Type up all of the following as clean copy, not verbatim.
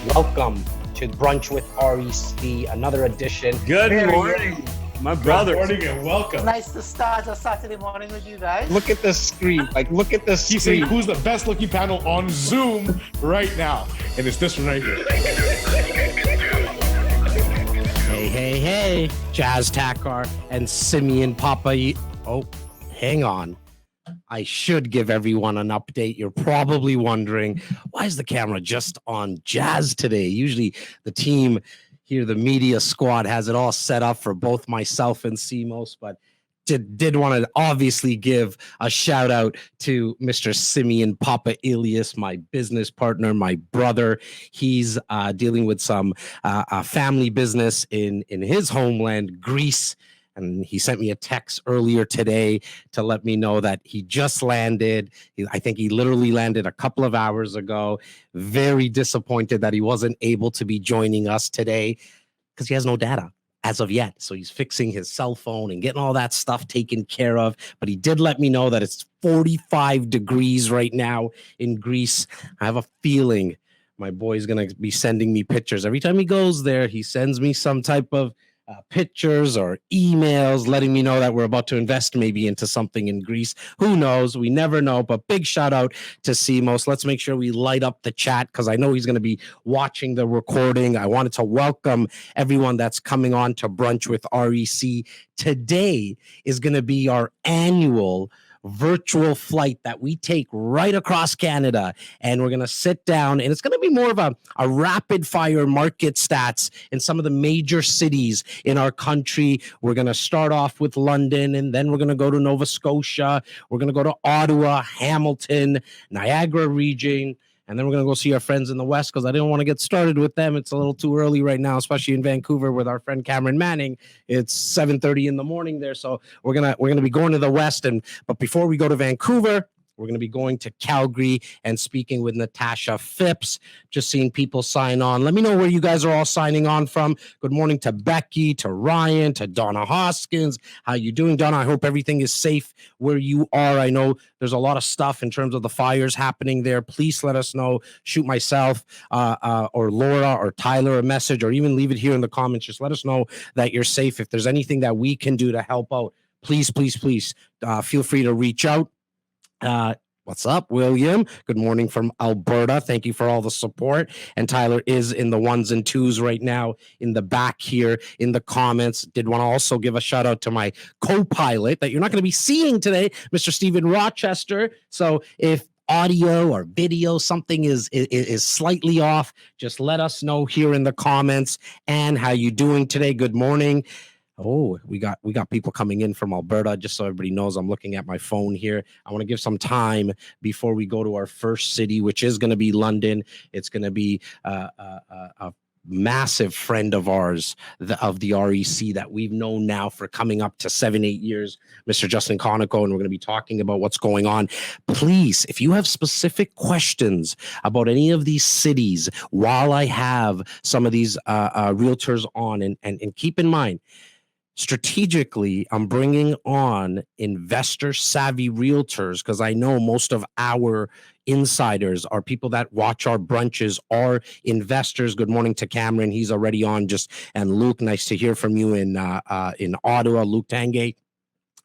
Welcome to Brunch with REC, another edition. Good morning, my brother. Good morning and welcome. Nice to start a Saturday morning with you guys. Look at the screen. Look at the screen. He's saying who's the best looking panel on Zoom right now. And it's this one right here. Hey. Jazz Takar and Simeon Papa. Oh, hang on. I should give everyone an update. You're probably wondering, why is the camera just on Jazz today? Usually the team here, the media squad, has it all set up for both myself and Simos, but did want to obviously give a shout out to Mr. Simeon Papa Ilias, my business partner, my brother. He's dealing with some family business in his homeland, Greece. And he sent me a text earlier today to let me know that he just landed. I think he literally landed a couple of hours ago. Very disappointed that he wasn't able to be joining us today because he has no data as of yet. So he's fixing his cell phone and getting all that stuff taken care of. But he did let me know that it's 45 degrees right now in Greece. I have a feeling my boy's going to be sending me pictures. Every time he goes there, he sends me some type of pictures or emails letting me know that we're about to invest maybe into something in Greece. Who knows? We never know. But big shout out to Simos. Let's make sure we light up the chat because I know he's going to be watching the recording. I wanted to welcome everyone that's coming on to Brunch with REC. Today is going to be our annual virtual flight that we take right across Canada, and we're going to sit down, and it's going to be more of a rapid fire market stats in some of the major cities in our country. We're going to start off with London, and then we're going to go to Nova Scotia. We're going to go to Ottawa, Hamilton, Niagara Region, and then we're going to go see our friends in the West because I didn't want to get started with them. It's a little too early right now, especially in Vancouver with our friend Cameron Manning. It's 7:30 in the morning there. So we're going to be going to the West. But before we go to Vancouver, we're going to be going to Calgary and speaking with Natasha Phipps, just seeing people sign on. Let me know where you guys are all signing on from. Good morning to Becky, to Ryan, to Donna Hoskins. How you doing, Donna? I hope everything is safe where you are. I know there's a lot of stuff in terms of the fires happening there. Please let us know. Shoot myself or Laura or Tyler a message, or even leave it here in the comments. Just let us know that you're safe. If there's anything that we can do to help out, please feel free to reach out. What's up, William? Good morning from Alberta. Thank you for all the support. And Tyler is in the ones and twos right now in the back here in the comments. Did want to also give a shout out to my co-pilot that you're not going to be seeing today, Mr. Stephen Rochester. So if audio or video, something is slightly off, just let us know here in the comments. And how you doing today? Good morning. Oh, we got people coming in from Alberta. Just so everybody knows, I'm looking at my phone here. I want to give some time before we go to our first city, which is going to be London. It's going to be a massive friend of ours, of the REC, that we've known now for coming up to 7-8 years, Mr. Justin Konikow, and we're going to be talking about what's going on. Please, if you have specific questions about any of these cities, while I have some of these realtors on, and keep in mind, strategically, I'm bringing on investor savvy realtors because I know most of our insiders are people that watch our brunches are investors. Good morning to Cameron. He's already on. And Luke, nice to hear from you in Ottawa, Luke Tangate.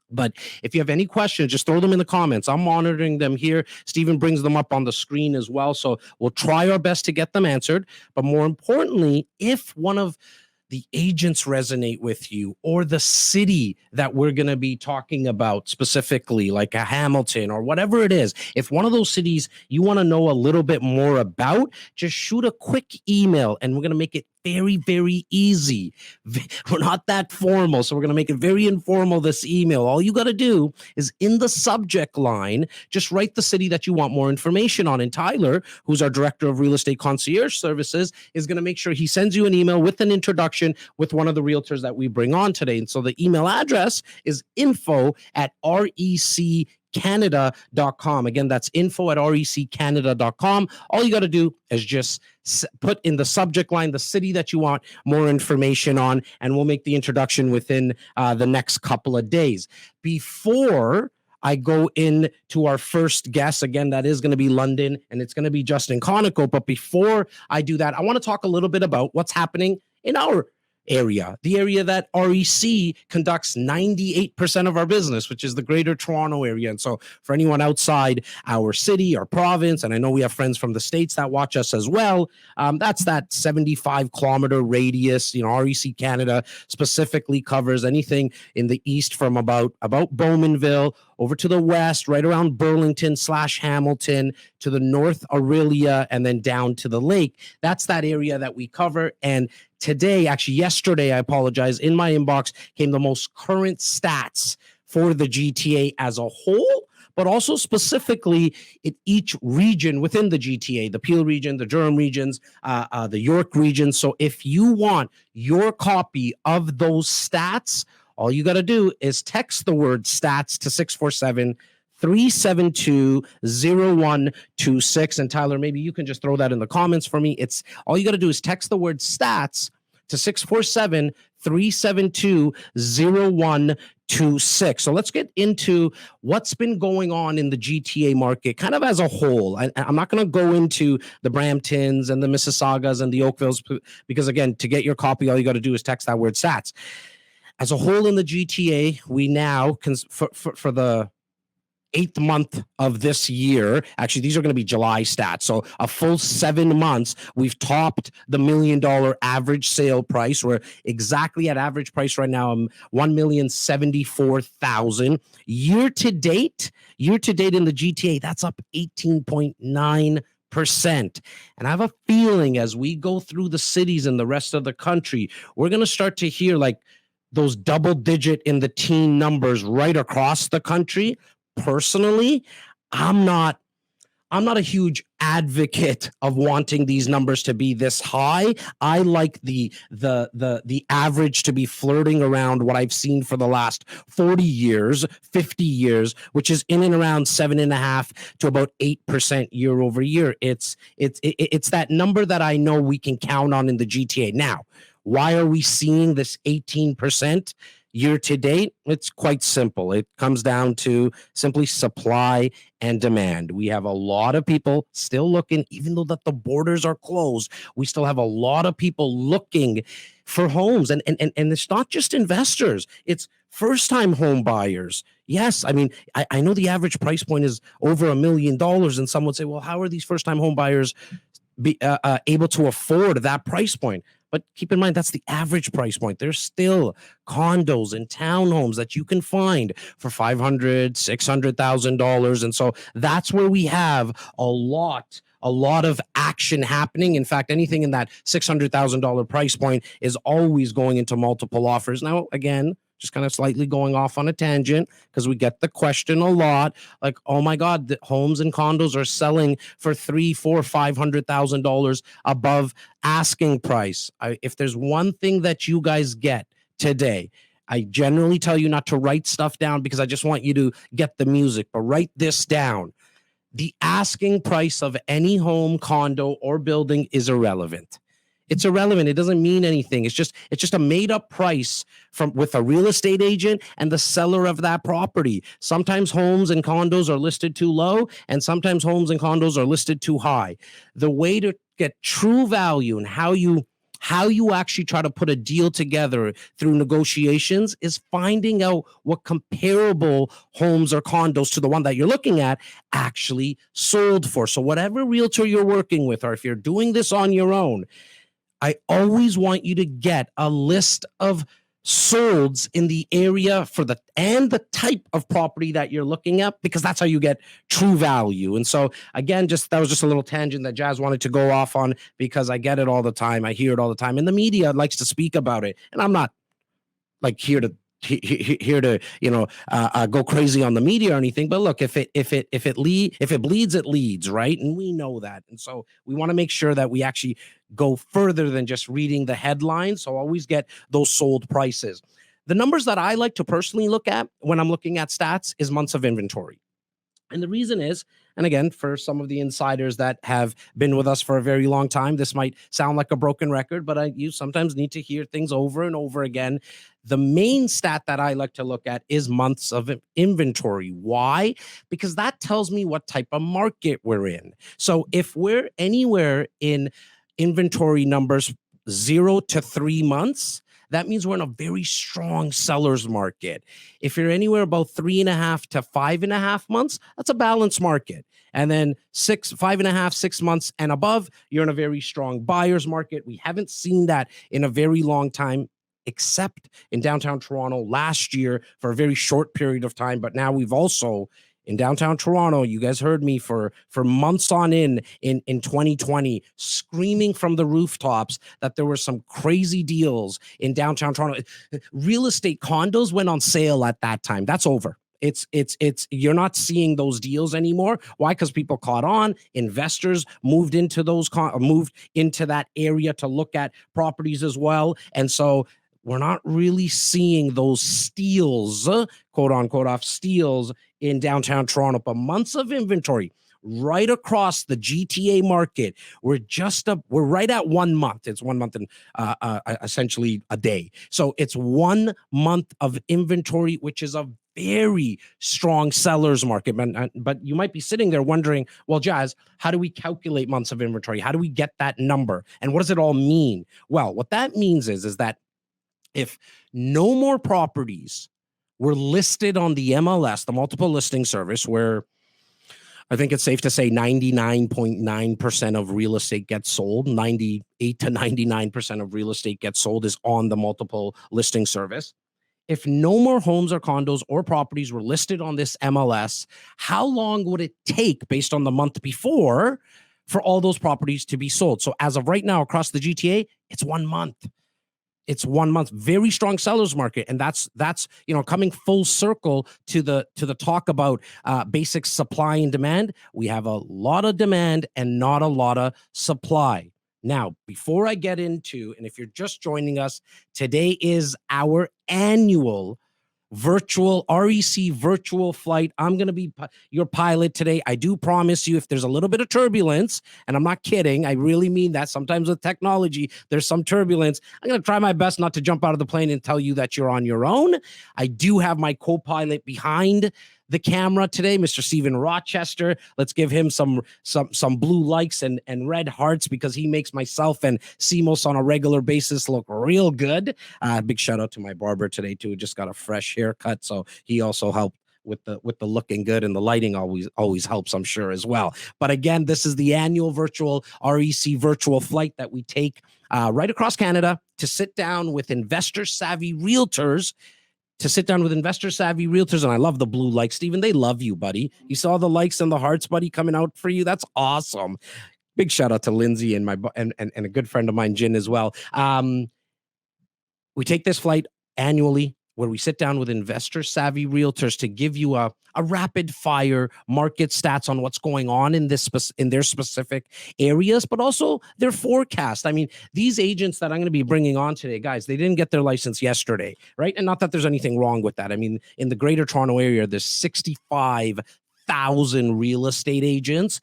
But if you have any questions, just throw them in the comments. I'm monitoring them here. Stephen brings them up on the screen as well. So we'll try our best to get them answered. But more importantly, if one of the agents resonate with you, or the city that we're going to be talking about specifically, like a Hamilton or whatever it is, if one of those cities you want to know a little bit more about, just shoot a quick email and we're going to make it very, very easy. We're not that formal, so we're going to make it very informal, this email. All you got to do is in the subject line, just write the city that you want more information on. And Tyler, who's our director of real estate concierge services, is going to make sure he sends you an email with an introduction with one of the realtors that we bring on today. And so the email address is info@reccanada.com. Again, that's info@reccanada.com. All you got to do is just put in the subject line the city that you want more information on, and we'll make the introduction within the next couple of days. Before I go in to our first guest. Again, that is going to be London, and it's going to be Justin Konikow. But before I do that, I want to talk a little bit about what's happening in our area, the area that REC conducts 98% of our business, which is the Greater Toronto area. And so for anyone outside our city or province, and I know we have friends from the States that watch us as well, that's that 75-kilometer radius. REC Canada specifically covers anything in the east from about Bowmanville over to the west, right around Burlington/Hamilton, to the north, Aurelia, and then down to the lake. That's that area that we cover. And today, actually yesterday, I apologize, in my inbox came the most current stats for the GTA as a whole, but also specifically in each region within the GTA, the Peel region, the Durham regions, the York region. So if you want your copy of those stats, all you got to do is text the word stats to 647-372-0126. And Tyler, maybe you can just throw that in the comments for me. It's all you got to do is text the word stats to 647-372-0126. So let's get into what's been going on in the GTA market kind of as a whole. I'm not going to go into the Bramptons and the Mississaugas and the Oakvilles because, again, to get your copy, all you got to do is text that word stats. As a whole in the GTA, we now, for the 8th month of this year, actually, these are going to be July stats. So a full 7 months, we've topped the $1 million average sale price. We're exactly at average price right now, $1,074,000. Year to date in the GTA, that's up 18.9%. And I have a feeling as we go through the cities and the rest of the country, we're going to start to hear like those double digit in the teen numbers right across the country. Personally, I'm not a huge advocate of wanting these numbers to be this high. I like the average to be flirting around what I've seen for the last 40 years, 50 years, which is in and around 7.5% to about 8% year over year. It's that number that I know we can count on in the GTA. Now, why are we seeing this 18% year to date? It's quite simple. It comes down to simply supply and demand. We have a lot of people still looking, even though that the borders are closed, we still have a lot of people looking for homes. And it's not just investors, it's first-time home buyers. Yes, I mean, I know the average price point is over $1 million, and some would say, well, how are these first-time home buyers be able to afford that price point? But keep in mind, that's the average price point. There's still condos and townhomes that you can find for $500,000, $600,000. And so that's where we have a lot of action happening. In fact, anything in that $600,000 price point is always going into multiple offers. Now, again, just kind of slightly going off on a tangent because we get the question a lot, like, oh my God, the homes and condos are selling for $300,000, $400,000, $500,000 above asking price. If there's one thing that you guys get today, I generally tell you not to write stuff down because I just want you to get the music, but write this down. The asking price of any home, condo, or building is irrelevant. It's irrelevant. It doesn't mean anything. It's just a made up price with a real estate agent and the seller of that property. Sometimes homes and condos are listed too low, and sometimes homes and condos are listed too high. The way to get true value and how you actually try to put a deal together through negotiations is finding out what comparable homes or condos to the one that you're looking at actually sold for. So whatever realtor you're working with, or if you're doing this on your own, I always want you to get a list of solds in the area and the type of property that you're looking at, because that's how you get true value. And so again, that was just a little tangent that Jazz wanted to go off on because I get it all the time. I hear it all the time, and the media likes to speak about it. And I'm not like here to go crazy on the media or anything, but look, if it bleeds, it leads, right? And we know that. And so we want to make sure that we actually go further than just reading the headlines. So always get those sold prices. The numbers that I like to personally look at when I'm looking at stats is months of inventory. And the reason is, and again, for some of the insiders that have been with us for a very long time, this might sound like a broken record, but you sometimes need to hear things over and over again. The main stat that I like to look at is months of inventory. Why? Because that tells me what type of market we're in. So if we're anywhere in inventory numbers 0 to 3 months, that means we're in a very strong seller's market. If you're anywhere about 3.5 to 5.5 months, that's a balanced market. And then 5.5, 6 months and above, you're in a very strong buyer's market. We haven't seen that in a very long time, except in downtown Toronto last year for a very short period of time. But now we've also in downtown Toronto, you guys heard me for months on in 2020, screaming from the rooftops that there were some crazy deals in downtown Toronto. Real estate condos went on sale at that time. That's over. It's you're not seeing those deals anymore. Why? Because people caught on. Investors moved into that area to look at properties as well, and so we're not really seeing those steals, quote unquote, off steals in downtown Toronto. But months of inventory right across the GTA market, we're right at 1 month. It's 1 month and essentially a day. So it's 1 month of inventory, which is a very strong seller's market. But you might be sitting there wondering, well, Jazz, how do we calculate months of inventory? How do we get that number? And what does it all mean? Well, what that means is that if no more properties were listed on the MLS, the multiple listing service, where I think it's safe to say 99.9% of real estate gets sold, 98 to 99% of real estate gets sold is on the multiple listing service. If no more homes or condos or properties were listed on this MLS, how long would it take based on the month before for all those properties to be sold? So as of right now, across the GTA, it's 1 month. It's 1 month, very strong seller's market. And that's coming full circle to the talk about basic supply and demand. We have a lot of demand and not a lot of supply. Now, before I get into, and if you're just joining us, today is our annual virtual REC virtual flight. I'm going to be your pilot today. I do promise you, if there's a little bit of turbulence, and I'm not kidding, I really mean that. Sometimes with technology, there's some turbulence. I'm going to try my best not to jump out of the plane and tell you that you're on your own. I do have my co-pilot behind the camera today, Mr. Stephen Rochester. Let's give him some blue likes and red hearts, because he makes myself and Simos on a regular basis look real good. Big shout out to my barber today too. Just got a fresh haircut, so he also helped with the looking good, and the lighting always helps, I'm sure, as well. But again, this is the annual virtual REC virtual flight that we take right across Canada to sit down with investor savvy realtors. And I love the blue likes, Steven. They love you, buddy. You saw the likes and the hearts, buddy, coming out for you. That's awesome. Big shout out to Lindsay and a good friend of mine, Jin, as well. We take this flight annually, where we sit down with investor savvy realtors to give you a rapid fire market stats on what's going on in their specific areas, but also their forecast. I mean, these agents that I'm going to be bringing on today, guys, they didn't get their license yesterday, right? And not that there's anything wrong with that. I mean, in the greater Toronto area, there's 65,000 real estate agents.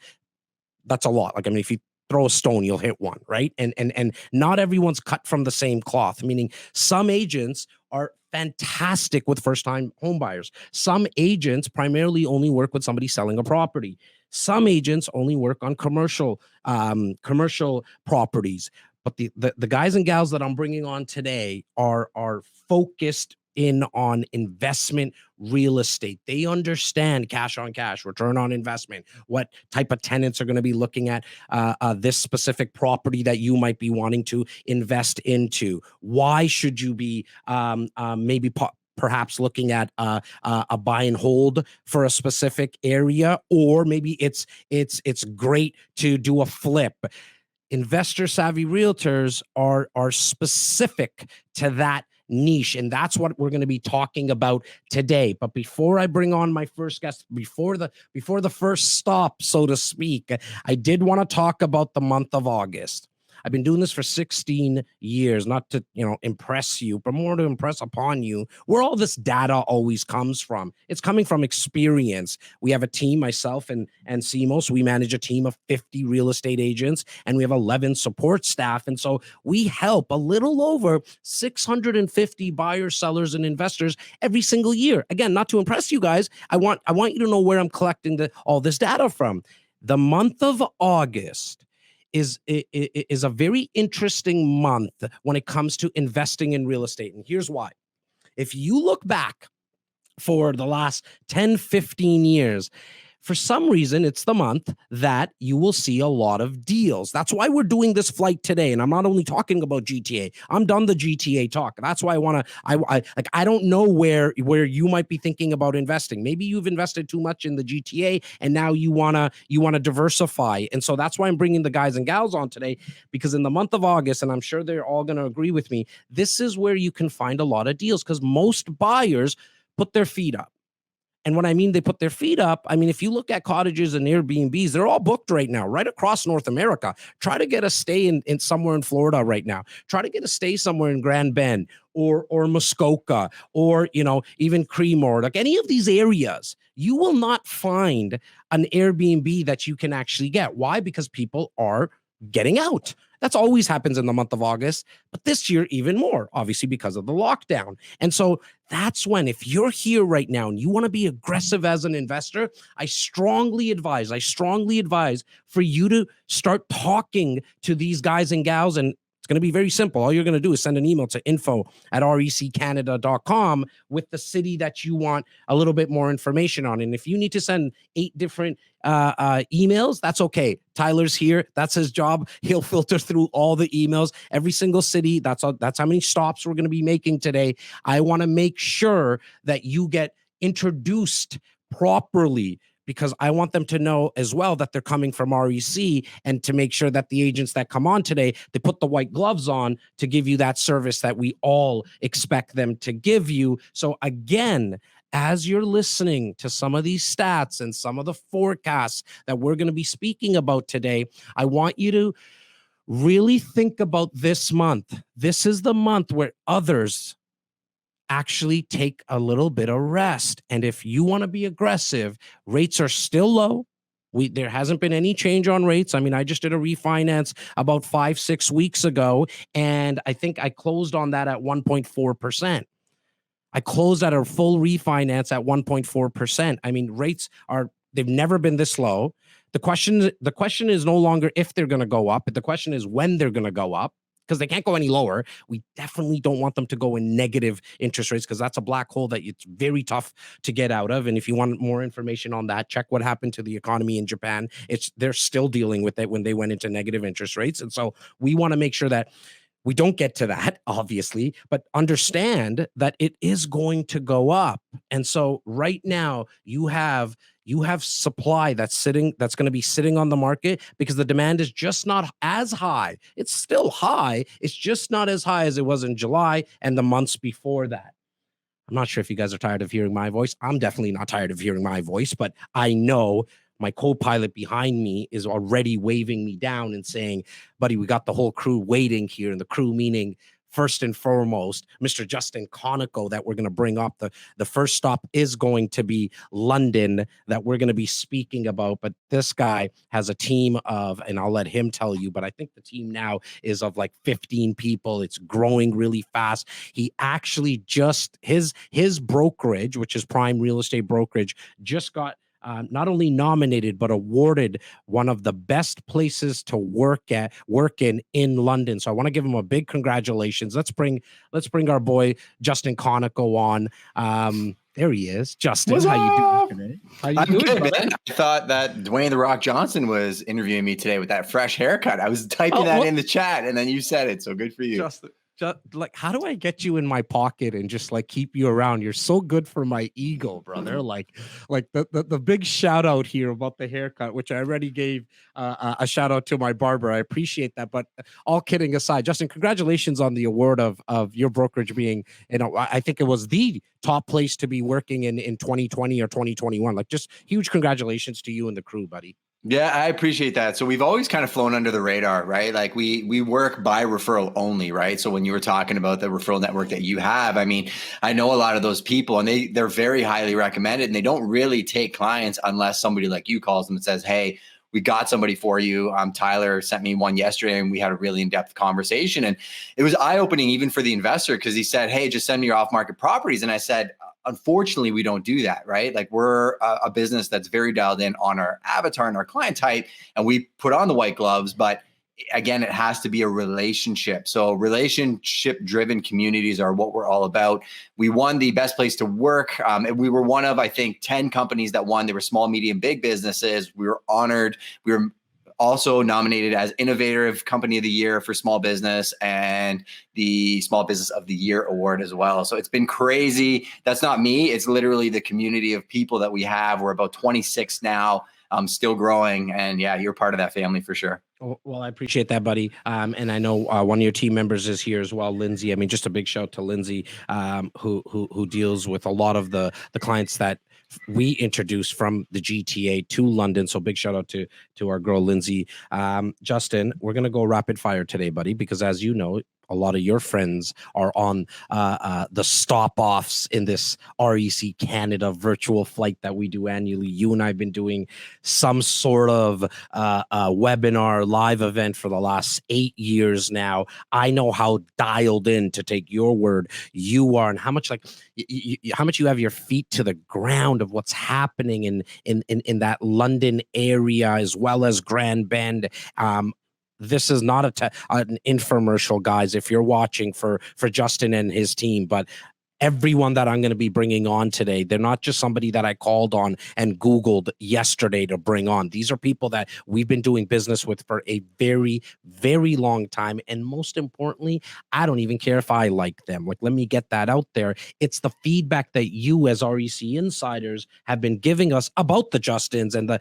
That's a lot. Like, I mean, if you throw a stone, you'll hit one, right? And not everyone's cut from the same cloth, meaning some agents are fantastic with first-time home buyers. Some agents primarily only work with somebody selling a property. Some agents only work on commercial properties. But the guys and gals that I'm bringing on today are focused in on investment real estate. They understand cash on cash, return on investment, what type of tenants are going to be looking at this specific property that you might be wanting to invest into. Why should you be perhaps looking at a buy and hold for a specific area, or maybe it's great to do a flip. Investor savvy realtors are specific to that niche, and that's what we're going to be talking about today. But before I bring on my first guest, before the first stop, so to speak, I did want to talk about the month of August. I've been doing this for 16 years, not to, impress you, but more to impress upon you where all this data always comes from. It's coming from experience. We have a team, myself and Simos. We manage a team of 50 real estate agents, and we have 11 support staff. And so we help a little over 650 buyers, sellers, and investors every single year. Again, not to impress you guys. I want you to know where I'm collecting all this data from. The month of August is a very interesting month when it comes to investing in real estate. And here's why. If you look back for the last 10, 15 years, for some reason, it's the month that you will see a lot of deals. That's why we're doing this flight today. And I'm not only talking about GTA. I'm done the GTA talk. That's why I don't know where you might be thinking about investing. Maybe you've invested too much in the GTA and now you wanna diversify. And so that's why I'm bringing the guys and gals on today, because in the month of August, and I'm sure they're all going to agree with me, this is where you can find a lot of deals because most buyers put their feet up. And when I mean they put their feet up, I mean, if you look at cottages and Airbnbs, they're all booked right now, right across North America. Try to get a stay in somewhere in Florida right now. Try to get a stay somewhere in Grand Bend or Muskoka or, even Creemore, like any of these areas. You will not find an Airbnb that you can actually get. Why? Because people are getting out. That's always happens in the month of August, but this year even more, obviously because of the lockdown. And so that's when, if you're here right now and you want to be aggressive as an investor, I strongly advise for you to start talking to these guys and gals. And it's going to be very simple. All you're going to do is send an email to info@reccanada.com with the city that you want a little bit more information on. And if you need to send 8 different emails, that's okay. Tyler's here. That's his job. He'll filter through all the emails, every single city. That's how many stops we're going to be making today. I want to make sure that you get introduced properly, because I want them to know as well that they're coming from REC, and to make sure that the agents that come on today, they put the white gloves on to give you that service that we all expect them to give you. So again, as you're listening to some of these stats and some of the forecasts that we're going to be speaking about today, I want you to really think about this month. This is the month where others actually take a little bit of rest. And if you want to be aggressive, rates are still low. There hasn't been any change on rates. I mean, I just did a refinance about 5-6 weeks ago, and I think I closed on that at 1.4%. I closed at a full refinance at 1.4%. I mean, they've never been this low. The question is no longer if they're going to go up, but the question is when they're going to go up, because they can't go any lower. We definitely don't want them to go in negative interest rates, because that's a black hole that it's very tough to get out of. And if you want more information on that, check what happened to the economy in Japan. They're still dealing with it when they went into negative interest rates. And so we want to make sure that we don't get to that, obviously, but understand that it is going to go up. And so right now you have supply that's going to be sitting on the market, because the demand is just not as high. It's still high. It's just not as high as it was in July and the months before that. I'm not sure if you guys are tired of hearing my voice. I'm definitely not tired of hearing my voice, but I know my co-pilot behind me is already waving me down and saying, buddy, we got the whole crew waiting here. And the crew meaning, first and foremost, Mr. Justin Konikow, that we're going to bring up. The first stop is going to be London, that we're going to be speaking about. But this guy has a team of, and I'll let him tell you, but I think the team now is of like 15 people. It's growing really fast. He actually just, his brokerage, which is Prime Real Estate Brokerage, just got not only nominated, but awarded one of the best places to work in London. So I want to give him a big congratulations. Let's bring our boy Justin Konikow on. There he is. Justin, What's how up? you doing today? How you doing, good, brother? man. I thought that Dwayne The Rock Johnson was interviewing me today with that fresh haircut. I was typing that in the chat, and then you said it. So good for you. Justin, like, how do I get you in my pocket and just like keep you around? You're so good for my ego, brother. Like the big shout out here about the haircut, which I already gave a shout out to my barber. I appreciate that. But all kidding aside, Justin, congratulations on the award of your brokerage being, I think it was the top place to be working in 2020 or 2021. Like, just huge congratulations to you and the crew, buddy. Yeah, I appreciate that. So we've always kind of flown under the radar, right? Like we work by referral only, right? So when you were talking about the referral network that you have, I mean, I know a lot of those people and they're very highly recommended and they don't really take clients unless somebody like you calls them and says, "Hey, we got somebody for you." Tyler sent me one yesterday and we had a really in-depth conversation. And it was eye-opening even for the investor because he said, "Hey, just send me your off-market properties." And I said, unfortunately, we don't do that, right? Like we're a business that's very dialed in on our avatar and our client type, and we put on the white gloves. But again, it has to be a relationship. So relationship-driven communities are what we're all about. We won the best place to work. We were one of, I think, 10 companies that won. They were small, medium, big businesses. We were honored. We were also nominated as Innovative Company of the Year for small business and the Small Business of the Year award as well. So it's been crazy. That's not me. It's literally the community of people that we have. We're about 26 now, still growing. And yeah, you're part of that family for sure. Well, I appreciate that, buddy. And I know one of your team members is here as well, Lindsay. I mean, just a big shout to Lindsay, who deals with a lot of the clients that we introduced from the GTA to London. So big shout out to our girl, Lindsay. Justin, we're going to go rapid fire today, buddy, because as you know, a lot of your friends are on the stop-offs in this REC Canada virtual flight that we do annually. You and I have been doing some sort of webinar live event for the last 8 years now. I know how dialed in, to take your word, you are, and how much how much you have your feet to the ground of what's happening in that London area as well as Grand Bend. This is not an infomercial, guys, if you're watching for Justin and his team, but everyone that I'm going to be bringing on today, they're not just somebody that I called on and Googled yesterday to bring on. These are people that we've been doing business with for a very, very long time. And most importantly, I don't even care if I like them. Like, let me get that out there. It's the feedback that you as REC insiders have been giving us about the Justins and the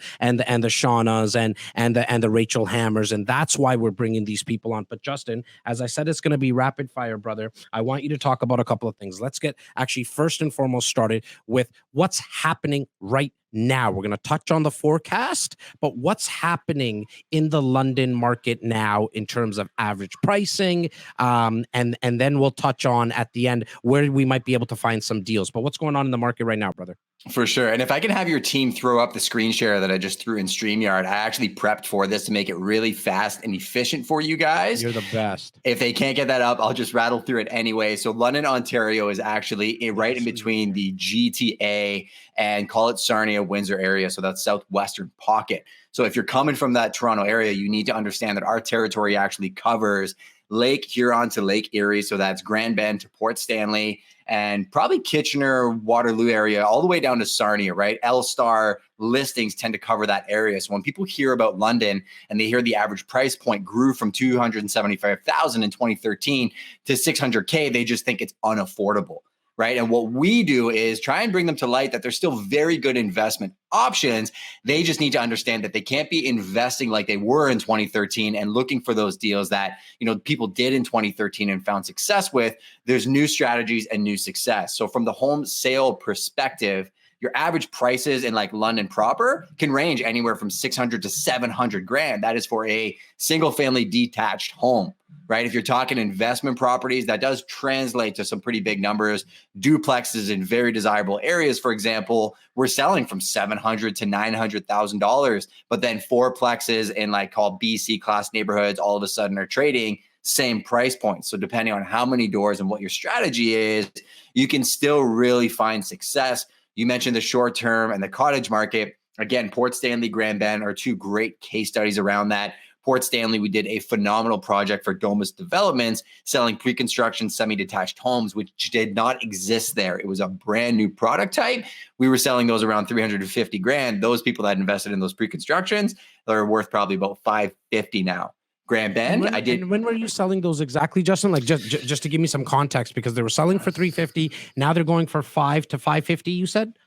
Shawnas and the Rachel Hammers. And that's why we're bringing these people on. But Justin, as I said, it's going to be rapid fire, brother. I want you to talk about a couple of things. Let's get actually first and foremost started with what's happening right now. We're going to touch on the forecast, but what's happening in the London market now in terms of average pricing, and then we'll touch on at the end where we might be able to find some deals. But what's going on in the market right now, brother? For sure. And if I can have your team throw up the screen share that I just threw in StreamYard, I actually prepped for this to make it really fast and efficient for you guys. You're the best. If they can't get that up, I'll just rattle through it anyway. So London, Ontario is actually right in between the GTA and call it Sarnia, Windsor area. So that's southwestern pocket. So if you're coming from that Toronto area, you need to understand that our territory actually covers Lake Huron to Lake Erie. So that's Grand Bend to Port Stanley and probably Kitchener, Waterloo area, all the way down to Sarnia, right? L-Star listings tend to cover that area. So when people hear about London and they hear the average price point grew from $275,000 in 2013 to $600K, they just think it's unaffordable. Right. And what we do is try and bring them to light that there's still very good investment options. They just need to understand that they can't be investing like they were in 2013 and looking for those deals that, people did in 2013 and found success with. There's new strategies and new success. So from the home sale perspective, your average prices in like London proper can range anywhere from 600 to 700 grand. That is for a single family detached home, right? If you're talking investment properties, that does translate to some pretty big numbers. Duplexes in very desirable areas, for example, we're selling from $700,000 to $900,000, but then fourplexes in like called BC class neighborhoods all of a sudden are trading same price point. So depending on how many doors and what your strategy is, you can still really find success. You mentioned the short term and the cottage market. Again, Port Stanley, Grand Bend are two great case studies around that. Port Stanley, we did a phenomenal project for Domus Developments selling pre-construction semi-detached homes, which did not exist there. It was a brand new product type. We were selling those around 350 grand. Those people that invested in those pre-constructions, they're worth probably about 550 now. Grand Bend, I did. And when were you selling those exactly, Justin? Like just to give me some context, because they were selling for 350. Now they're going for 5 to 550. You said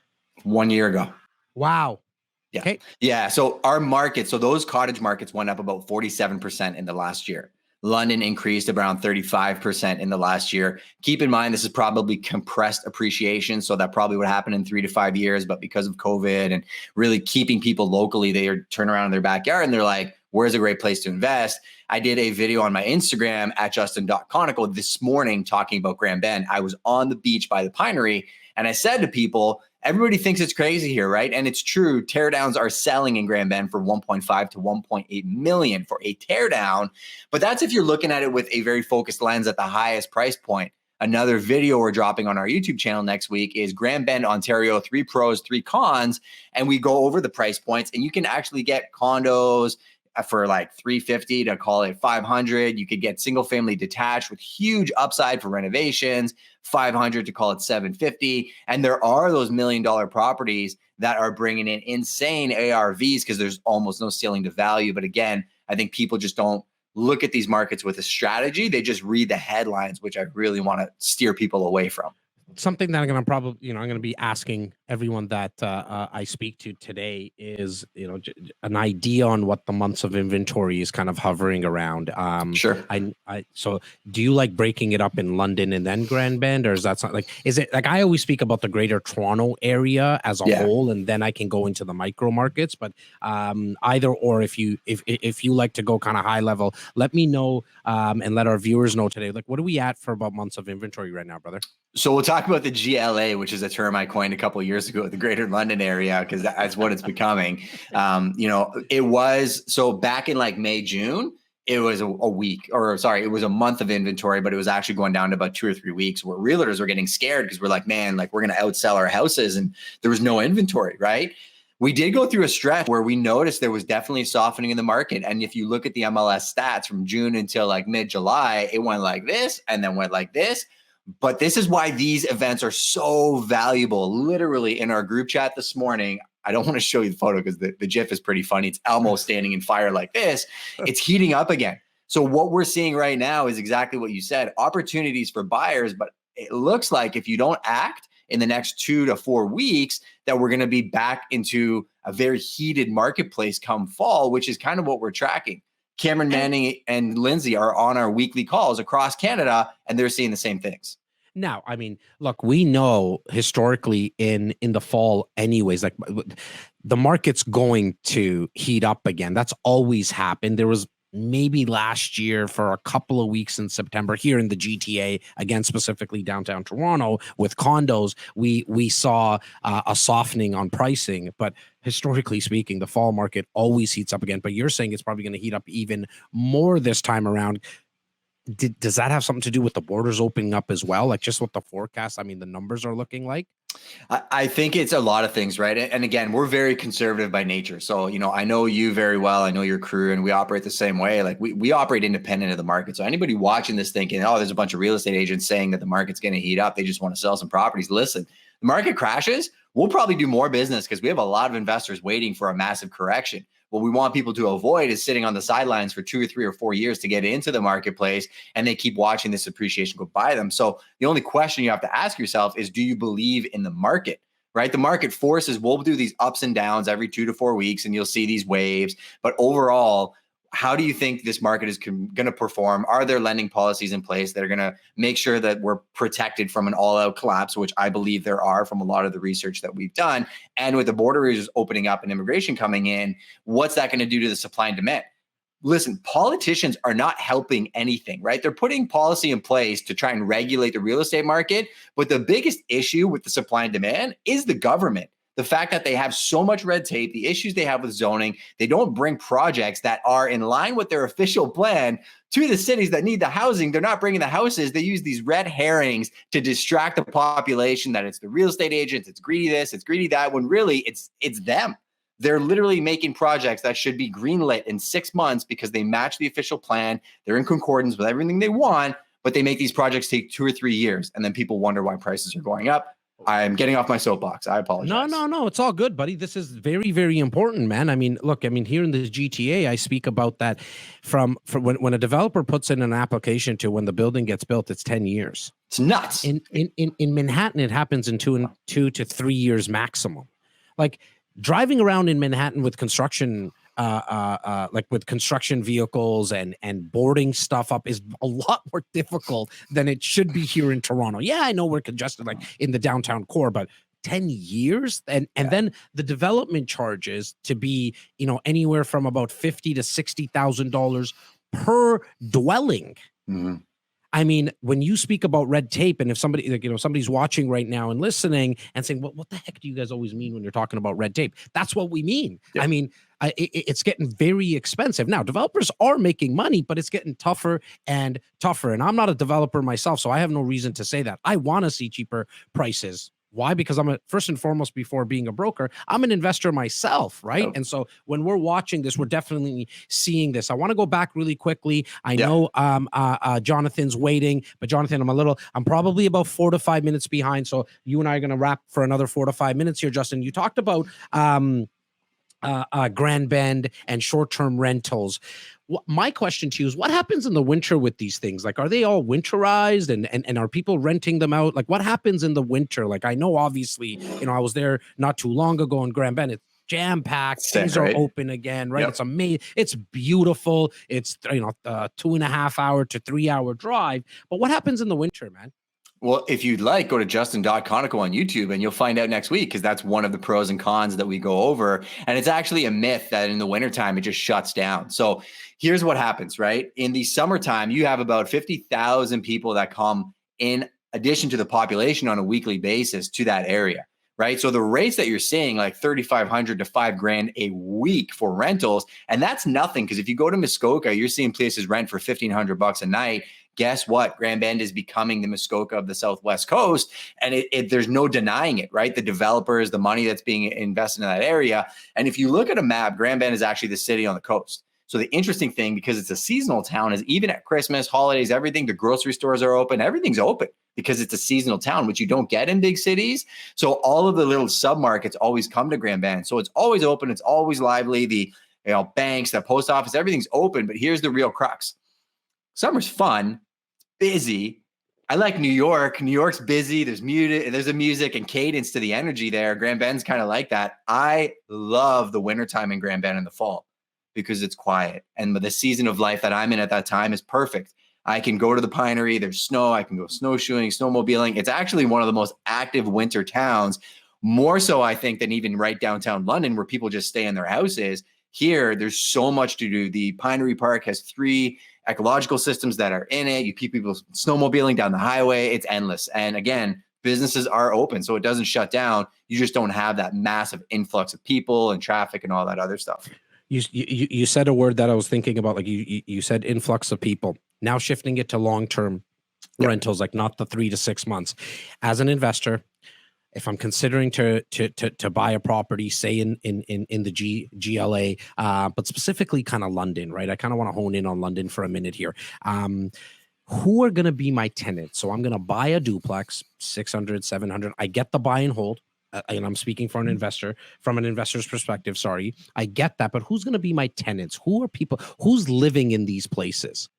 1 year ago. Wow. Yeah. Okay. Yeah. So our market, so those cottage markets went up about 47% in the last year. London increased around 35% in the last year. Keep in mind, this is probably compressed appreciation. So that probably would happen in 3 to 5 years. But because of COVID and really keeping people locally, they turn around in their backyard and they're like, where's a great place to invest? I did a video on my Instagram at Justin.Konikow this morning talking about Grand Bend. I was on the beach by the Pinery and I said to people, everybody thinks it's crazy here, right? And it's true. Teardowns are selling in Grand Bend for 1.5 to 1.8 million for a teardown. But that's if you're looking at it with a very focused lens at the highest price point. Another video we're dropping on our YouTube channel next week is Grand Bend, Ontario, 3 pros, 3 cons. And we go over the price points and you can actually get condos for like 350 to call it 500. You could get single family detached with huge upside for renovations, 500 to call it 750. And there are those $1 million properties that are bringing in insane ARVs because there's almost no ceiling to value. But again, I think people just don't look at these markets with a strategy. They just read the headlines, which I really want to steer people away from. Something that I'm going to probably, I'm going to be asking everyone that I speak to today is, an idea on what the months of inventory is kind of hovering around. Sure. So do you like breaking it up in London and then Grand Bend, or is that something is it like, I always speak about the greater Toronto area as a whole, and then I can go into the micro markets, but either, or if you like to go kind of high level, let me know and let our viewers know today, like, what are we at for about months of inventory right now, brother? So we'll talk about the GLA, which is a term I coined a couple of years ago, the Greater London area, because that's what it's becoming. It was, so back in like May, June, it was it was a month of inventory, but it was actually going down to about 2 or 3 weeks where realtors were getting scared because we're like, man, like we're going to outsell our houses and there was no inventory, right? We did go through a stretch where we noticed there was definitely a softening in the market. And if you look at the MLS stats from June until like mid-July, it went like this and then went like this. But this is why these events are so valuable. Literally in our group chat this morning, I don't want to show you the photo because the GIF is pretty funny. It's Elmo standing in fire like this. It's heating up again. So what we're seeing right now is exactly what you said, opportunities for buyers. But it looks like if you don't act in the next 2 to 4 weeks, that we're going to be back into a very heated marketplace come fall, which is kind of what we're tracking. Cameron Manning and Lindsay are on our weekly calls across Canada, and they're seeing the same things. Now, I mean, look, we know historically in the fall anyways, like the market's going to heat up again. That's always happened. There was maybe last year for a couple of weeks in September here in the GTA, again, specifically downtown Toronto with condos, we saw a softening on pricing, but historically speaking, the fall market always heats up again. But you're saying it's probably going to heat up even more this time around. Does that have something to do with the borders opening up as well? Like just what the forecast, I mean, the numbers are looking like? I think it's a lot of things, right? And again, we're very conservative by nature. So, I know you very well. I know your crew, and we operate the same way. Like we operate independent of the market. So anybody watching this thinking, oh, there's a bunch of real estate agents saying that the market's going to heat up, they just want to sell some properties. Listen, the market crashes, we'll probably do more business because we have a lot of investors waiting for a massive correction. What we want people to avoid is sitting on the sidelines for 2 or 3 or 4 years to get into the marketplace, and they keep watching this appreciation go by them. So the only question you have to ask yourself is, do you believe in the market, right? The market forces will do these ups and downs every 2 to 4 weeks, and you'll see these waves. But overall, how do you think this market is going to perform? Are there lending policies in place that are going to make sure that we're protected from an all-out collapse, which I believe there are from a lot of the research that we've done? And with the borders opening up and immigration coming in, what's that going to do to the supply and demand? Listen, politicians are not helping anything, right? They're putting policy in place to try and regulate the real estate market. But the biggest issue with the supply and demand is the government. The fact that they have so much red tape, the issues they have with zoning, they don't bring projects that are in line with their official plan to the cities that need the housing. They're not bringing the houses. They use these red herrings to distract the population that it's the real estate agents, it's greedy this, it's greedy that, when really it's them. They're literally making projects that should be greenlit in 6 months because they match the official plan. They're in concordance with everything they want, but they make these projects take 2 or 3 years. And then people wonder why prices are going up. I'm getting off my soapbox. I apologize. No. It's all good, buddy. This is very, very important, man. I mean, look, here in the GTA, I speak about that from when a developer puts in an application to when the building gets built, it's 10 years. It's nuts. In Manhattan, it happens in 2 to 3 years maximum. Like driving around in Manhattan with construction like with construction vehicles and boarding stuff up is a lot more difficult than it should be here in Toronto. Yeah, I know we're congested like in the downtown core, but 10 years and then the development charges to be, anywhere from about $50,000 to $60,000 per dwelling. Mm-hmm. I mean, when you speak about red tape, and if somebody, somebody's watching right now and listening and saying, what the heck do you guys always mean when you're talking about red tape? That's what we mean. Yeah. I mean, it's getting very expensive. Now, developers are making money, but it's getting tougher and tougher. And I'm not a developer myself, so I have no reason to say that. I want to see cheaper prices. Why? Because first and foremost, before being a broker, I'm an investor myself, right? Oh. And so when we're watching this, we're definitely seeing this. I want to go back really quickly. I know Jonathan's waiting, but Jonathan, I'm probably about 4 to 5 minutes behind. So you and I are going to wrap for another 4 to 5 minutes here, Justin. You talked about Grand Bend and short-term rentals. My question to you is, what happens in the winter with these things? Like, are they all winterized and are people renting them out? Like, what happens in the winter? Like, I know obviously, I was there not too long ago in Grand Bend. It's jam-packed. Things are open again, right? Yep. It's amazing. It's beautiful. It's, 2.5 hour to 3 hour drive. But what happens in the winter, man? Well, if you'd like, go to Justin Konikow on YouTube and you'll find out next week, because that's one of the pros and cons that we go over. And it's actually a myth that in the wintertime, it just shuts down. So here's what happens, right? In the summertime, you have about 50,000 people that come in addition to the population on a weekly basis to that area, right? So the rates that you're seeing, like $3,500 to $5,000 a week for rentals, and that's nothing, because if you go to Muskoka, you're seeing places rent for $1,500 a night. Guess what? Grand Bend is becoming the Muskoka of the Southwest Coast. And there's no denying it, right? The developers, the money that's being invested in that area. And if you look at a map, Grand Bend is actually the city on the coast. So the interesting thing, because it's a seasonal town, is even at Christmas, holidays, everything, the grocery stores are open. Everything's open because it's a seasonal town, which you don't get in big cities. So all of the little submarkets always come to Grand Bend. So it's always open. It's always lively. The banks, the post office, everything's open. But here's the real crux. Summer's fun. Busy. I like New York. New York's busy. There's a music and cadence to the energy there. Grand Bend's kind of like that. I love the wintertime in Grand Bend in the fall because it's quiet. And the season of life that I'm in at that time is perfect. I can go to the Pinery. There's snow. I can go snowshoeing, snowmobiling. It's actually one of the most active winter towns, more so, I think, than even right downtown London, where people just stay in their houses. Here, there's so much to do. The Pinery Park has 3 ecological systems that are in it. You keep people snowmobiling down the highway. It's endless. And again, businesses are open, so it doesn't shut down. You just don't have that massive influx of people and traffic and all that other stuff. You said a word that I was thinking about. Like you said, influx of people. Now shifting it to long-term rentals, like not the 3 to 6 months. As an investor, if I'm considering to buy a property, say in the GLA, but specifically kind of London, right? I kind of want to hone in on London for a minute here. Who are going to be my tenants? So I'm going to buy a duplex, 600, 700. I get the buy and hold. And I'm speaking for an investor, from an investor's perspective. Sorry, I get that. But who's going to be my tenants? Who are people? Who's living in these places?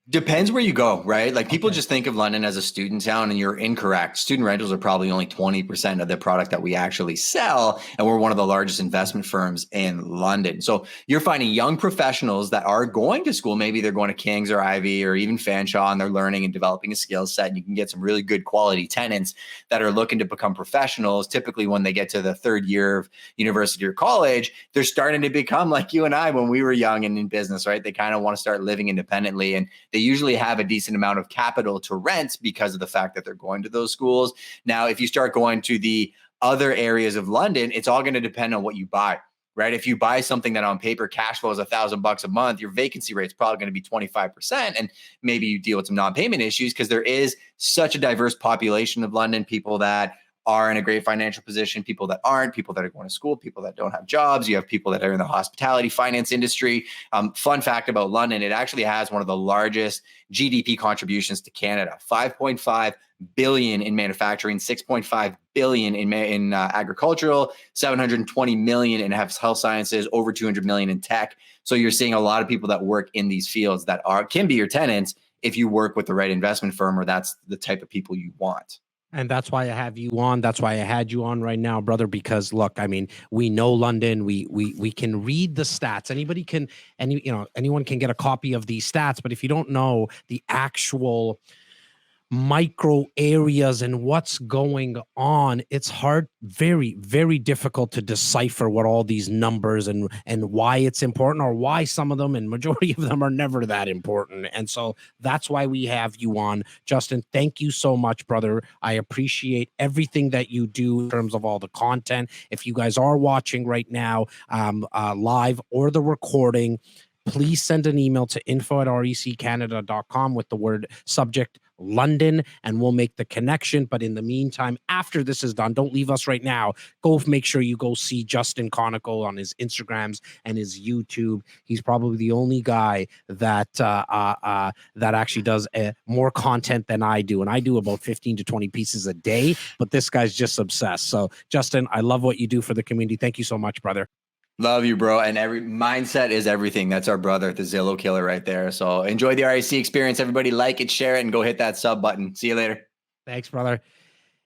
Depends where you go, right? Like people just think of London as a student town, and you're incorrect. Student rentals are probably only 20% of the product that we actually sell. And we're one of the largest investment firms in London. So you're finding young professionals that are going to school. Maybe they're going to King's or Ivy or even Fanshawe, and they're learning and developing a skill set. And you can get some really good quality tenants that are looking to become professionals. Typically when they get to the 3rd year of university or college, they're starting to become like you and I when we were young and in business, right? They kind of want to start living independently, and they usually have a decent amount of capital to rent because of the fact that they're going to those schools. Now, if you start going to the other areas of London, it's all going to depend on what you buy, right? If you buy something that on paper cash flow is $1,000 a month, your vacancy rate is probably going to be 25%. And maybe you deal with some non-payment issues because there is such a diverse population of London, people that are in a great financial position, people that aren't, people that are going to school, people that don't have jobs. You have people that are in the hospitality finance industry. Fun fact about London, it actually has one of the largest GDP contributions to Canada, 5.5 billion in manufacturing, 6.5 billion in agricultural, 720 million in health sciences, over 200 million in tech. So you're seeing a lot of people that work in these fields that can be your tenants if you work with the right investment firm, or that's the type of people you want. And that's why I have you on. That's why I had you on right now, brother, because look, I mean, we know London. We can read the stats. Anyone can get a copy of these stats, but if you don't know the actual micro areas and what's going on, it's hard, very, very difficult to decipher what all these numbers and why it's important, or why some of them and majority of them are never that important. And so that's why we have you on. Justin, thank you so much, brother. I appreciate everything that you do in terms of all the content. If you guys are watching right now, live or the recording, please send an email to info@reccanada.com with the word subject London, and we'll make the connection. But in the meantime, after this is done, don't leave us right now. Go make sure you go see Justin Konikow on his Instagrams and his YouTube. He's probably the only guy that that actually does more content than I do. And I do about 15 to 20 pieces a day, but this guy's just obsessed. So Justin, I love what you do for the community. Thank you so much, brother. Love you, bro. And every mindset is everything. That's our brother, the Zillow killer right there. So enjoy the REC experience. Everybody like it, share it, and go hit that sub button. See you later. Thanks, brother.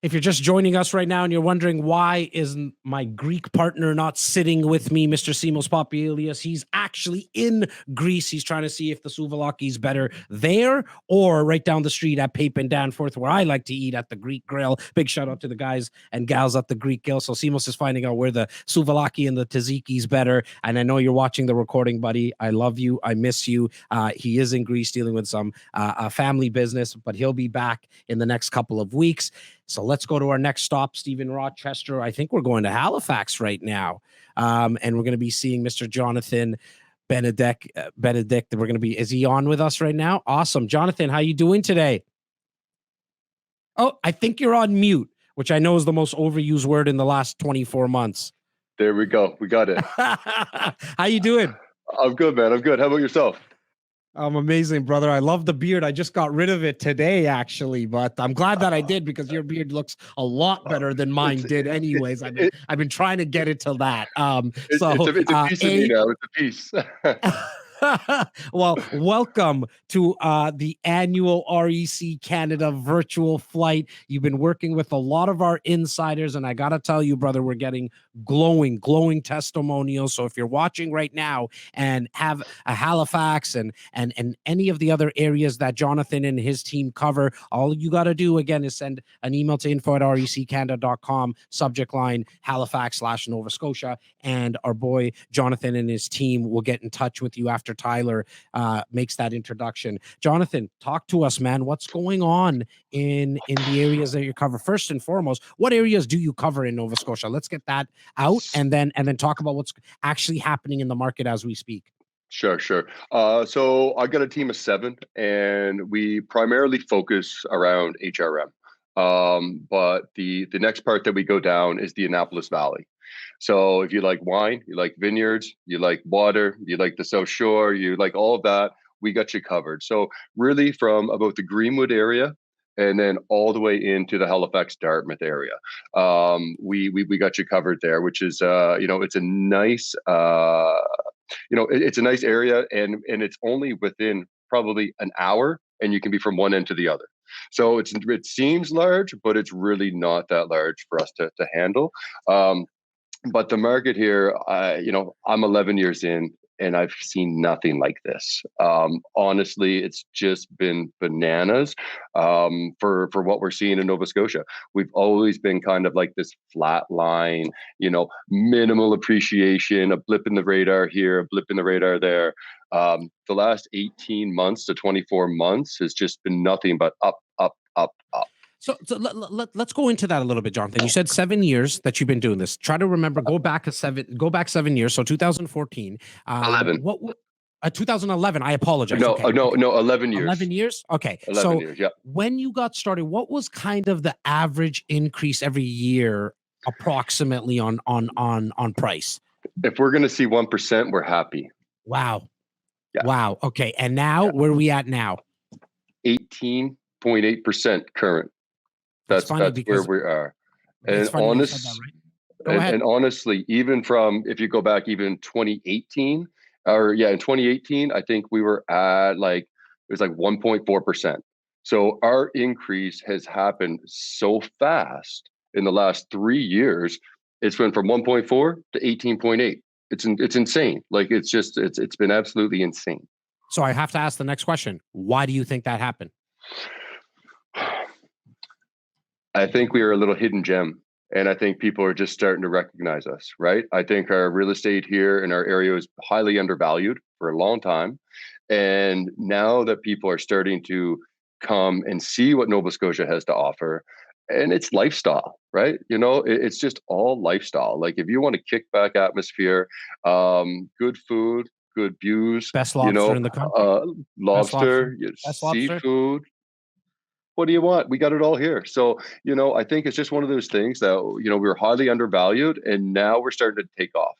If you're just joining us right now and you're wondering why is my Greek partner not sitting with me, Mr. Simos Papilias, he's actually in Greece. He's trying to see if the souvlaki is better there or right down the street at Pape and Danforth, where I like to eat at the Greek Grill. Big shout out to the guys and gals at the Greek Grill. So Simos is finding out where the souvlaki and the tzatziki is better. And I know you're watching the recording, buddy. I love you. I miss you. He is in Greece dealing with some family business, but he'll be back in the next couple of weeks. So let's go to our next stop, Stephen Rochester. I think we're going to Halifax right now. And we're going to be seeing Mr. Johnathon Benedict. We're going to be, is he on with us right now? Awesome. Jonathan, how you doing today? Oh, I think you're on mute, which I know is the most overused word in the last 24 months. There we go. We got it. How you doing? I'm good, man. I'm good. How about yourself? I'm amazing, brother. I love the beard. I just got rid of it today, actually, but I'm glad that I did, because your beard looks a lot better than mine did anyways. I've been trying to get it to that. It's a piece of me now. It's a piece. Well, welcome to the annual REC Canada virtual flight. You've been working with a lot of our insiders, and I gotta tell you, brother, we're getting glowing testimonials. So if you're watching right now and have a Halifax and any of the other areas that Johnathon and his team cover, all you got to do again is send an email to info@reccanada.com, subject line Halifax/Nova Scotia, and our boy Johnathon and his team will get in touch with you after Tyler makes that introduction. Johnathon, talk to us, man. What's going on in the areas that you cover? First and foremost, what areas do you cover in Nova Scotia? Let's get that out, and then talk about what's actually happening in the market as we speak. Sure. So I got a team of 7, and we primarily focus around HRM. But the next part that we go down is the Annapolis Valley. So if you like wine, you like vineyards, you like water, you like the South Shore, you like all of that, we got you covered. So really from about the Greenwood area and then all the way into the Halifax Dartmouth area, we got you covered there, which is it's a nice it's a nice area, and it's only within probably an hour, and you can be from one end to the other. So it seems large, but it's really not that large for us to handle. But the market here, I'm 11 years in, and I've seen nothing like this. Honestly, it's just been bananas for what we're seeing in Nova Scotia. We've always been kind of like this flat line, minimal appreciation, a blip in the radar here, a blip in the radar there. The last 18 months to 24 months has just been nothing but up, up, up, up. So let's go into that a little bit, Jonathan. You said 7 years that you've been doing this. Try to remember, go back 7 years. So 2014. 11. 2011. I apologize. No, okay. no, 11 years. 11 years. Okay. 11 years. Yeah. When you got started, what was kind of the average increase every year, approximately on price? If we're going to see 1%, we're happy. Wow. Yeah. Wow. Okay. And now, where are we at now? 18.8% current. That's where we are. And and honestly, even from, if you go back even 2018, in 2018, I think we were at it was like 1.4%. So our increase has happened so fast in the last 3 years. It's went from 1.4 to 18.8. It's insane. Like it's been absolutely insane. So I have to ask the next question. Why do you think that happened? I think we are a little hidden gem. And I think people are just starting to recognize us, right? I think our real estate here in our area is highly undervalued for a long time. And now that people are starting to come and see what Nova Scotia has to offer, and it's lifestyle, right? It's just all lifestyle. Like if you want a kickback atmosphere, good food, good views, Best lobster in the country. lobster, Best lobster. seafood. What do you want? We got it all here. So, I think it's just one of those things that, we were highly undervalued and now we're starting to take off.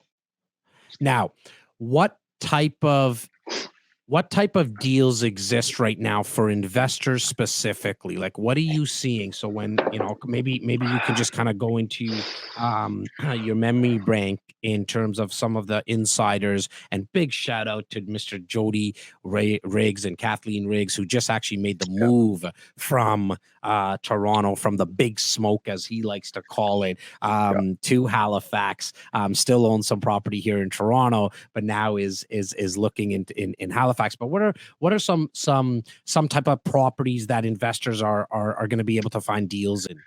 Now, what type of deals exist right now for investors specifically? Like, what are you seeing? So when, maybe you can just kind of go into your memory bank in terms of some of the insiders, and big shout out to Mr. Jody Riggs and Kathleen Riggs, who just actually made the move from Toronto, from the big smoke, as he likes to call it, to Halifax. Still owns some property here in Toronto, but now is looking in Halifax. But what are some type of properties that investors are going to be able to find deals in?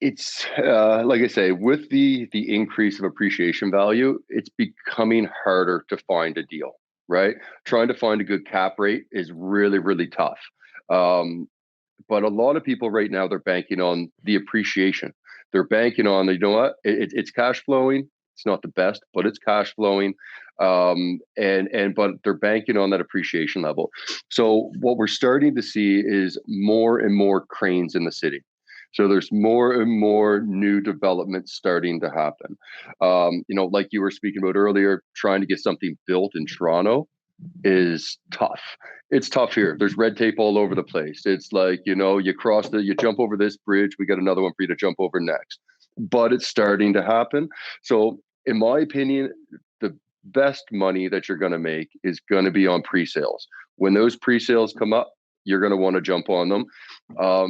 It's like I say, with the increase of appreciation value, it's becoming harder to find a deal, right? Trying to find a good cap rate is really, really tough. But a lot of people right now, they're banking on the appreciation. They're banking on, it's cash flowing. It's not the best, but it's cash flowing. But they're banking on that appreciation level. So what we're starting to see is more and more cranes in the city. So there's more and more new developments starting to happen. Like you were speaking about earlier, trying to get something built in Toronto is tough. It's tough here. There's red tape all over the place. It's like, you jump over this bridge, we got another one for you to jump over next. But it's starting to happen. So in my opinion, the best money that you're going to make is going to be on pre-sales. When those pre-sales come up, you're going to want to jump on them.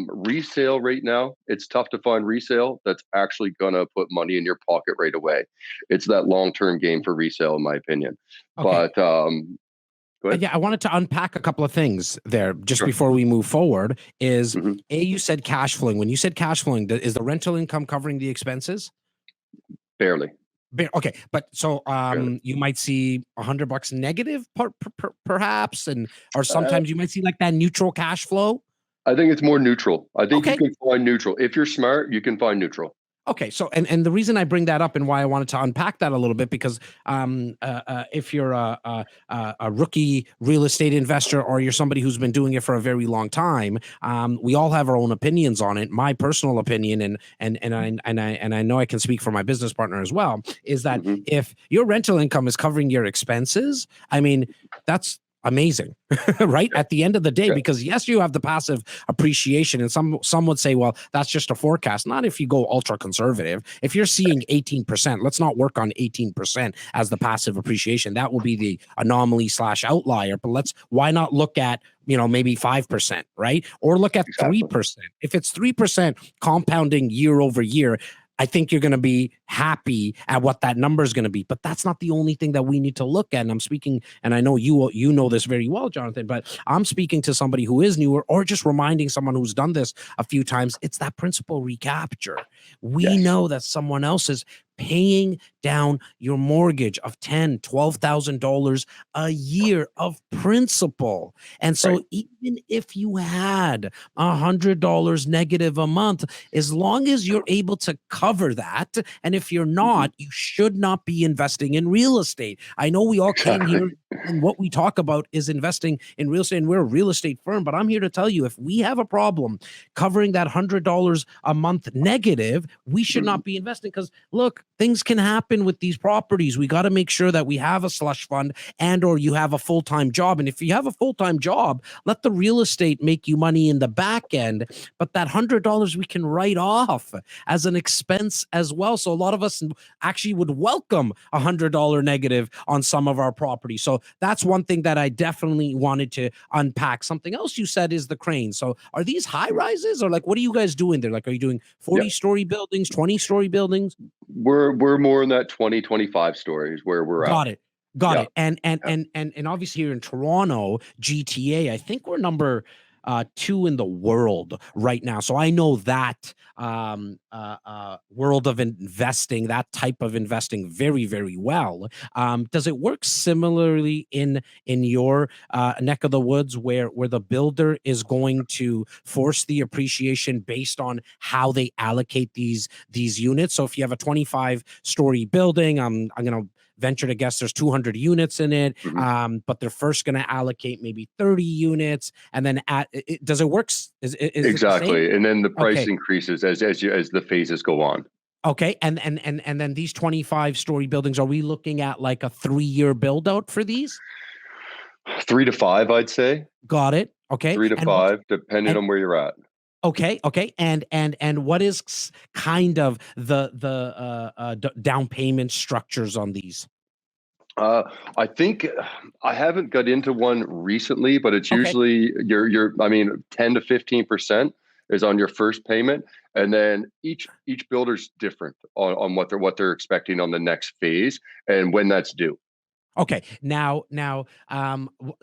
Resale right now, it's tough to find resale that's actually going to put money in your pocket right away. It's that long-term game for resale, in my opinion. Okay. But go ahead. Yeah, I wanted to unpack a couple of things there just before we move forward. Is you said cash flowing. When you said cash flowing, is the rental income covering the expenses? Barely. Okay, but so you might see $100 negative perhaps, or sometimes you might see like that neutral cash flow. I think it's more neutral. I think you can find neutral. If you're smart, you can find neutral. Okay, so and the reason I bring that up and why I wanted to unpack that a little bit, because if you're a rookie real estate investor or you're somebody who's been doing it for a very long time, we all have our own opinions on it. My personal opinion, and I know I can speak for my business partner as well, is that if your rental income is covering your expenses, I mean, that's amazing, right? At the end of the day, because yes, you have the passive appreciation, and some would say, well, that's just a forecast. Not if you go ultra conservative. If you're seeing 18%, let's not work on 18% as the passive appreciation. That will be the anomaly / outlier. But why not look at, maybe 5%, right? Or look at 3%. If it's 3% compounding year over year, I think you're going to be happy at what that number is going to be. But that's not the only thing that we need to look at. And I'm speaking, and I know you know this very well, Jonathan, but I'm speaking to somebody who is newer, or just reminding someone who's done this a few times. It's that principal recapture. We know that someone else is paying down your mortgage of $10,000, $12,000 a year of principal. And so even if you had $100 negative a month, as long as you're able to cover that, and if you're not, you should not be investing in real estate. I know we all came here and what we talk about is investing in real estate, and we're a real estate firm, but I'm here to tell you, if we have a problem covering that $100 a month negative, we should not be investing, because look, things can happen with these properties. We got to make sure that we have a slush fund and or you have a full-time job. And if you have a full-time job, let the real estate make you money in the back end. But that $100 we can write off as an expense as well. So a lot of us actually would welcome $100 negative on some of our property. So that's one thing that I definitely wanted to unpack. Something else you said is the crane. So are these high rises, or like, what are you guys doing there? Like, are you doing 40-story buildings, 20-story buildings? We're more in that 20-25 stories where we're at. Got it. And obviously here in Toronto, GTA, I think we're number 2 in the world right now. So I know that world of investing, that type of investing very, very well. Does it work similarly in your neck of the woods where the builder is going to force the appreciation based on how they allocate these units? So if you have a 25-story building, I'm going to venture to guess there's 200 units in it, but they're first going to allocate maybe 30 units, and then does it work? Is exactly, it and then the price increases as the phases go on. Okay, and then these 25-story buildings, are we looking at like a 3-year build out for these? 3 to 5, I'd say. Got it. Okay, 3 to 5, depending on where you're at. Okay. And what is kind of the down payment structures on these? I think I haven't got into one recently, but it's usually your 10 to 15% is on your first payment, and then each builder's different on what they're expecting on the next phase and when that's due. Okay. Now,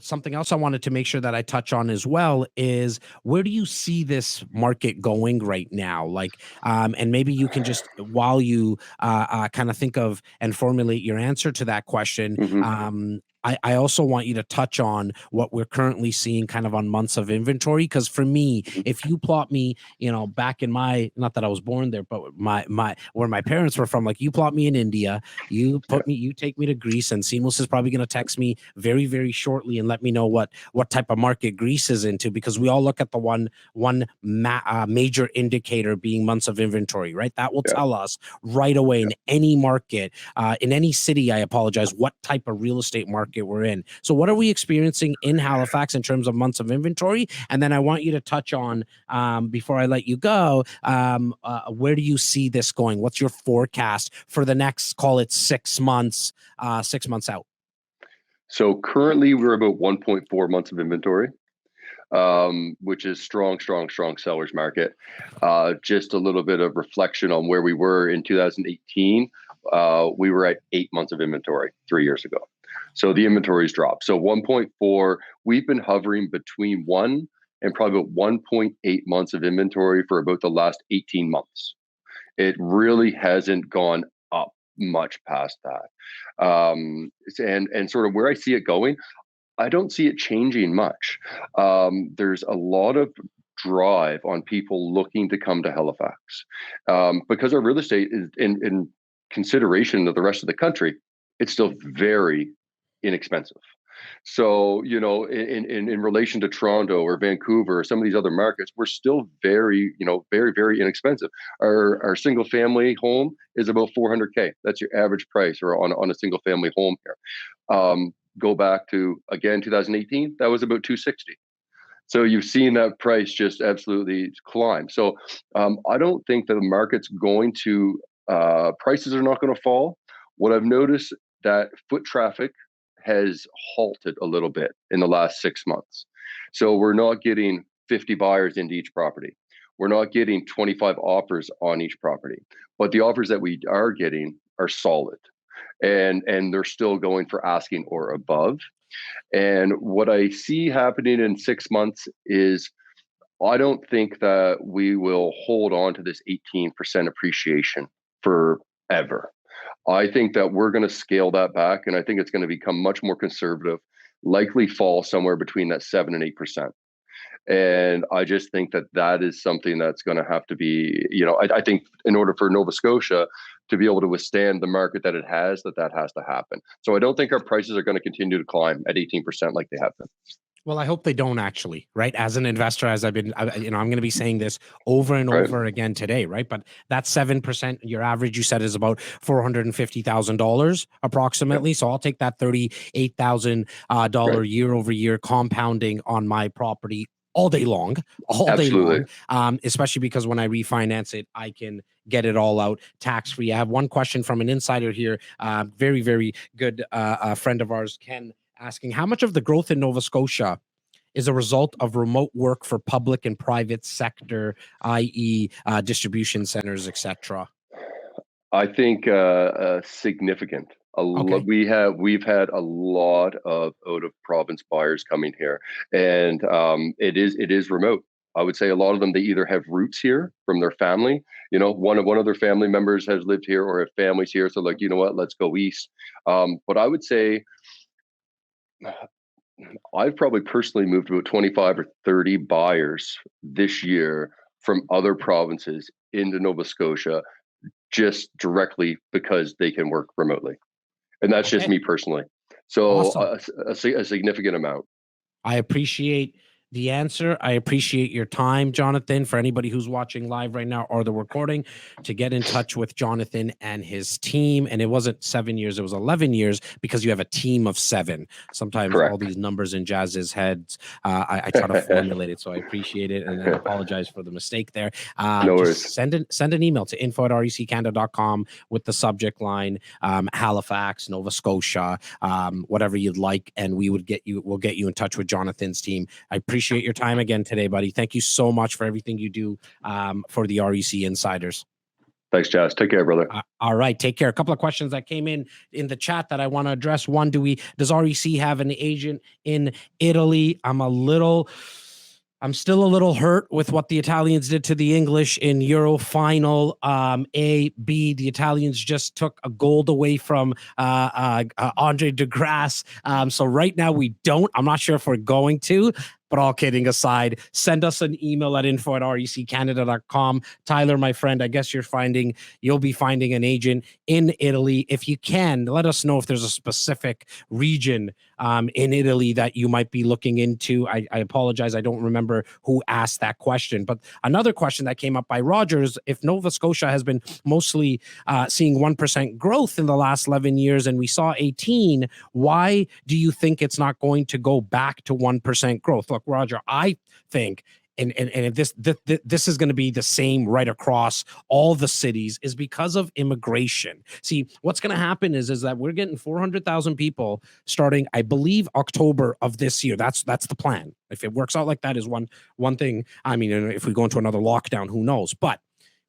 something else I wanted to make sure that I touch on as well is, where do you see this market going right now? Like, and maybe you can just, while you kind of think of and formulate your answer to that question, I also want you to touch on what we're currently seeing kind of on months of inventory. Because for me, if you plot me, back in my, not that I was born there, but where my parents were from, like, you plot me in India, you take me to Greece, and Seamless is probably going to text me very, very shortly and let me know what type of market Greece is into, because we all look at the one major indicator being months of inventory, right? That will tell us right away in any market, in any city, I apologize, what type of real estate market we're in. So what are we experiencing in Halifax in terms of months of inventory? And then I want you to touch on, before I let you go, where do you see this going? What's your forecast for the next, call it 6 months out? So currently we're about 1.4 months of inventory, which is strong seller's market. Just a little bit of reflection on where we were in 2018. We were at 8 months of inventory 3 years ago. So the inventory's dropped. So 1.4, we've been hovering between 1 and probably about 1.8 months of inventory for about the last 18 months. It really hasn't gone up much past that. And sort of where I see it going, I don't see it changing much. There's a lot of drive on people looking to come to Halifax because our real estate is in consideration of the rest of the country. It's still very inexpensive. So, in relation to Toronto or Vancouver or some of these other markets, we're still very, very inexpensive. Our single family home is about $400K. That's your average price or on a single family home here. Go back to, again, 2018, that was about $260. So you've seen that price just absolutely climb. So I don't think that the market's going to, prices are not going to fall. What I've noticed that foot traffic has halted a little bit in the last 6 months. So we're not getting 50 buyers into each property. We're not getting 25 offers on each property, but the offers that we are getting are solid, and they're still going for asking or above. And what I see happening in 6 months is, I don't think that we will hold on to this 18% appreciation forever. I think that we're going to scale that back, and I think it's going to become much more conservative, likely fall somewhere between that 7 and 8%. And I just think that is something that's going to have to be, I think in order for Nova Scotia to be able to withstand the market that it has, that has to happen. So I don't think our prices are going to continue to climb at 18% like they have been. Well, I hope they don't actually, right? As an investor, as I'm going to be saying this over and Right. over again today, right? But that 7%, your average, you said, is about $450,000 approximately. So I'll take that $38,000 Right. year over year compounding on my property all day long, Absolutely. especially because when I refinance it, I can get it all out tax free. I have one question from an insider here, very, very good friend of ours, Ken, asking how much of the growth in Nova Scotia is a result of remote work for public and private sector, i.e., distribution centers, etc. I think significant. Okay. We've had a lot of out of province buyers coming here, and it is remote. I would say a lot of them, they either have roots here from their family. One of their family members has lived here or have families here, so like, you know what, let's go east. But I would say I've probably personally moved about 25 or 30 buyers this year from other provinces into Nova Scotia just directly because they can work remotely. And that's just Okay. me personally. So Awesome. a significant amount. I appreciate the answer. I appreciate your time, Jonathan. For anybody who's watching live right now or the recording, to get in touch with Jonathan and his team. And it wasn't 7 years, it was 11 years because you have a team of 7. Sometimes all Correct. these numbers in Jazz's heads, I try to formulate it. So I appreciate it. And I apologize for the mistake there. No worries. Just send an email to info@reccanada.com with the subject line, Halifax, Nova Scotia, whatever you'd like. And we'll get you in touch with Jonathan's team. I appreciate your time again today, buddy. Thank you so much for everything you do for the REC Insiders. Thanks, Jazz. Take care, brother. All right, take care. A couple of questions that came in the chat that I want to address. One, does REC have an agent in Italy? I'm still a little hurt with what the Italians did to the English in Euro final. B, the Italians just took a gold away from Andre de Grasse. So right now we don't. I'm not sure if we're going to. But all kidding aside, send us an email at info@reccanada.com. Tyler, my friend, I guess you'll be finding an agent in Italy. If you can, let us know if there's a specific region in Italy that you might be looking into. I apologize. I don't remember who asked that question. But another question that came up by Rogers, if Nova Scotia has been mostly seeing 1% growth in the last 11 years and we saw 18, why do you think it's not going to go back to 1% growth? Look, Roger, I think, and this is going to be the same right across all the cities, is because of immigration. See, what's going to happen is that we're getting 400,000 people starting, I believe, October of this year. That's the plan. If it works out like that is one thing. I mean, if we go into another lockdown, who knows? But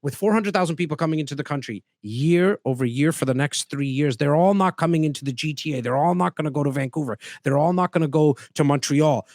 with 400,000 people coming into the country year over year for the next 3 years, they're all not coming into the GTA. They're all not going to go to Vancouver. They're all not going to go to Montreal.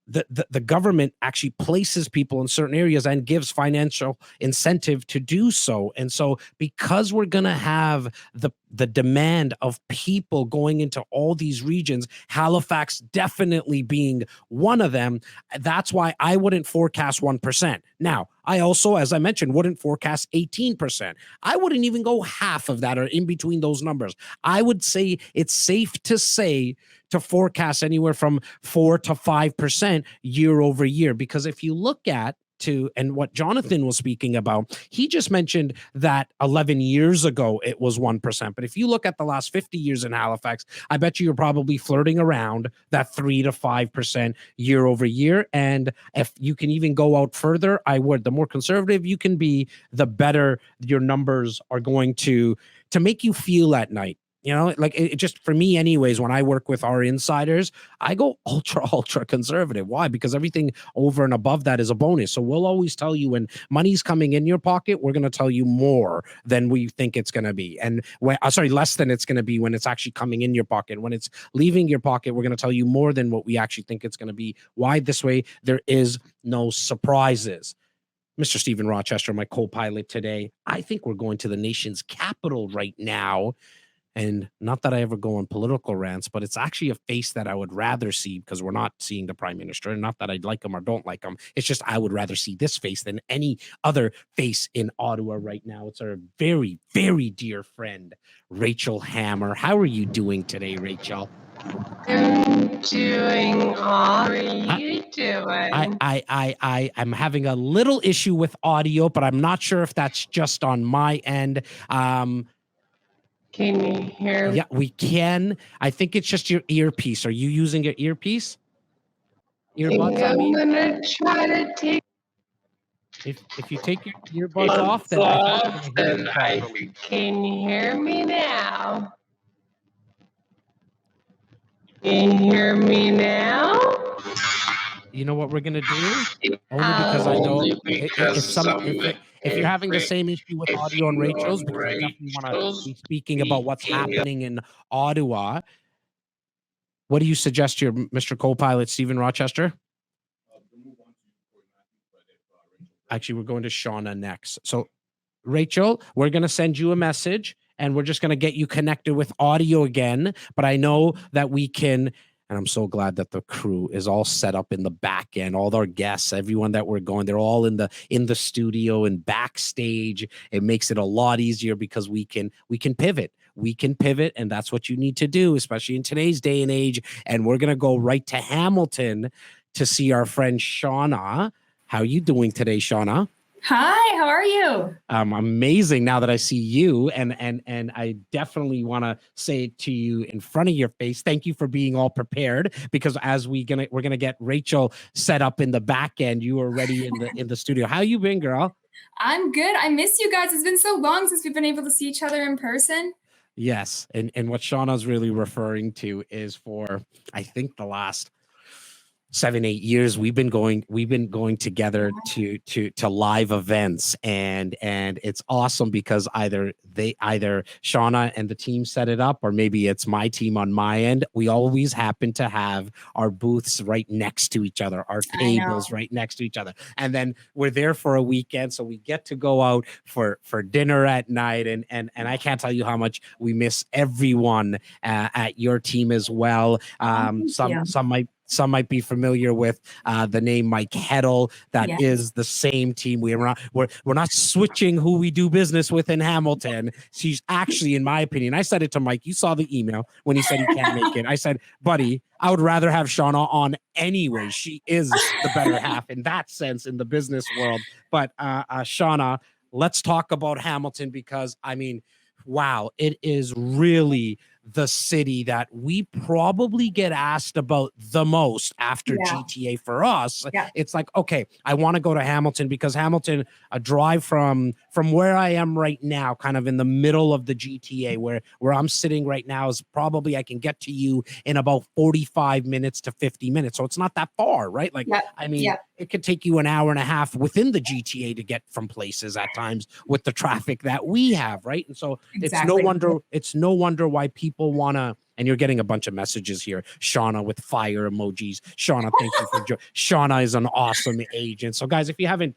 The government actually places people in certain areas and gives financial incentive to do so. And so because we're going to have the demand of people going into all these regions, Halifax definitely being one of them, that's why I wouldn't forecast 1%. Now, I also, as I mentioned, wouldn't forecast 18%. I wouldn't even go half of that or in between those numbers. I would say it's safe to say to forecast anywhere from 4 to 5% year over year. Because if you look at and what Jonathan was speaking about, he just mentioned that 11 years ago it was 1%. But if you look at the last 50 years in Halifax, I bet you're probably flirting around that 3 to 5% year over year. And if you can even go out further, I would. The more conservative you can be, the better your numbers are going to make you feel at night. Like it just, for me anyways, when I work with our insiders, I go ultra conservative. Why? Because everything over and above that is a bonus. So we'll always tell you when money's coming in your pocket, we're going to tell you more than we think it's going to be. And less than it's going to be when it's actually coming in your pocket. When it's leaving your pocket, we're going to tell you more than what we actually think it's going to be. Why? This way, there is no surprises. Mr. Stephen Rochester, my co-pilot today, I think we're going to the nation's capital right now. And not that I ever go on political rants, but it's actually a face that I would rather see, because we're not seeing the prime minister. And not that I'd like him or don't like him. It's just I would rather see this face than any other face in Ottawa right now. It's our very, very dear friend, Rachel Hammer. How are you doing today, Rachel? I'm doing all. What are you doing? I'm having a little issue with audio, but I'm not sure if that's just on my end. Can you hear me? Yeah, we can. I think it's just your earpiece. Are you using your earpiece? Earbuds, I I'm mean. gonna try to take If you take your earbuds off, then I think we're gonna hear you properly. Can you hear me now? Can you hear me now? You know what we're gonna do? Only because I know if you're having the same issue with audio on Rachel's, because I definitely want to be speaking about what's happening in Ottawa. What do you suggest here, Mr. Co-pilot Stephen Rochester? Actually, we're going to Shawna next. So, Rachel, we're going to send you a message and we're just going to get you connected with audio again. But I know that we can, and I'm so glad that the crew is all set up in the back end. All our guests, everyone that we're going, they're all in the studio and backstage. It makes it a lot easier because we can pivot. We can pivot, and that's what you need to do, especially in today's day and age. And we're going to go right to Hamilton to see our friend Shawna. How are you doing today, Shawna? Hi, how are you? Amazing. Now that I see you, and I definitely want to say it to you in front of your face. Thank you for being all prepared, because as we're gonna get Rachel set up in the back end, you are ready in the studio. How you been, girl? I'm good. I miss you guys. It's been so long since we've been able to see each other in person. Yes, and what Shawna's really referring to is, for I think the last 7-8 years we've been going together to live events, and it's awesome because either Shawna and the team set it up, or maybe it's my team on my end. We always happen to have our booths right next to each other, our tables right next to each other, and then we're there for a weekend, so we get to go out for dinner at night, and I can't tell you how much we miss everyone at your team as well. Some might be familiar with the name Mike Heddle. That is the same team. We're not switching who we do business with in Hamilton. She's actually, in my opinion, I said it to Mike. You saw the email when he said he can't make it. I said, buddy, I would rather have Shawna on anyway. She is the better half in that sense in the business world. But Shawna, let's talk about Hamilton, because I mean, wow, it is really the city that we probably get asked about the most after GTA for us. It's like, okay, I want to go to Hamilton, because Hamilton, a drive from where I am right now, kind of in the middle of the GTA, where I'm sitting right now, is probably I can get to you in about 45 minutes to 50 minutes. So it's not that far, right? Like, I mean, it could take you an hour and a half within the GTA to get from places at times with the traffic that we have, right? And so it's no wonder why people want to, and you're getting a bunch of messages here, Shawna with fire emojis. Shawna, thank you for Shawna is an awesome agent. So guys, if you haven't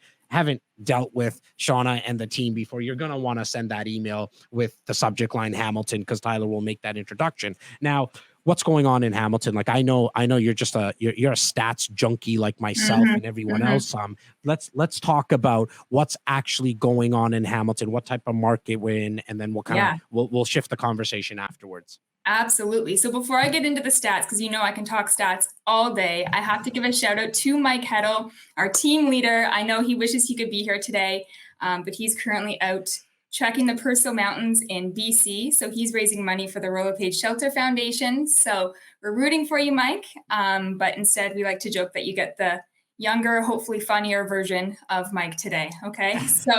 dealt with Shawna and the team before, you're going to want to send that email with the subject line Hamilton, because Tyler will make that introduction. Now, what's going on in Hamilton? Like, I know you're just you're a stats junkie like myself and everyone else. Let's talk about what's actually going on in Hamilton, what type of market we're in, and then we'll shift the conversation afterwards. Absolutely. So before I get into the stats, because I can talk stats all day, I have to give a shout out to Mike Heddle, our team leader. I know he wishes he could be here today, but he's currently out trekking the Purcell Mountains in BC. So he's raising money for the Royal LePage Shelter Foundation. So we're rooting for you, Mike. But instead, we like to joke that you get the younger, hopefully funnier version of Mike today. Okay. So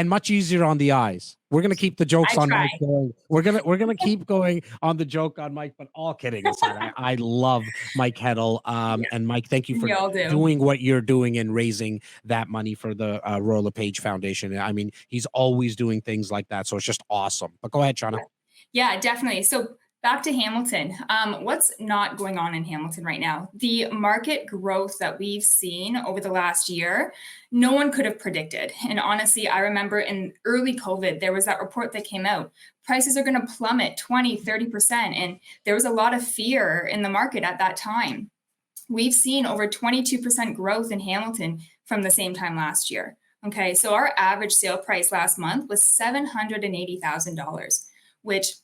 much easier on the eyes. We're going to keep the jokes on Mike going. We're going to keep going on the joke on Mike, but all kidding aside, I love Mike Heddle. And Mike, thank you for doing what you're doing and raising that money for the Royal LePage Foundation. I mean, he's always doing things like that. So it's just awesome. But go ahead, Shawna. Yeah, definitely. So back to Hamilton. What's not going on in Hamilton right now? The market growth that we've seen over the last year, no one could have predicted. And honestly, I remember in early COVID, there was that report that came out. Prices are going to plummet 20, 30%. And there was a lot of fear in the market at that time. We've seen over 22% growth in Hamilton from the same time last year. Okay, so our average sale price last month was $780,000, which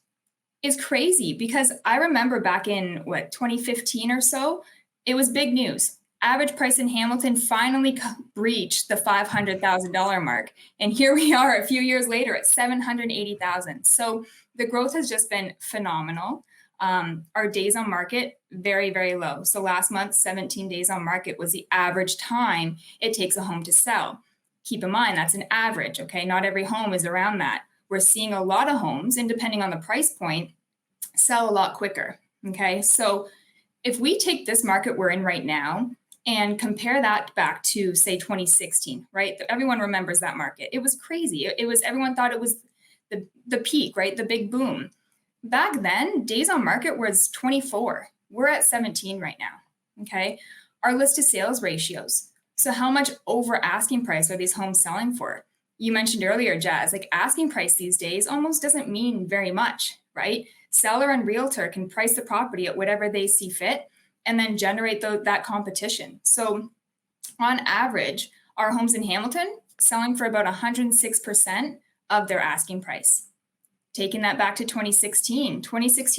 is crazy because I remember back in 2015 or so, it was big news. Average price in Hamilton finally breached the $500,000 mark. And here we are a few years later at $780,000. So the growth has just been phenomenal. Our days on market, very, very low. So last month, 17 days on market was the average time it takes a home to sell. Keep in mind, that's an average, okay? Not every home is around that. We're seeing a lot of homes, and depending on the price point, sell a lot quicker, okay? So if we take this market we're in right now and compare that back to, say, 2016, right? Everyone remembers that market. It was crazy. Everyone thought it was the peak, right? The big boom. Back then, days on market was 24. We're at 17 right now, okay? Our list to sales ratios. So how much over asking price are these homes selling for? You mentioned earlier, Jazz, like asking price these days almost doesn't mean very much, right? Seller and realtor can price the property at whatever they see fit and then generate that competition. So on average, our homes in Hamilton selling for about 106% of their asking price. Taking that back to 2016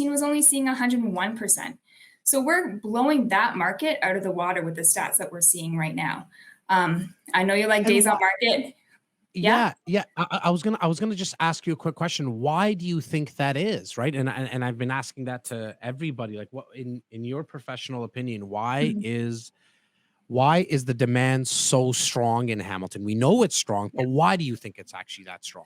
was only seeing 101%. So we're blowing that market out of the water with the stats that we're seeing right now. I know you like days on market. Yeah. I was gonna just ask you a quick question. Why do you think that is, right? And I've been asking that to everybody. Like, what in your professional opinion, why is the demand so strong in Hamilton? We know it's strong, but why do you think it's actually that strong?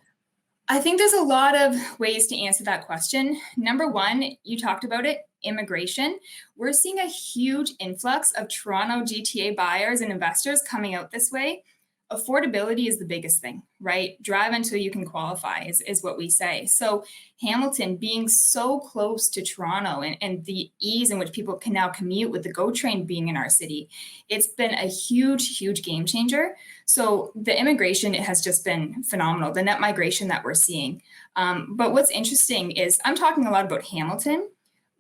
I think there's a lot of ways to answer that question. Number one, you talked about it, immigration. We're seeing a huge influx of Toronto GTA buyers and investors coming out this way. Affordability is the biggest thing, right? Drive until you can qualify is what we say. So Hamilton being so close to Toronto and the ease in which people can now commute with the GO train being in our city, it's been a huge, huge game changer. So the immigration, it has just been phenomenal, the net migration that we're seeing. But what's interesting is I'm talking a lot about Hamilton,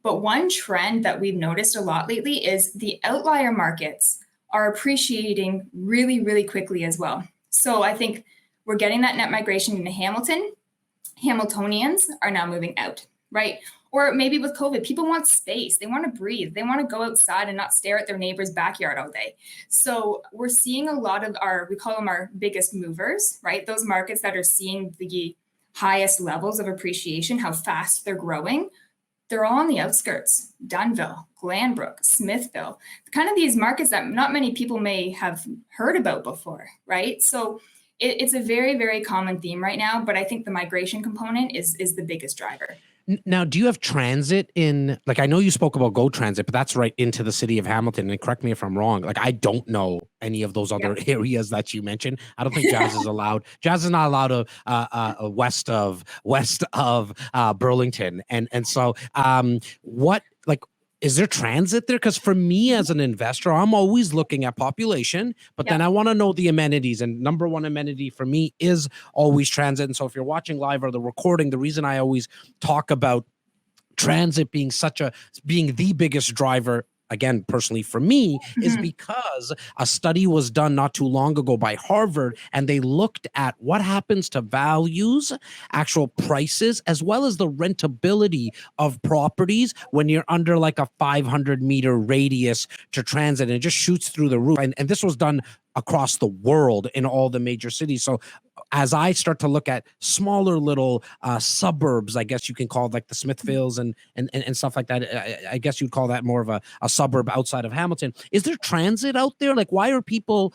but one trend that we've noticed a lot lately is the outlier markets are appreciating really, really quickly as well. So I think we're getting that net migration into Hamilton. Hamiltonians are now moving out, right? Or maybe with COVID, people want space. They want to breathe. They want to go outside and not stare at their neighbor's backyard all day. So we're seeing a lot of we call them our biggest movers, right? Those markets that are seeing the highest levels of appreciation, how fast they're growing. They're all on the outskirts, Dunnville, Glanbrook, Smithville, kind of these markets that not many people may have heard about before, right? So it's a very, very common theme right now, but I think the migration component is the biggest driver. Now, do you have transit in, like, I know you spoke about GO Transit, but that's right into the city of Hamilton. And correct me if I'm wrong. Like, I don't know any of those other areas that you mentioned. I don't think Jazz is allowed. Jazz is not allowed to west of Burlington. And so what, like, is there transit there? Because for me as an investor, I'm always looking at population, but then I want to know the amenities. And number one amenity for me is always transit. And so if you're watching live or the recording, the reason I always talk about transit being being the biggest driver, again, personally for me, is because a study was done not too long ago by Harvard, and they looked at what happens to values, actual prices, as well as the rentability of properties when you're under like a 500-meter radius to transit, and it just shoots through the roof. And this was done across the world in all the major cities. So as I start to look at smaller little suburbs, I guess you can call it, like the Smithvilles and stuff like that. I guess you'd call that more of a suburb outside of Hamilton. Is there transit out there? Like, why are people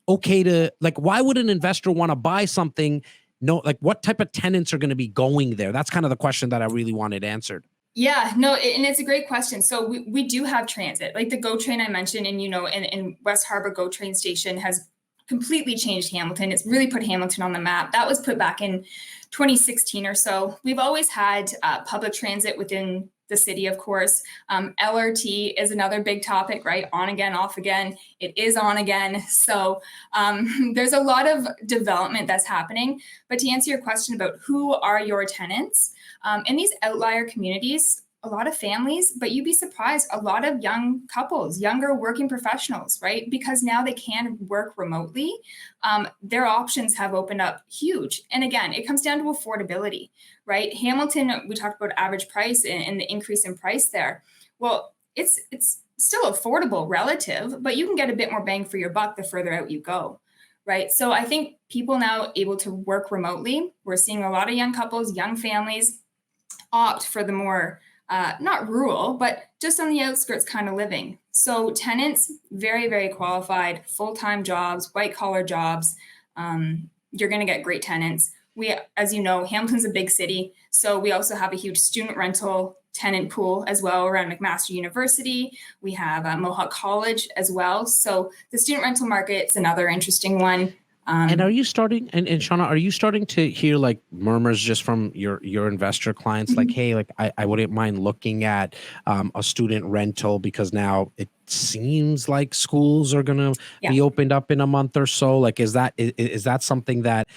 okay to, like, why would an investor want to buy something? No, like, what type of tenants are going to be going there? That's kind of the question that I really wanted answered. Yeah, no, and it's a great question. So we do have transit, like the GO train I mentioned, and, in West Harbor GO train station has completely changed Hamilton. It's really put Hamilton on the map. That was put back in 2016 or so. We've always had public transit within the city, of course. LRT is another big topic, right? On again, off again. It is on again. So there's a lot of development that's happening. But to answer your question about who are your tenants, in these outlier communities, a lot of families, but you'd be surprised, a lot of young couples, younger working professionals, right? Because now they can work remotely. Their options have opened up huge. And again, it comes down to affordability, right? Hamilton, we talked about average price and the increase in price there. Well, it's still affordable relative, but you can get a bit more bang for your buck the further out you go, right? So I think people now able to work remotely. We're seeing a lot of young couples, young families opt for the more not rural, but just on the outskirts kind of living. So tenants, very, very qualified, full-time jobs, white-collar jobs. You're going to get great tenants. We, as you know, Hamilton's a big city, so we also have a huge student rental tenant pool as well around McMaster University. We have Mohawk College as well. So the student rental market is another interesting one. And are you starting, and Shawna, are you starting to hear like murmurs just from your investor clients, like, hey, like I wouldn't mind looking at a student rental because now it seems like schools are going to be opened up in a month or so. Like, is that something that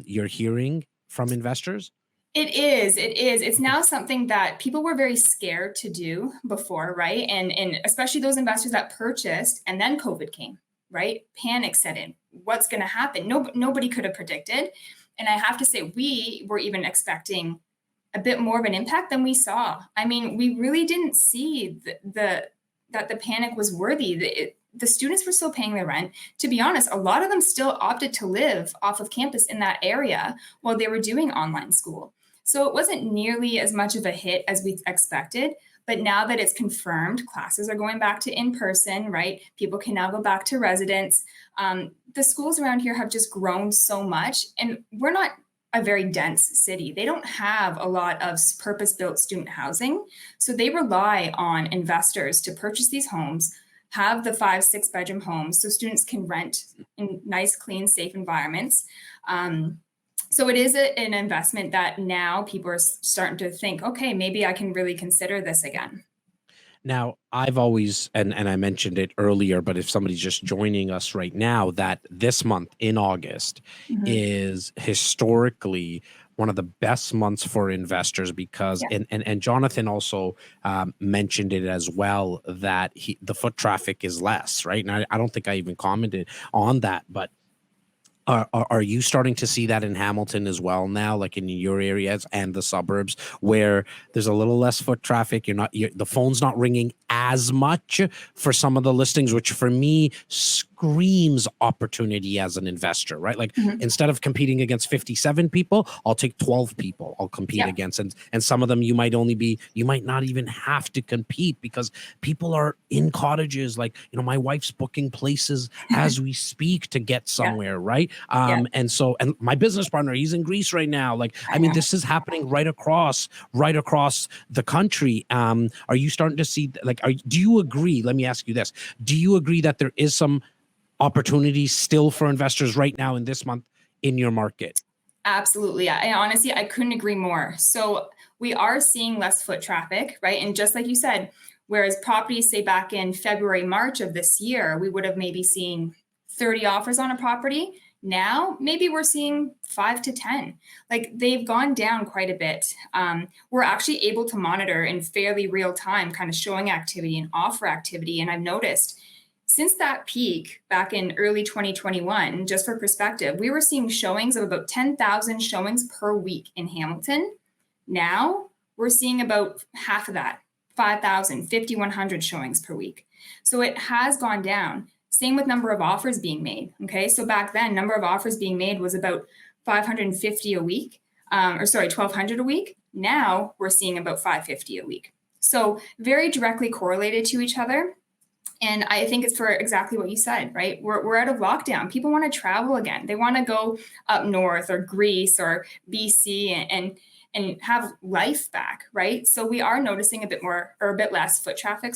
you're hearing from investors? It is. It's now something that people were very scared to do before, right? And especially those investors that purchased and then COVID came, right? Panic set in. What's going to happen? Nobody could have predicted. And I have to say, we were even expecting a bit more of an impact than we saw. I mean, we really didn't see that the panic was worthy. The students were still paying their rent. To be honest, a lot of them still opted to live off of campus in that area while they were doing online school. So it wasn't nearly as much of a hit as we expected. But now that it's confirmed, classes are going back to in-person, right? People can now go back to residence. The schools around here have just grown so much, and we're not a very dense city. They don't have a lot of purpose-built student housing. So they rely on investors to purchase these homes, have the 5-6 bedroom homes so students can rent in nice, clean, safe environments. So it is an investment that now people are starting to think, okay, maybe I can really consider this again. Now, I've always, and I mentioned it earlier, but if somebody's just joining us right now, that this month in August is historically one of the best months for investors because, and Johnathon also mentioned it as well, that the foot traffic is less, right? And I don't think I even commented on that, but are you starting to see that in Hamilton as well now, like in your areas and the suburbs where there's a little less foot traffic? The phone's not ringing as much for some of the listings, which for me screams opportunity as an investor, right? Like instead of competing against 57 people, I'll take 12 people I'll compete against. And some of them you might not even have to compete because people are in cottages. Like, my wife's booking places as we speak to get somewhere, right? And my business partner, he's in Greece right now. Like, I mean, this is happening right across the country. Are you starting to see, like, do you agree? Let me ask you this. Do you agree that there is some opportunities still for investors right now in this month in your market? Absolutely. I couldn't agree more. So we are seeing less foot traffic, right? And just like you said, whereas properties, say back in February, March of this year, we would have maybe seen 30 offers on a property. Now, maybe we're seeing 5 to 10. Like, they've gone down quite a bit. We're actually able to monitor in fairly real time kind of showing activity and offer activity. And I've noticed since that peak back in early 2021, just for perspective, we were seeing showings of about 10,000 showings per week in Hamilton. Now we're seeing about half of that, 5,000, 5,100 showings per week. So it has gone down. Same with number of offers being made. Okay, so back then, number of offers being made was about 550 a week, 1,200 a week. Now we're seeing about 550 a week. So very directly correlated to each other. And I think it's for exactly what you said, right? We're out of lockdown. People want to travel again. They want to go up north or Greece or BC and have life back, right? So we are noticing a bit more or a bit less foot traffic,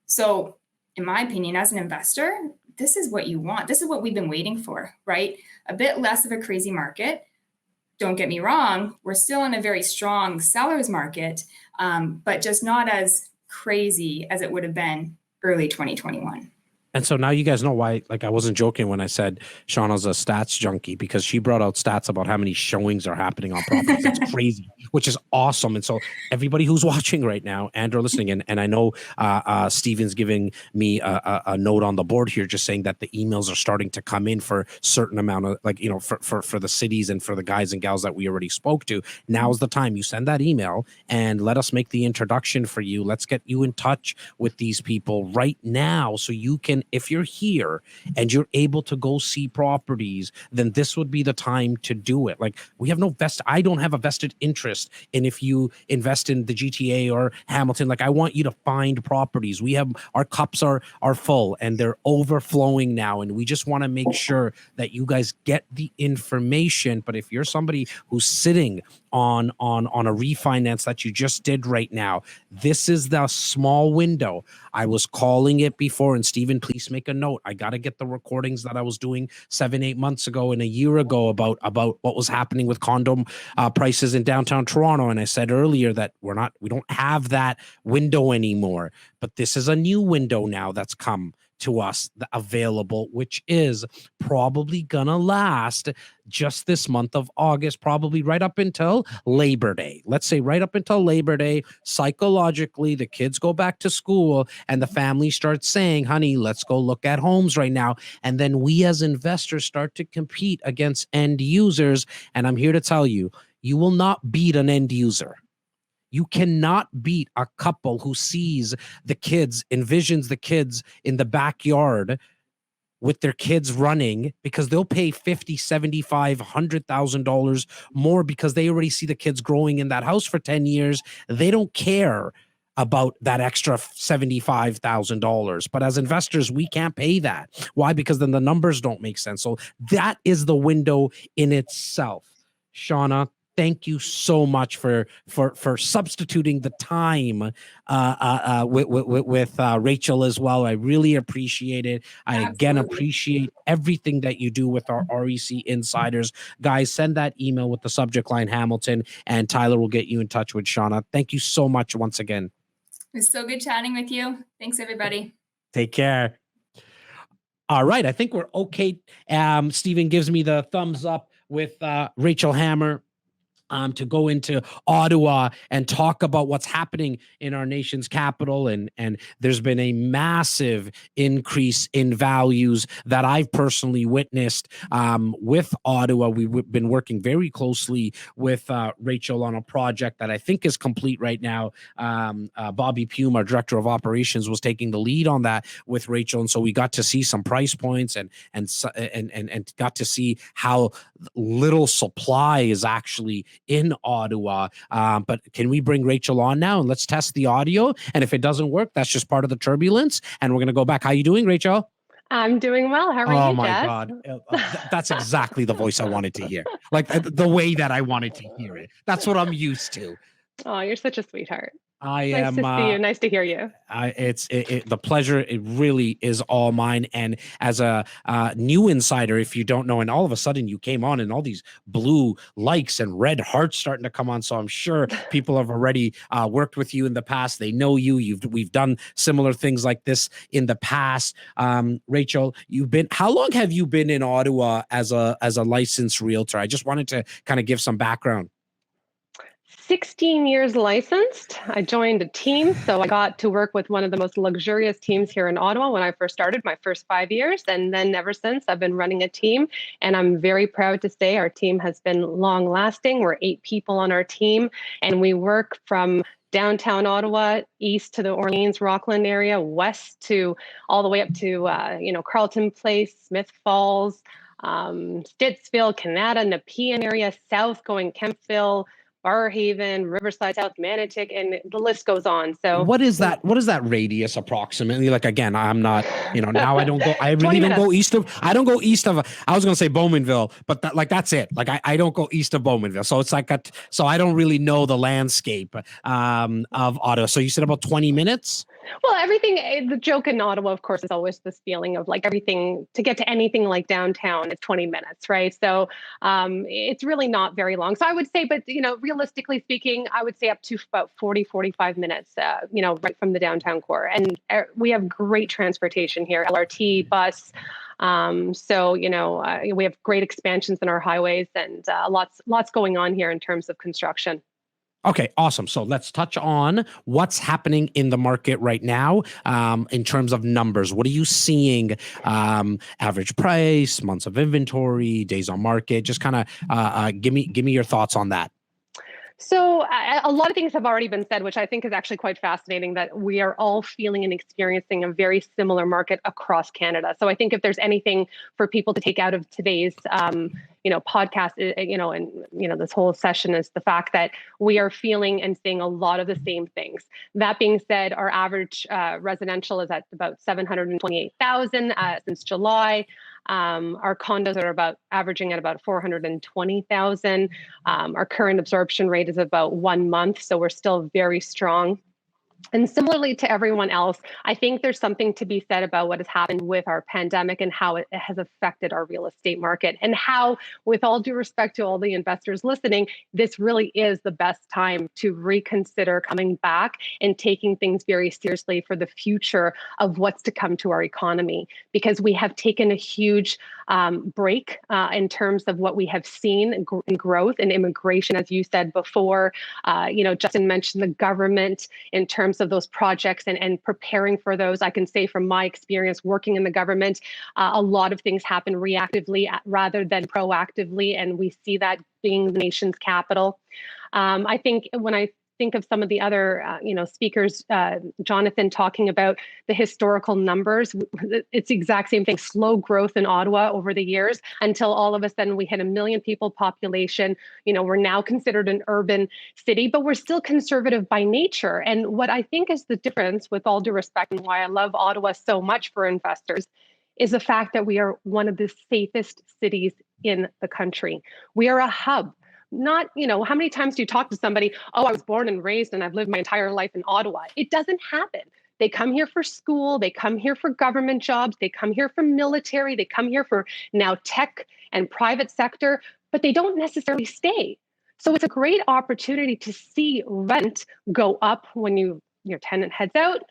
So in my opinion, as an investor, this is what you want. This is what we've been waiting for, right? A bit less of a crazy market. Don't get me wrong, we're still in a very strong seller's market, but just not as crazy as it would have been early 2021. And so now you guys know why, like I wasn't joking when I said Shawna's a stats junkie, because she brought out stats about how many showings are happening on properties. It's crazy, which is awesome. And so everybody who's watching right now and are listening, and I know Steven's giving me a note on the board here, just saying that the emails are starting to come in for certain amount of, like, you know, for the cities and for the guys and gals that we already spoke to. Now's the time you send that email and let us make the introduction for you. Let's get you in touch with these people right now, so you can, if you're here and you're able to go see properties, then this would be the time to do it. Like, we have no I don't have a vested interest in if you invest in the GTA or Hamilton. Like, I want you to find properties. We have, our cups are full and they're overflowing now. And we just want to make sure that you guys get the information. But if you're somebody who's sitting on a refinance that you just did right now, this is the small window. I was calling it before, and Stephen, please make a note. I got to get the recordings that I was doing 7-8 months ago and a year ago about what was happening with condo prices in downtown Toronto. And I said earlier that we don't have that window anymore, but this is a new window now that's come to us available, which is probably gonna last just this month of August, probably right up until Labor Day. Let's say right up until Labor Day. Psychologically, the kids go back to school and the family starts saying, honey, let's go look at homes right now. And then we as investors start to compete against end users. And I'm here to tell you, you will not beat an end user. You cannot beat a couple who sees the kids, envisions the kids in the backyard with their kids running, because they'll pay $50,000, $75,000, $100,000 more because they already see the kids growing in that house for 10 years. They don't care about that extra $75,000. But as investors, we can't pay that. Why? Because then the numbers don't make sense. So that is the window in itself. Shawna, thank you so much for substituting the time with Rachel as well. I really appreciate it. I again appreciate everything that you do with our REC insiders. Guys, send that email with the subject line Hamilton, and Tyler will get you in touch with Shawna. Thank you so much once again. It was so good chatting with you. Thanks, everybody. Take care. All right, I think we're okay. Stephen gives me the thumbs up with Rachel Hammer to go into Ottawa and talk about what's happening in our nation's capital. And there's been a massive increase in values that I've personally witnessed with Ottawa. We've been working very closely with Rachel on a project that I think is complete right now. Bobby Pume, our director of operations, was taking the lead on that with Rachel. And so we got to see some price points and got to see how little supply is actually in Ottawa. But can we bring Rachel on now and let's test the audio? And if it doesn't work, that's just part of the turbulence. And we're going to go back. How you doing, Rachel? I'm doing well. How are you, Oh my Jess? God. That's exactly the voice I wanted to hear. Like the way that I wanted to hear it. That's what I'm used to. Oh, you're such a sweetheart. I Nice am. to see you. Nice to hear you. The pleasure. It really is all mine. And as a new insider, if you don't know, and all of a sudden you came on, and all these blue likes and red hearts starting to come on. So I'm sure people have already worked with you in the past. They know you. We've done similar things like this in the past. Rachel, how long have you been in Ottawa as a licensed realtor? I just wanted to kind of give some background. 16 years licensed. I joined a team, so I got to work with one of the most luxurious teams here in Ottawa when I first started, my first 5 years. And then ever since, I've been running a team. And I'm very proud to say our team has been long lasting. We're 8 people on our team, and we work from downtown Ottawa, east to the Orleans, Rockland area, west to all the way up to Carleton Place, Smith Falls, Stittsville, Canada, Nepean area, south going Kempville, Barrhaven, Riverside, South Manotick, and the list goes on. So what is that radius approximately? Like, again, I'm not, now I don't go, I really don't go east of, I don't go east of, I was going to say Bowmanville, but that's it. Like, I don't go east of Bowmanville. So it's so I don't really know the landscape of Ottawa. So you said about 20 minutes? Well, everything, the joke in Ottawa, of course, is always this feeling of like everything to get to anything like downtown is 20 minutes, right? So it's really not very long. So I would say, but, realistically speaking, I would say up to about 40, 45 minutes, right from the downtown core. And we have great transportation here, LRT, bus. We have great expansions in our highways and lots going on here in terms of construction. Okay, awesome. So let's touch on what's happening in the market right now in terms of numbers. What are you seeing? Average price, months of inventory, days on market. Just kind of give me your thoughts on that. So a lot of things have already been said, which I think is actually quite fascinating, that we are all feeling and experiencing a very similar market across Canada. So I think if there's anything for people to take out of today's podcast, this whole session, is the fact that we are feeling and seeing a lot of the same things. That being said, our average residential is at about 728,000 since July. Our condos are averaging at about 420,000. Our current absorption rate is about 1 month, so we're still very strong. And similarly to everyone else, I think there's something to be said about what has happened with our pandemic and how it has affected our real estate market, and how, with all due respect to all the investors listening, this really is the best time to reconsider coming back and taking things very seriously for the future of what's to come to our economy, because we have taken a huge break in terms of what we have seen in growth and immigration, as you said before. Justin mentioned the government in terms of those projects and preparing for those. I can say from my experience working in the government, a lot of things happen reactively rather than proactively, and we see that being the nation's capital. I think when I think of some of the other speakers, Jonathan talking about the historical numbers, it's the exact same thing. Slow growth in Ottawa over the years until all of a sudden we hit 1 million people population. We're now considered an urban city, but we're still conservative by nature. And what I think is the difference, with all due respect, and why I love Ottawa so much for investors, is the fact that we are one of the safest cities in the country. We are a hub. Not, how many times do you talk to somebody, oh, I was born and raised and I've lived my entire life in Ottawa? It doesn't happen. They come here for school, they come here for government jobs, they come here for military, they come here for now tech and private sector, but they don't necessarily stay. So it's a great opportunity to see rent go up when your tenant heads out,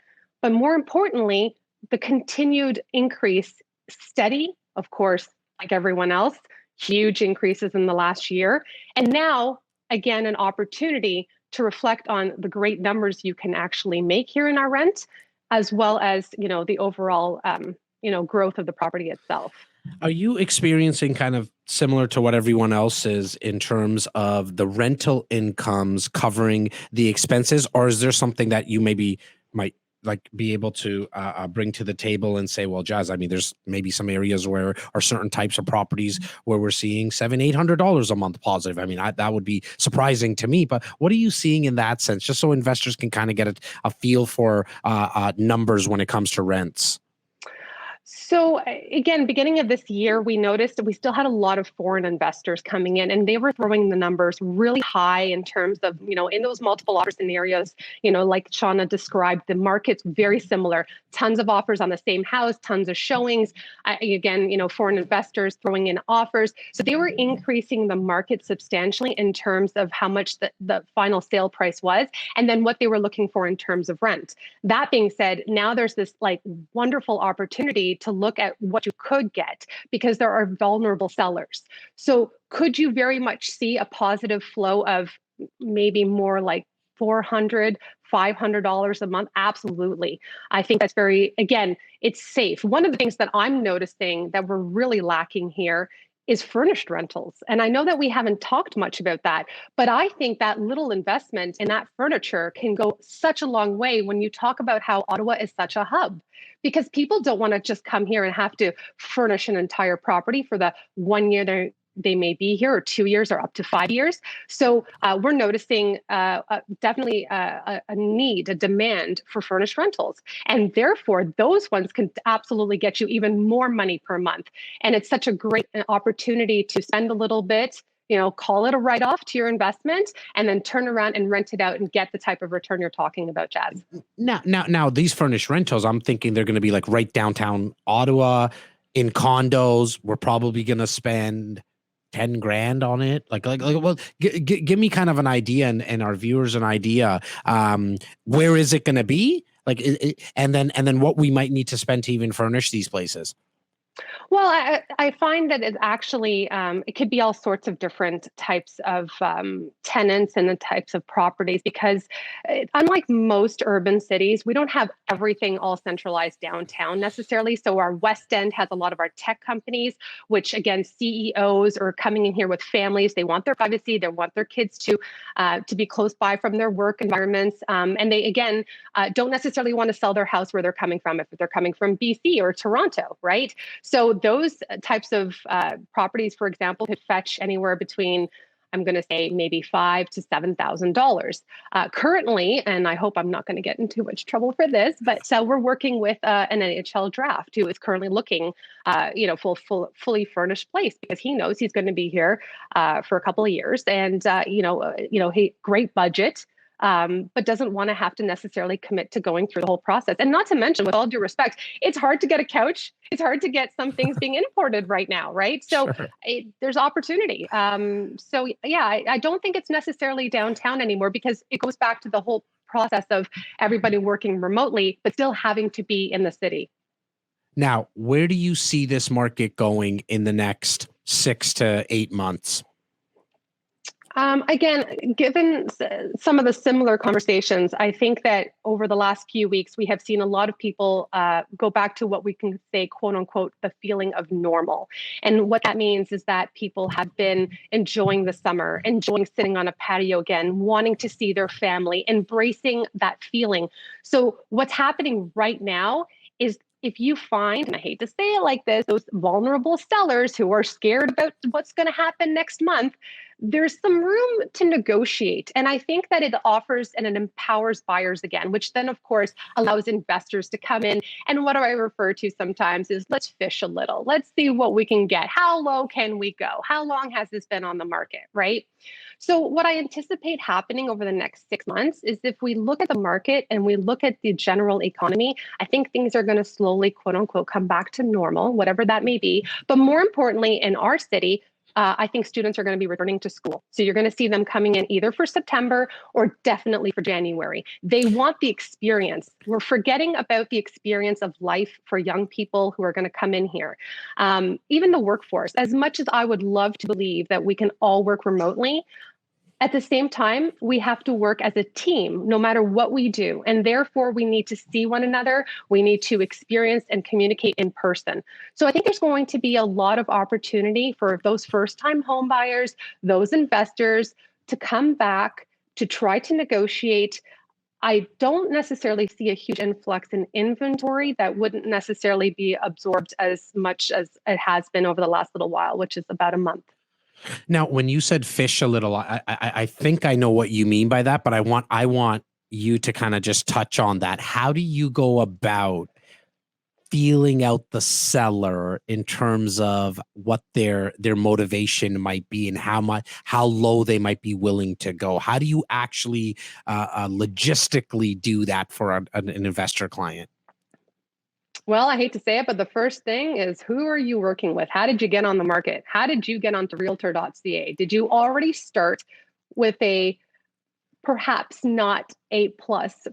but more importantly, the continued increase, steady, of course, like everyone else, huge increases in the last year. And now, again, an opportunity to reflect on the great numbers you can actually make here in our rent, as well as, the overall, growth of the property itself. Are you experiencing kind of similar to what everyone else is in terms of the rental incomes covering the expenses, or is there something that you maybe might be able to bring to the table and say, well, Jazz, I mean, there's maybe some areas where are certain types of properties where we're seeing $700-800 a month positive. I mean, that would be surprising to me, but what are you seeing in that sense, just so investors can kind of get a feel for numbers when it comes to rents? So again, beginning of this year, we noticed that we still had a lot of foreign investors coming in, and they were throwing the numbers really high in terms of, in those multiple offer scenarios, like Shawna described, the market's very similar. Tons of offers on the same house, tons of showings. Again, foreign investors throwing in offers. So they were increasing the market substantially in terms of how much the final sale price was, and then what they were looking for in terms of rent. That being said, now there's this wonderful opportunity to look at what you could get, because there are vulnerable sellers. So could you very much see a positive flow of maybe more like $400, $500 a month? Absolutely. I think that's again, it's safe. One of the things that I'm noticing that we're really lacking here is furnished rentals. And I know that we haven't talked much about that, but I think that little investment in that furniture can go such a long way when you talk about how Ottawa is such a hub, because people don't want to just come here and have to furnish an entire property for the 1 year they may be here, or 2 years, or up to 5 years. So we're noticing definitely a need, a demand for furnished rentals. And therefore, those ones can absolutely get you even more money per month. And it's such a great opportunity to spend a little bit, call it a write-off to your investment, and then turn around and rent it out and get the type of return you're talking about, Jazz. Now, these furnished rentals, I'm thinking they're going to be like right downtown Ottawa in condos. We're probably going to spend 10 grand on it. Well, give me kind of an idea and our viewers an idea. Where is it going to be? And then what we might need to spend to even furnish these places. Well, I find that it actually, it could be all sorts of different types of tenants and the types of properties, because unlike most urban cities, we don't have everything all centralized downtown necessarily. So our West End has a lot of our tech companies, which again, CEOs are coming in here with families. They want their privacy. They want their kids to be close by from their work environments. And they, again, don't necessarily want to sell their house where they're coming from, if they're coming from BC or Toronto, right? So those types of properties, for example, could fetch anywhere between, I'm going to say, maybe $5,000 to $7,000 currently. And I hope I'm not going to get in too much trouble for this, but we're working with an NHL draft who is currently looking, fully furnished place, because he knows he's going to be here for a couple of years, and great budget. But doesn't want to have to necessarily commit to going through the whole process. And not to mention, with all due respect, it's hard to get a couch. It's hard to get some things being imported right now, right? So Sure. There's opportunity. I don't think it's necessarily downtown anymore, because it goes back to the whole process of everybody working remotely, but still having to be in the city. Now, where do you see this market going in the next 6 to 8 months? Again, given some of the similar conversations, I think that over the last few weeks, we have seen a lot of people go back to what we can say, quote unquote, the feeling of normal. And what that means is that people have been enjoying the summer, enjoying sitting on a patio again, wanting to see their family, embracing that feeling. So what's happening right now is, if you find, and I hate to say it like this, those vulnerable sellers who are scared about what's going to happen next month, there's some room to negotiate. And I think that it offers and it empowers buyers again, which then, of course, allows investors to come in. And what I refer to sometimes is, let's fish a little. Let's see what we can get. How low can we go? How long has this been on the market, right? So what I anticipate happening over the next 6 months is, if we look at the market and we look at the general economy, I think things are going to slowly, quote unquote, come back to normal, whatever that may be. But more importantly, in our city, I think students are going to be returning to school. So you're going to see them coming in either for September or definitely for January. They want the experience. We're forgetting about the experience of life for young people who are going to come in here. Even the workforce, as much as I would love to believe that we can all work remotely, at the same time, we have to work as a team, no matter what we do. And therefore, we need to see one another. We need to experience and communicate in person. So I think there's going to be a lot of opportunity for those first-time home buyers, those investors, to come back, to try to negotiate. I don't necessarily see a huge influx in inventory that wouldn't necessarily be absorbed as much as it has been over the last little while, which is about a month. Now, when you said fish a little, I think I know what you mean by that, but I want you to kind of just touch on that. How do you go about feeling out the seller in terms of what their motivation might be and how low they might be willing to go? How do you actually logistically do that for an investor client? Well, I hate to say it, but the first thing is, who are you working with? How did you get on the market? How did you get onto realtor.ca? Did you already start with a perhaps not A+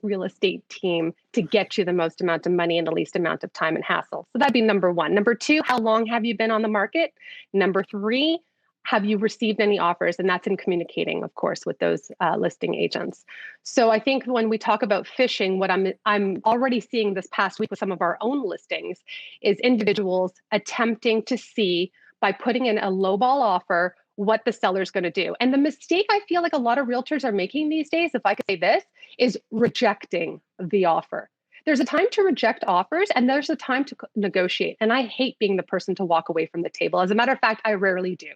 real estate team to get you the most amount of money in the least amount of time and hassle? So that'd be number one. Number two, how long have you been on the market? Number three, have you received any offers? And that's in communicating, of course, with those listing agents. So I think when we talk about phishing, what I'm already seeing this past week with some of our own listings is individuals attempting to see, by putting in a lowball offer, what the seller's going to do. And the mistake I feel like a lot of realtors are making these days, if I could say this, is rejecting the offer. There's a time to reject offers and there's a time to negotiate. And I hate being the person to walk away from the table. As a matter of fact, I rarely do.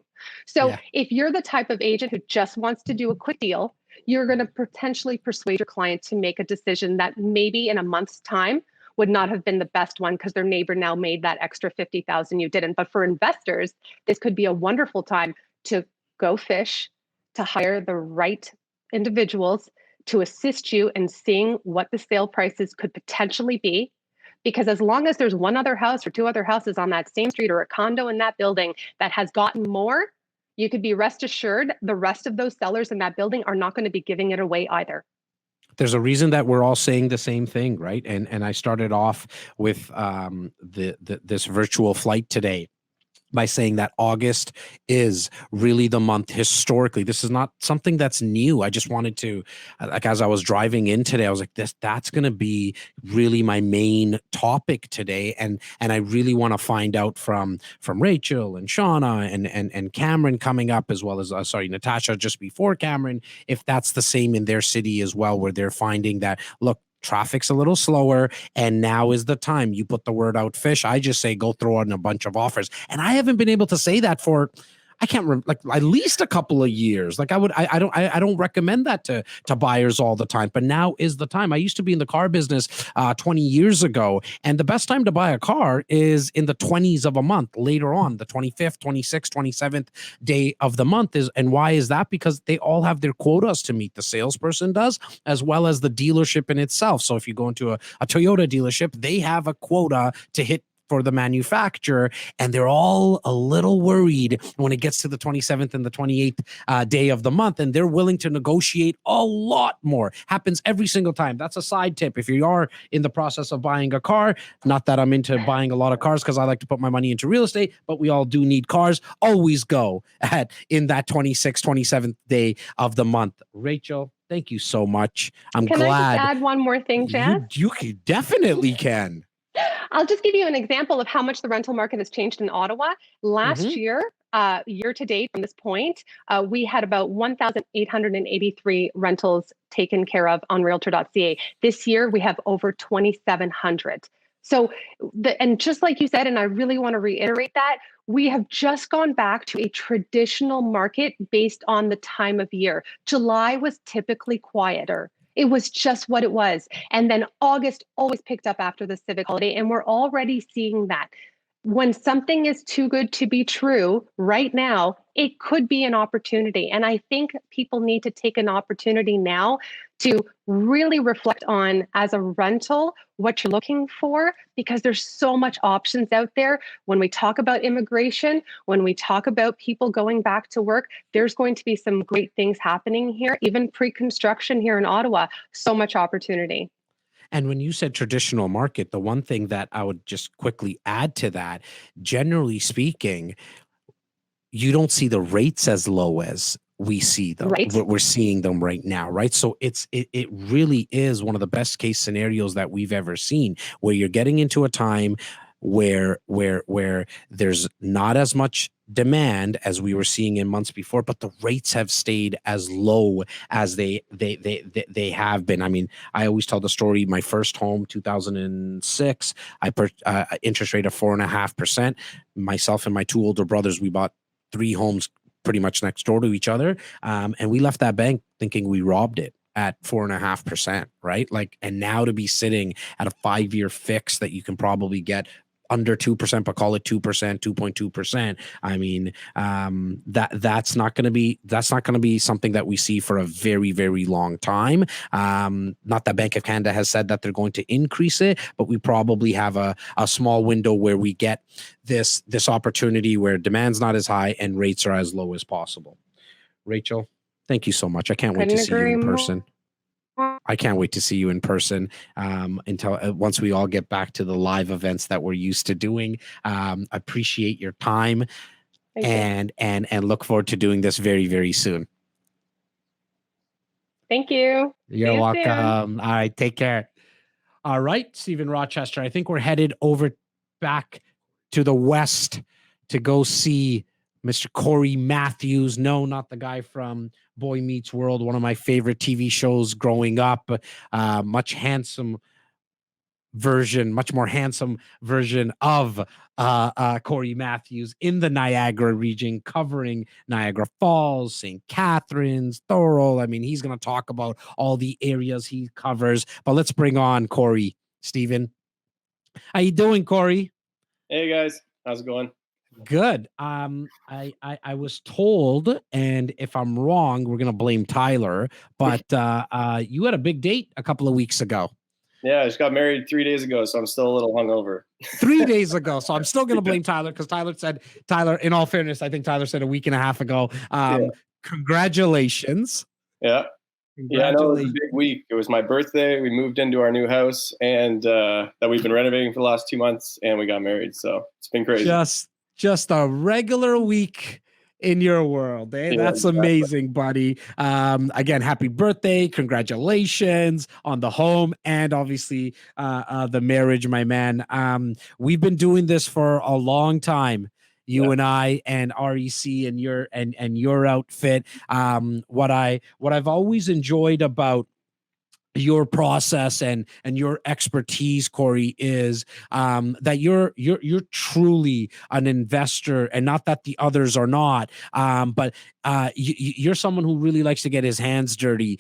So if you're the type of agent who just wants to do a quick deal, you're going to potentially persuade your client to make a decision that maybe in a month's time would not have been the best one, because their neighbor now made that extra $50,000 you didn't. But for investors, this could be a wonderful time to go fish, to hire the right individuals to assist you in seeing what the sale prices could potentially be. Because as long as there's one other house or two other houses on that same street or a condo in that building that has gotten more, you could be rest assured the rest of those sellers in that building are not going to be giving it away either. There's a reason that we're all saying the same thing, right? And I started off with this virtual flight today by saying that August is really the month historically. This is not something that's new. I just wanted to, like, as I was driving in today, I was like, that's going to be really my main topic today. And I really want to find out from Rachel and Shawna and Cameron coming up, as well as, Natasha just before Cameron, if that's the same in their city as well, where they're finding that, look, traffic's a little slower, and now is the time. You put the word out fish. I just say go throw in a bunch of offers. And I haven't been able to say that for, I can't remember, like at least a couple of years. Like I don't recommend that to buyers all the time, but now is the time. I used to be in the car business 20 years ago, and the best time to buy a car is in the 20s of a month later on, the 25th, 26th, 27th day of the month is. And why is that? Because they all have their quotas to meet. The salesperson does, as well as the dealership in itself. So if you go into a Toyota dealership, they have a quota to hit for the manufacturer, and they're all a little worried when it gets to the 27th and the 28th day of the month, and they're willing to negotiate a lot more. Happens every single time. That's a side tip. If you are in the process of buying a car, not that I'm into buying a lot of cars because I like to put my money into real estate, but we all do need cars. Always go in that 26th, 27th day of the month. Rachel, thank you so much. I'm glad. Can I just add one more thing, Jan? You definitely can. I'll just give you an example of how much the rental market has changed in Ottawa. Last year, year to date from this point, we had about 1,883 rentals taken care of on realtor.ca. This year, we have over 2,700. So, and just like you said, and I really want to reiterate that, we have just gone back to a traditional market based on the time of year. July was typically quieter. It was just what it was. And then August always picked up after the civic holiday. And we're already seeing that. When something is too good to be true right now, it could be an opportunity. And I think people need to take an opportunity now to really reflect on, as a rental, what you're looking for, because there's so much options out there. When we talk about immigration, when we talk about people going back to work, there's going to be some great things happening here, even pre-construction here in Ottawa. So much opportunity. And when you said traditional market, the one thing that I would just quickly add to that, generally speaking, you don't see the rates as low as we see them. Right. We're seeing them right now, right? So it really is one of the best case scenarios that we've ever seen, where you're getting into a time where there's not as much demand as we were seeing in months before, but the rates have stayed as low as they have been. I mean, I always tell the story. My first home, 2006, interest rate of 4.5%. Myself and my two older brothers, we bought 3 homes pretty much next door to each other, and we left that bank thinking we robbed it at 4.5%, right? Like, and now to be sitting at a 5-year fix that you can probably get under 2%, but call it 2%, 2.2%. I mean, that's not going to be something that we see for a very, very long time. Not that Bank of Canada has said that they're going to increase it, but we probably have a small window where we get this opportunity where demand's not as high and rates are as low as possible. Rachel, thank you so much. I can't wait to see you in person. I can't wait to see you in person until once we all get back to the live events that we're used to doing. Appreciate your time and look forward to doing this very, very soon. Thank you. You're welcome. All right, take care. All right, Stephen Rochester, I think we're headed over back to the west to go see Mr. Cory Matthews. No, not the guy from Boy Meets World, one of my favorite TV shows growing up. Much more handsome version of Cory Matthews in the Niagara region, covering Niagara Falls, St. Catharines, Thorold. I mean, he's going to talk about all the areas he covers. But let's bring on Cory. Stephen, how you doing, Cory? Hey guys, how's it going? Good. I was told, and if I'm wrong, we're gonna blame Tyler. But you had a big date a couple of weeks ago. Yeah, I just got married 3 days ago, so I'm still a little hungover. 3 days ago. So I'm still gonna blame Tyler because Tyler. In all fairness, I think Tyler said a week and a half ago. Congratulations. Yeah. Yeah, I know it was a big week. It was my birthday. We moved into our new house, and that we've been renovating for the last 2 months, and we got married. So it's been crazy. Just a regular week in your world. Eh? Yeah, that's amazing, buddy. Again, happy birthday. Congratulations on the home and obviously the marriage, my man. We've been doing this for a long time. You and I and REC and your outfit. What I've always enjoyed about your process and your expertise, Cory, is that you're truly an investor, and not that the others are not, but you're someone who really likes to get his hands dirty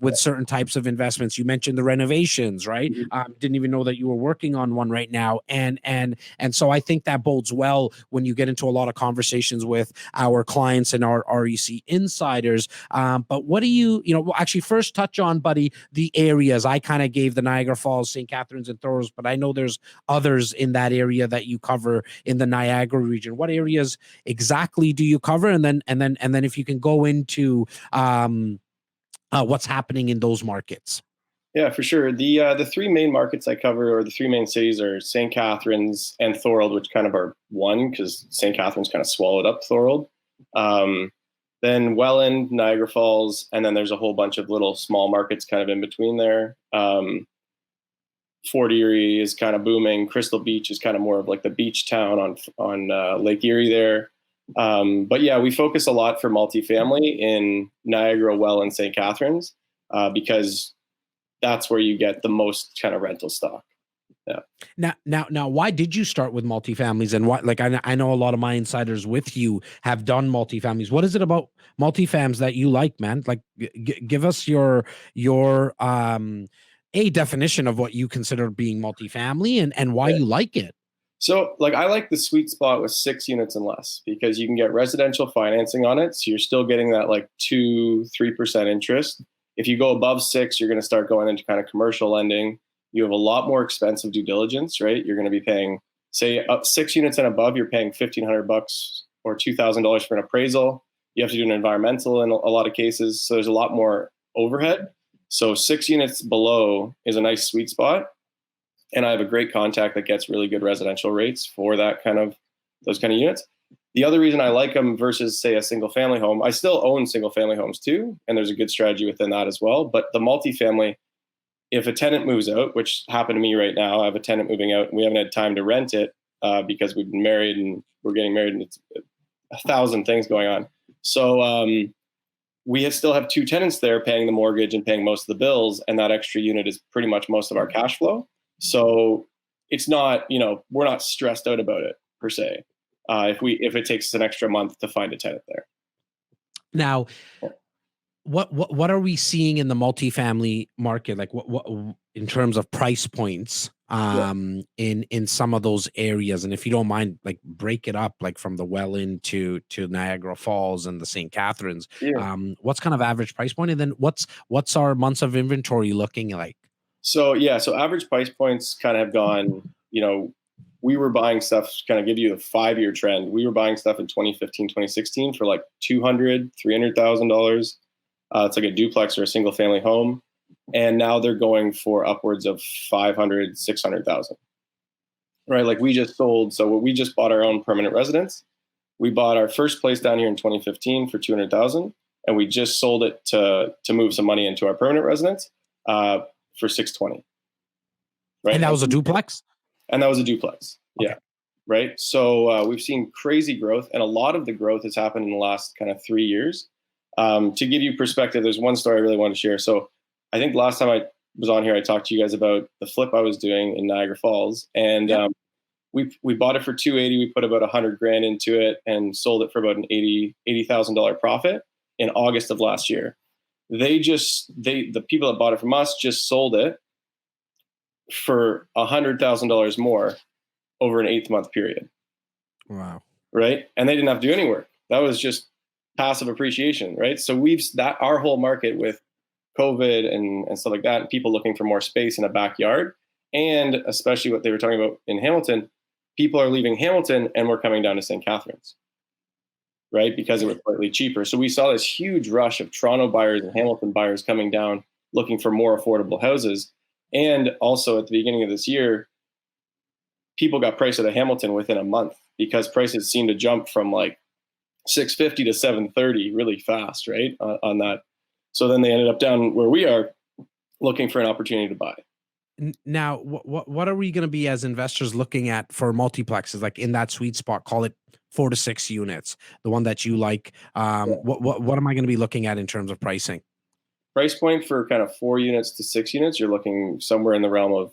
with certain types of investments. You mentioned the renovations, right? Didn't even know that you were working on one right now, and so I think that bodes well when you get into a lot of conversations with our clients and our REC insiders. But what do you actually first touch on, buddy? The areas. I kind of gave the Niagara Falls, St. Catharines, and Thorold, but I know there's others in that area that you cover in the Niagara region. What areas exactly do you cover? And then if you can go into what's happening in those markets. Yeah, for sure. The three main markets I cover, or the three main cities, are St. Catharines and Thorold, which kind of are one because St. Catharines kind of swallowed up Thorold. Then Welland, Niagara Falls, and then there's a whole bunch of little small markets kind of in between there. Fort Erie is kind of booming. Crystal Beach is kind of more of like the beach town on Lake Erie there. But yeah, we focus a lot for multifamily in Niagara, Welland, St. Catharines, because that's where you get the most kind of rental stock. Yeah. Now, why did you start with multifamilies, and what? Like, I know a lot of my insiders with you have done multifamilies. What is it about multifams that you like, man? Like, give us your a definition of what you consider being multifamily and why you like it. So, like, I like the sweet spot with 6 units and less because you can get residential financing on it, so you're still getting that like 2-3% interest. If you go above 6, you're going to start going into kind of commercial lending. You have a lot more expensive due diligence, right? You're going to be paying, say, up 6 units and above, you're paying $1,500 or $2,000 for an appraisal. You have to do an environmental in a lot of cases. So there's a lot more overhead. So 6 units below is a nice sweet spot. And I have a great contact that gets really good residential rates for those kind of units. The other reason I like them versus, say, a single family home, I still own single family homes too. And there's a good strategy within that as well. But the multifamily, if a tenant moves out, which happened to me right now, I have a tenant moving out and we haven't had time to rent it because we've been married and we're getting married and it's 1,000 things going on. So we still have 2 tenants there paying the mortgage and paying most of the bills. And that extra unit is pretty much most of our cash flow. So it's not, we're not stressed out about it per se. If it takes us an extra month to find a tenant there. Now, what are we seeing in the multifamily market? Like what in terms of price points in some of those areas? And if you don't mind, like break it up, like from the Welland to Niagara Falls and the St. Catharines. Yeah. What's kind of average price point? And then what's our months of inventory looking like? So average price points kind of have gone, we were buying stuff, kind of give you a 5-year trend. We were buying stuff in 2015, 2016 for like $200,000, $300,000. It's like a duplex or a single family home. And now they're going for upwards of $500,000, $600,000. Right? Like we just sold. So we just bought our own permanent residence. We bought our first place down here in 2015 for $200,000. And we just sold it to move some money into our permanent residence for $620,000. Right. And that was a duplex? And that was a duplex. Okay. Yeah. Right. So we've seen crazy growth, and a lot of the growth has happened in the last kind of 3 years. To give you perspective, there's one story I really want to share. So I think last time I was on here, I talked to you guys about the flip I was doing in Niagara Falls, and we bought it for $280,000. We put about $100,000 into it and sold it for about an $80,000 profit in August of last year. The people that bought it from us just sold it for $100,000 more over an 8-month period. Wow. right? And they didn't have to do any work. That was just passive appreciation, right? So our whole market with COVID and stuff like that, and people looking for more space in a backyard, and especially what they were talking about in Hamilton, people are leaving Hamilton and we're coming down to St. Catharines, right? Because it was slightly cheaper. So we saw this huge rush of Toronto buyers and Hamilton buyers coming down looking for more affordable houses. And also at the beginning of this year, people got priced out of Hamilton within a month because prices seemed to jump from like 650 to 730 really fast, right? On that. So then they ended up down where we are looking for an opportunity to buy. Now, what are we going to be as investors looking at for multiplexes, like in that sweet spot? Call it 4 to 6 units, the one that you like. What am I going to be looking at in terms of pricing? Price point for kind of 4 units to 6 units, you're looking somewhere in the realm of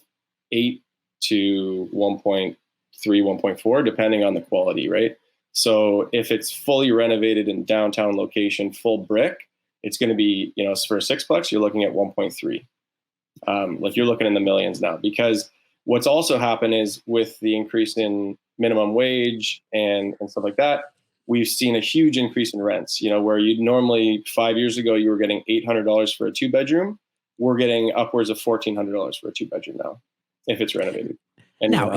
8 to 1.3, 1.4, depending on the quality, right? So if it's fully renovated in downtown location, full brick, it's going to be, for a 6plex, you're looking at 1.3. Like you're looking in the millions now, because what's also happened is with the increase in minimum wage and stuff like that, we've seen a huge increase in rents, where you'd normally 5 years ago, you were getting $800 for a 2-bedroom. We're getting upwards of $1,400 for a 2-bedroom now, if it's renovated. And now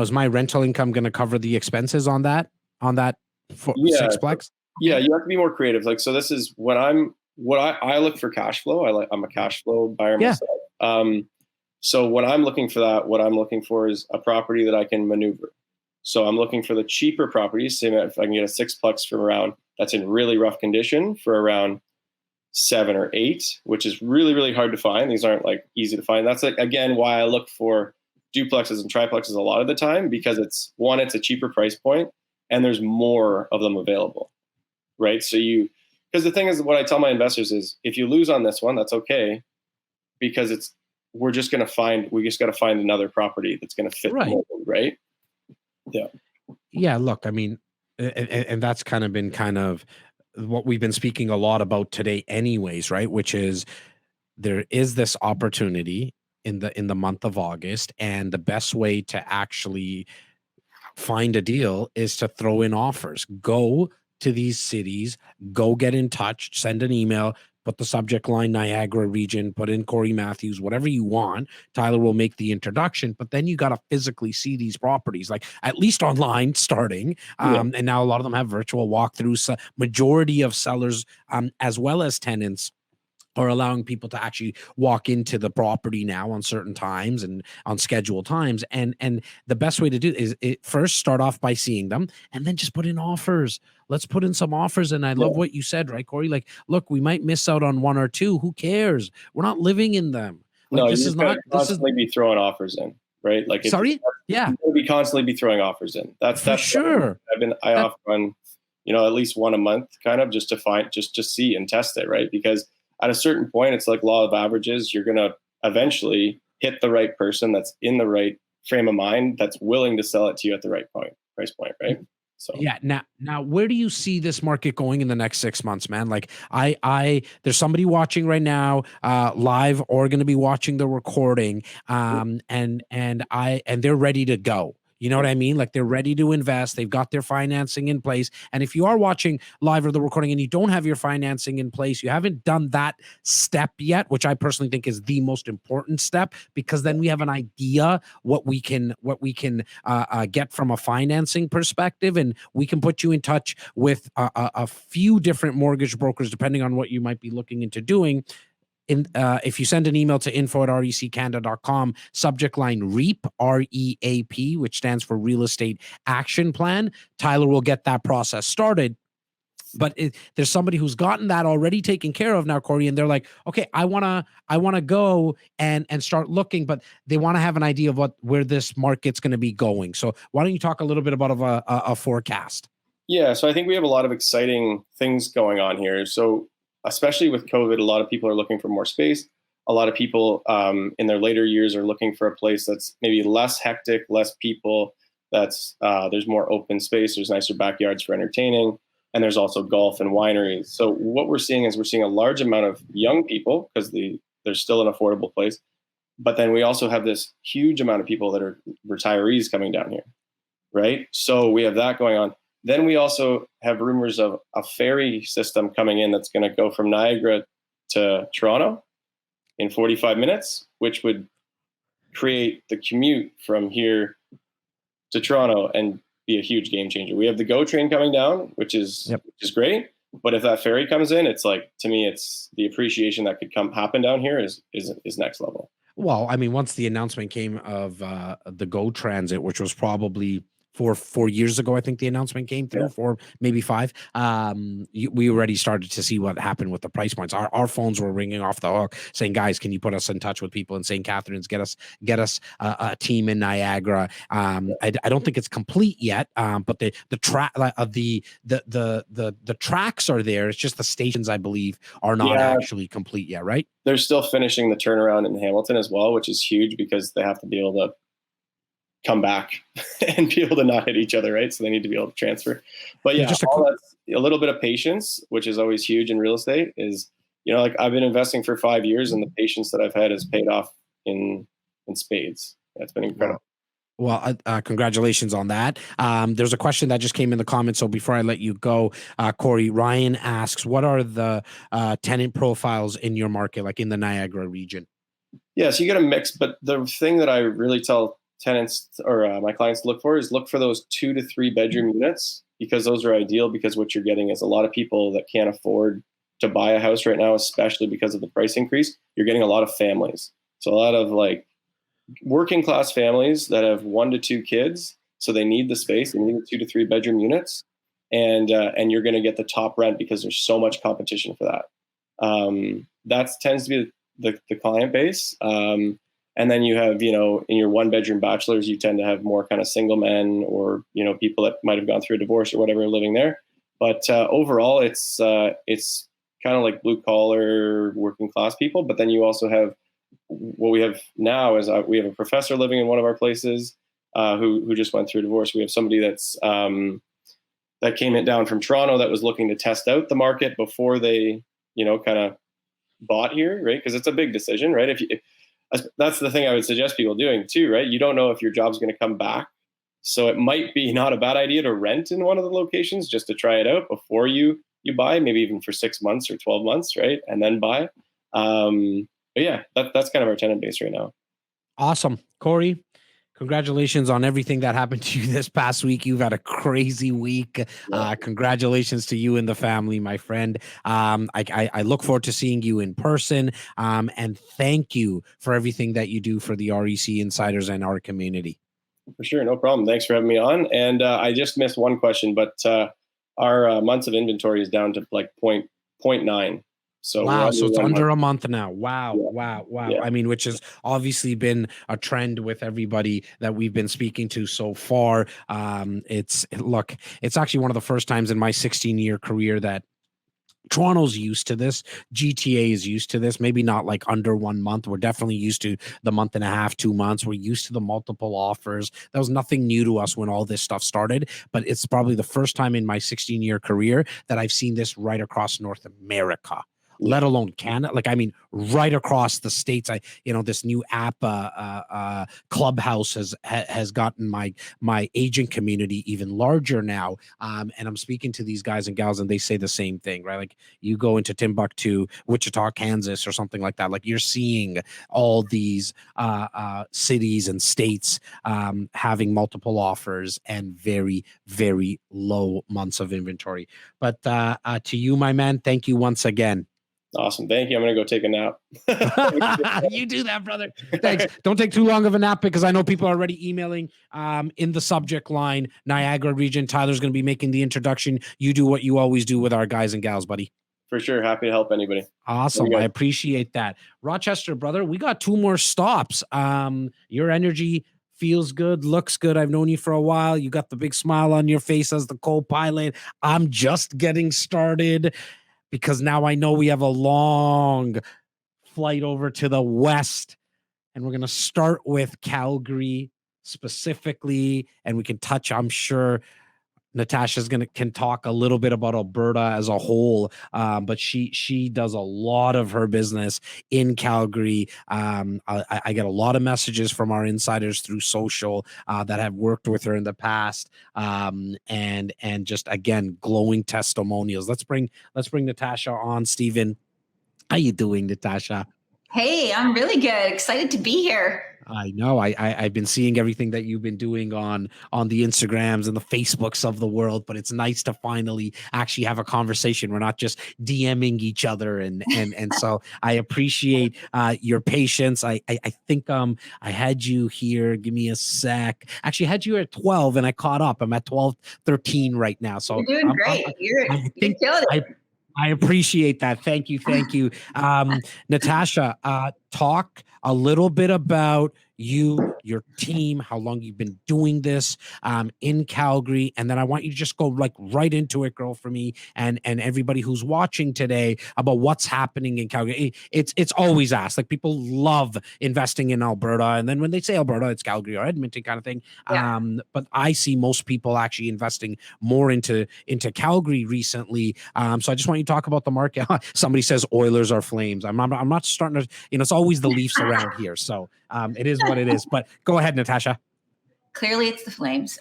is my rental income going to cover the expenses on that 6plex? Yeah, you have to be more creative. Like, so this is what I look for cash flow. I'm a cash flow buyer myself. So when I'm looking for that, what I'm looking for is a property that I can maneuver. So I'm looking for the cheaper properties. Say if I can get a 6plex from around that's in really rough condition for around 7 or 8, which is really, really hard to find. These aren't like easy to find. That's like, again, why I look for duplexes and triplexes a lot of the time, because it's a cheaper price point and there's more of them available. Right. So because the thing is, what I tell my investors is, if you lose on this one, that's okay, because we just got to find another property that's going to fit. Right. The mold, right. Yeah. Yeah. Look, I mean, and that's kind of what we've been speaking a lot about today anyways, right? Which is there is this opportunity in the month of August, and the best way to actually find a deal is to throw in offers. Go to these cities, go get in touch, send an email, put the subject line Niagara Region, put in Cory Matthews, whatever you want. Tyler will make the introduction, but then you got to physically see these properties, like at least online starting. And now a lot of them have virtual walkthroughs. Majority of sellers, as well as tenants, are allowing people to actually walk into the property now on certain times and on scheduled times. And the best way to do is first start off by seeing them and then just put in offers. Let's put in some offers. And I love what you said, right, Cory? Like, look, we might miss out on 1 or 2. Who cares? We're not living in them. Like, no, this is constantly be throwing offers in, right? Like, sorry? Yeah. Be constantly be throwing offers in. That's sure. I offer on, at least one a month, kind of just to find, just see and test it, right? Because at a certain point, it's like law of averages. You're going to eventually hit the right person that's in the right frame of mind, that's willing to sell it to you at the right price point, right? So yeah. Now, where do you see this market going in the next 6 months, man? Like, there's somebody watching right now, live, or going to be watching the recording, and they're ready to go. You know what I mean? Like, they're ready to invest. They've got their financing in place. And if you are watching live or the recording and you don't have your financing in place, you haven't done that step yet, which I personally think is the most important step, because then we have an idea what we can get from a financing perspective, and we can put you in touch with a few different mortgage brokers, depending on what you might be looking into doing. If you send an email to info@reccanada.com, subject line REAP, REAP, which stands for Real Estate Action Plan, Tyler will get that process started. But there's somebody who's gotten that already taken care of now, Cory, and they're like, okay, I wanna go and start looking, but they want to have an idea of where this market's going to be going. So why don't you talk a little bit about a forecast? Yeah, so I think we have a lot of exciting things going on here. So especially with COVID, a lot of people are looking for more space. A lot of people in their later years are looking for a place that's maybe less hectic, less people, that's there's more open space, there's nicer backyards for entertaining, and there's also golf and wineries. So what we're seeing is a large amount of young people, because they're still an affordable place, but then we also have this huge amount of people that are retirees coming down here, right? So we have that going on. Then we also have rumors of a ferry system coming in that's going to go from Niagara to Toronto in 45 minutes, which would create the commute from here to Toronto and be a huge game changer. We have the GO train coming down, which is great. But if that ferry comes in, it's like, to me, it's the appreciation that could happen down here is next level. Well, I mean, once the announcement came of the GO Transit, which was probably 4 years ago, I think the announcement came through, 4, maybe 5. We already started to see what happened with the price points. Our phones were ringing off the hook saying, guys, can you put us in touch with people in St. Catharines, get us a team in Niagara. I don't think it's complete yet, but the tracks are there. It's just the stations, I believe, are not actually complete yet, right? They're still finishing the turnaround in Hamilton as well, which is huge because they have to be able to come back and be able to not hit each other, right? So they need to be able to transfer. But yeah, that's a little bit of patience, which is always huge in real estate. Is, like I've been investing for 5 years, and the patience that I've had has paid off in spades. That's been incredible. Well, congratulations on that. There's a question that just came in the comments. So before I let you go, Cory, Ryan asks, what are the tenant profiles in your market, like in the Niagara region? Yeah, so you get a mix, but the thing that I really tell tenants or my clients to look for those 2 to 3 bedroom units, because those are ideal, because what you're getting is a lot of people that can't afford to buy a house right now, especially because of the price increase. You're getting a lot of families. So a lot of like working class families that have 1 to 2 kids. So they need the space, they need the 2 to 3 bedroom units. And you're going to get the top rent because there's so much competition for that. That tends to be the client base. And then you have, in your 1 bedroom bachelors, you tend to have more kind of single men or, people that might have gone through a divorce or whatever living there. But overall, it's kind of like blue collar working class people. But then you also have what we have now is we have a professor living in one of our places who just went through a divorce. We have somebody that's that came down from Toronto that was looking to test out the market before they, kind of bought here, right? Because it's a big decision, right? That's the thing I would suggest people doing too, right? You don't know if your job's going to come back. So it might be not a bad idea to rent in one of the locations just to try it out before you buy, maybe even for 6 months or 12 months, right? And then buy. But yeah, that's kind of our tenant base right now. Awesome. Cory, congratulations on everything that happened to you this past week. You've had a crazy week. Congratulations to you and the family, my friend. I look forward to seeing you in person. And thank you for everything that you do for the REC insiders and our community. For sure. No problem. Thanks for having me on. And I just missed one question, but our months of inventory is down to like 0.9. So wow, so it's under a month now. Wow, Yeah. wow. Yeah. I mean, which has obviously been a trend with everybody that we've been speaking to so far. It's actually one of the first times in my 16-year career that Toronto's used to this. GTA is used to this. Maybe not like under 1 month. We're definitely used to the month and a half, 2 months. We're used to the multiple offers. That was nothing new to us when all this stuff started. But it's probably the first time in my 16-year career that I've seen this right across North America. Let alone Canada. Like, I mean, right across the states. This new app, Clubhouse has gotten my agent community even larger now. And I'm speaking to these guys and gals, and they say the same thing, right? Like, you go into Timbuktu, Wichita, Kansas, or something like that. Like, you're seeing all these cities and states having multiple offers and very, very low months of inventory. But to you, my man, thank you once again. Awesome. Thank you. I'm going to go take a nap. You do that, brother. Thanks. Don't take too long of a nap because I know people are already emailing in the subject line, Niagara Region. Tyler's going to be making the introduction. You do what you always do with our guys and gals, buddy. For sure. Happy to help anybody. Awesome. I appreciate that. Rochester, brother, we got 2 more stops. Your energy feels good, looks good. I've known you for a while. You got the big smile on your face as the co-pilot. I'm just getting started, because now I know we have a long flight over to the west, and we're going to start with Calgary specifically, and we can touch, I'm sure, Natasha's can talk a little bit about Alberta as a whole, but she does a lot of her business in Calgary. I get a lot of messages from our insiders through social that have worked with her in the past, and just again glowing testimonials. Let's bring Natasha on. Stephen, how you doing, Natasha? Hey, I'm really good. Excited to be here. I know. I've been seeing everything that you've been doing on the Instagrams and the Facebooks of the world, but it's nice to finally actually have a conversation. We're not just DMing each other, and so I appreciate your patience. I think I had you here. Give me a sec. Actually, I had you at 12, and I caught up. I'm at 12:13 right now. So you're doing great. You're killing it. I appreciate that. Thank you. Natasha, talk a little bit about you, your team, how long you've been doing this in Calgary, and then I want you to just go like right into it, girl, for me and everybody who's watching today about what's happening in Calgary. It's always asked, like people love investing in Alberta, and then when they say Alberta, it's Calgary or Edmonton kind of thing. Yeah. But I see most people actually investing more into Calgary recently. So I just want you to talk about the market. Somebody says Oilers are Flames. I'm not starting to, it's always the Leafs around here. So it is what it is, but go ahead, Natasha. Clearly it's the Flames.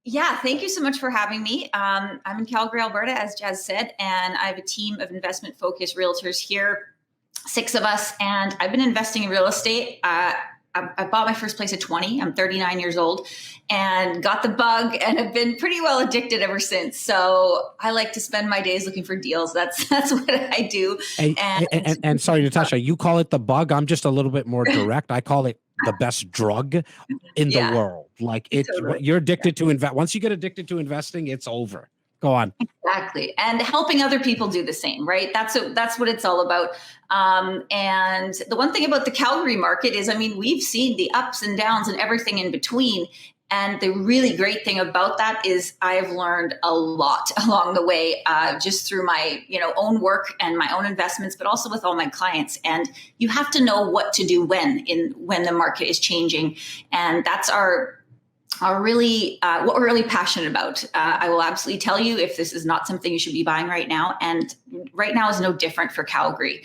Yeah, thank you so much for having me. I'm in Calgary, Alberta, as Jazz said, and I have a team of investment-focused realtors here, 6 of us, and I've been investing in real estate. I bought my first place at 20. I'm 39 years old and got the bug and have been pretty well addicted ever since. So I like to spend my days looking for deals. That's what I do. And sorry, Natasha, you call it the bug. I'm just a little bit more direct. I call it the best drug in the world. Like you're addicted to invest. Once you get addicted to investing, it's over. Go on. Exactly. And helping other people do the same, right? That's what it's all about. And the one thing about the Calgary market is, we've seen the ups and downs and everything in between. And the really great thing about that is I've learned a lot along the way, just through my, own work and my own investments, but also with all my clients. And you have to know what to do when the market is changing. And that's what we're really passionate about. I will absolutely tell you if this is not something you should be buying right now. And right now is no different for Calgary.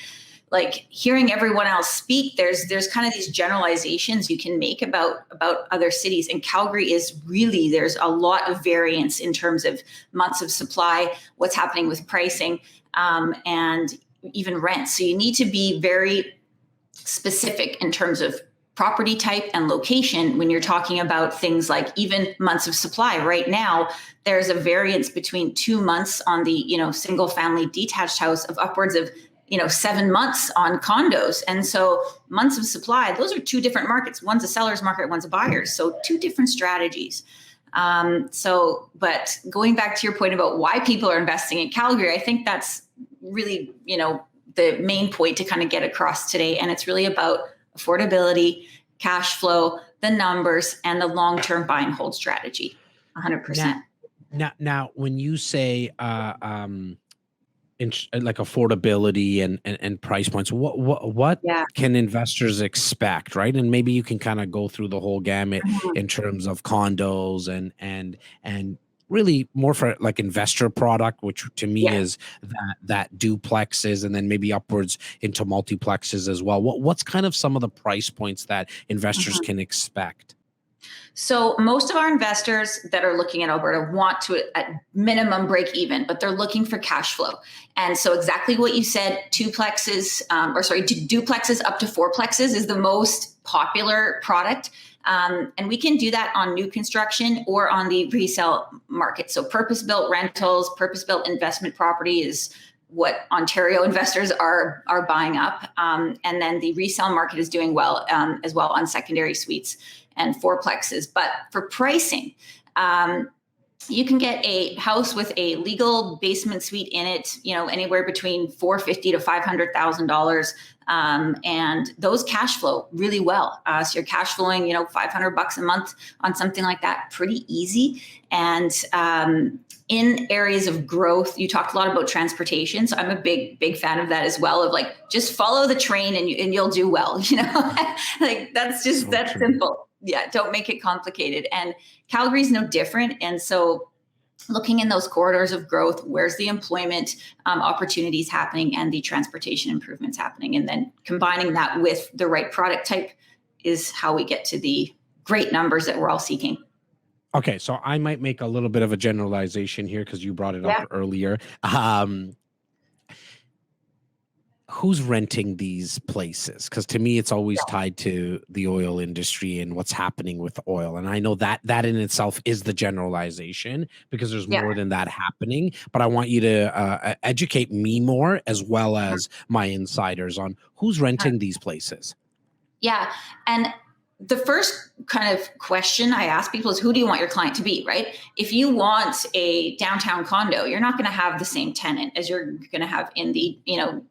Like hearing everyone else speak, there's kind of these generalizations you can make about other cities. And Calgary there's a lot of variance in terms of months of supply, what's happening with pricing, and even rent. So you need to be very specific in terms of property type and location when you're talking about things like even months of supply. Right now, there's a variance between 2 months on the single family detached house of upwards of 7 months on condos. And so months of supply, those are 2 different markets. One's a seller's market, one's a buyer's. So 2 different strategies. But going back to your point about why people are investing in Calgary, I think that's really the main point to kind of get across today. And it's really about affordability, cash flow, the numbers, and the long-term buy and hold strategy. 100%. Now, when you say like affordability and price points, what can investors expect, right? And maybe you can kind of go through the whole gamut in terms of condos and really more for like investor product, which to me is that duplexes and then maybe upwards into multiplexes as well. What's kind of some of the price points that investors can expect? So most of our investors that are looking at Alberta want to at minimum break even, but they're looking for cash flow. And so exactly what you said, duplexes up to 4plexes is the most popular product. And we can do that on new construction or on the resale market. So purpose-built rentals, purpose-built investment property is what Ontario investors are buying up. And then the resale market is doing well as well on secondary suites and 4plexes. But for pricing, you can get a house with a legal basement suite in it, anywhere between $450,000 to $500,000. And those cash flow really well. So you're cash flowing, $500 a month on something like that, pretty easy. And in areas of growth, you talked a lot about transportation. So I'm a big fan of that as well, of like, just follow the train and you'll do well, like that's simple. don't make it complicated. And Calgary is no different. And so looking in those corridors of growth, where's the employment opportunities happening and the transportation improvements happening, and then combining that with the right product type is how we get to the great numbers that we're all seeking. Okay, so I might make a little bit of a generalization here because you brought it up earlier. Who's renting these places? Because to me, it's always tied to the oil industry and what's happening with oil. And I know that in itself is the generalization because there's more than that happening. But I want you to educate me more as well as my insiders on who's renting these places. Yeah. And the first kind of question I ask people is, who do you want your client to be, right? If you want a downtown condo, you're not going to have the same tenant as you're going to have in the,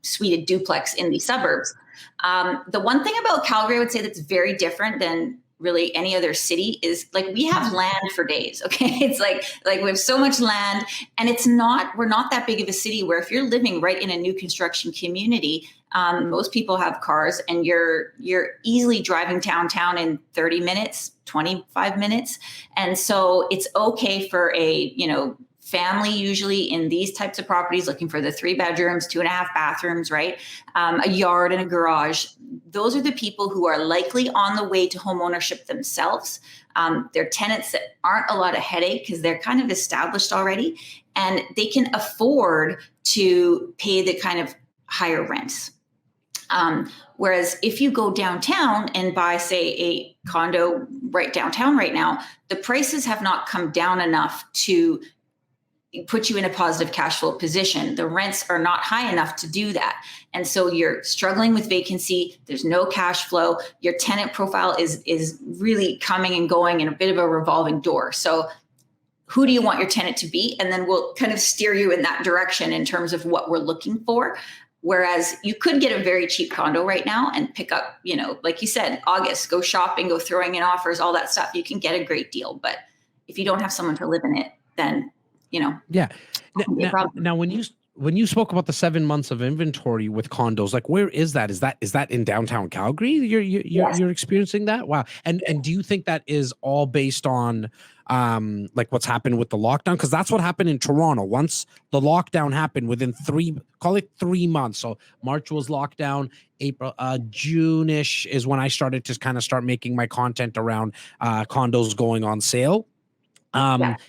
suited duplex in the suburbs. The one thing about Calgary, I would say that's very different than really any other city is like we have land for days. Okay. It's like we have so much land, and we're not that big of a city where if you're living right in a new construction community, most people have cars and you're easily driving downtown in 30 minutes, 25 minutes. And so it's okay for a, family usually in these types of properties looking for the 3 bedrooms, 2.5 bathrooms, right? A yard and a garage. Those are the people who are likely on the way to home ownership themselves. They're tenants that aren't a lot of headache because they're kind of established already, and they can afford to pay the kind of higher rents. Whereas if you go downtown and buy, say, a condo right downtown right now, the prices have not come down enough to put you in a positive cash flow position. The rents are not high enough to do that. And so you're struggling with vacancy. There's no cash flow. Your tenant profile is really coming and going in a bit of a revolving door. So who do you want your tenant to be? And then we'll kind of steer you in that direction in terms of what we're looking for. Whereas you could get a very cheap condo right now and pick up, like you said, August, go shopping, go throwing in offers, all that stuff. You can get a great deal. But if you don't have someone to live in it, then Yeah. Now, when you spoke about the 7 months of inventory with condos, like where is that? Is that in downtown Calgary? You're experiencing that? Wow. And do you think that is all based on like what's happened with the lockdown? Because that's what happened in Toronto. Once the lockdown happened, within 3 months. So March was lockdown. April, June-ish is when I started to kind of start making my content around condos going on sale.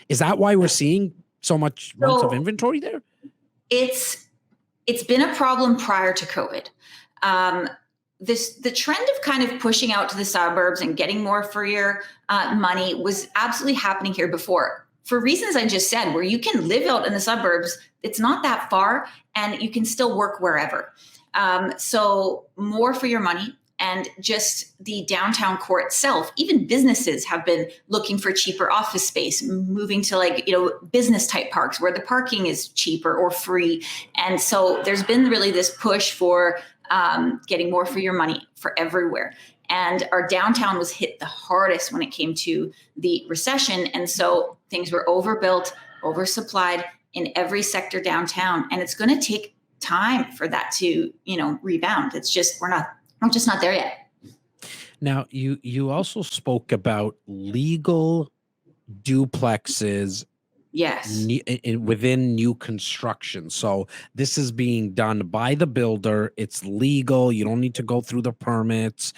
Is that why we're seeing so much months of inventory there? It's been a problem prior to COVID. The trend of kind of pushing out to the suburbs and getting more for your money was absolutely happening here before. For reasons I just said, where you can live out in the suburbs, it's not that far and you can still work wherever. So more for your money. And just the downtown core itself, even businesses have been looking for cheaper office space, moving to business type parks where the parking is cheaper or free. And so there's been really this push for getting more for your money for everywhere. And our downtown was hit the hardest when it came to the recession. And so things were overbuilt, oversupplied in every sector downtown. And it's going to take time for that to, rebound. It's just, I'm just not there yet. Now, you also spoke about legal duplexes. Yes. Within new construction. So this is being done by the builder. It's legal. You don't need to go through the permits.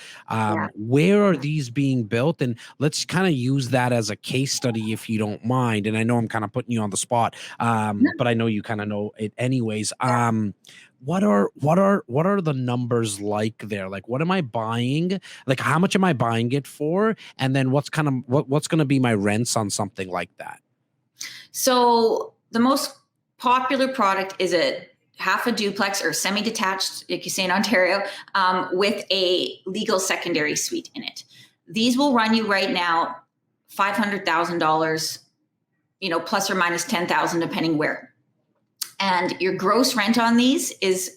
Where are these being built? And let's kind of use that as a case study, if you don't mind. And I know I'm kind of putting you on the spot, but I know you kind of know it anyways. What are the numbers like there? Like, what am I buying? Like, how much am I buying it for? And then what's going to be my rents on something like that? So the most popular product is a half a duplex or semi-detached, like you say in Ontario, with a legal secondary suite in it. These will run you right now $500,000, plus or minus 10,000, depending where. And your gross rent on these is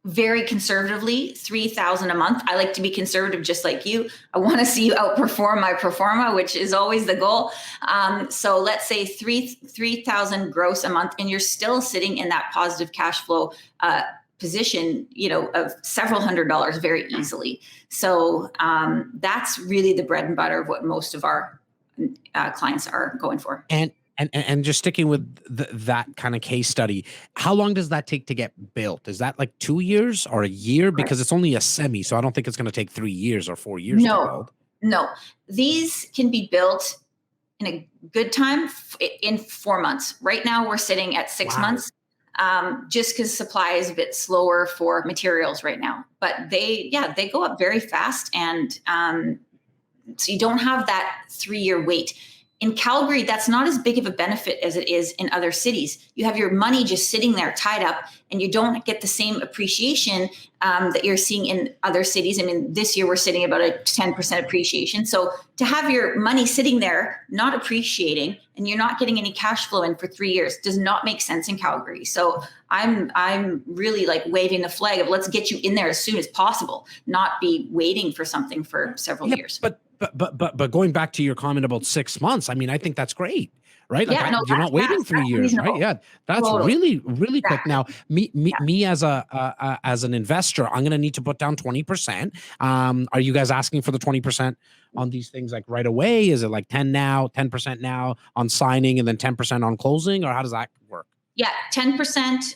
very conservatively $3,000 a month. I like to be conservative, just like you. I want to see you outperform my pro forma, which is always the goal. So let's say $3,000 gross a month, and you're still sitting in that positive cash flow position, of several $100s very easily. So that's really the bread and butter of what most of our clients are going for. And just sticking with that kind of case study, how long does that take to get built? Is that like 2 years or a year? Because it's only a semi, so I don't think it's going to take 3 years or 4 years to build. No, these can be built in a good time in 4 months. Right now, we're sitting at 6 months, just because supply is a bit slower for materials right now. But they go up very fast, and so you don't have that 3-year wait. In Calgary, that's not as big of a benefit as it is in other cities. You have your money just sitting there tied up, and you don't get the same appreciation that you're seeing in other cities. I mean, this year we're sitting about a 10% appreciation. So to have your money sitting there, not appreciating, and you're not getting any cash flow in for 3 years does not make sense in Calgary. So I'm really like waving the flag of let's get you in there as soon as possible, not be waiting for something for several years. But going back to your comment about 6 months, I mean, I think that's great, right? Like you're not waiting 3 years, reasonable. right? Yeah, that's really quick. Now, me as an investor, I'm going to need to put down 20%. Are you guys asking for the 20% on these things like right away? Is it like 10% now on signing, and then 10% on closing, or how does that work? Yeah, 10%.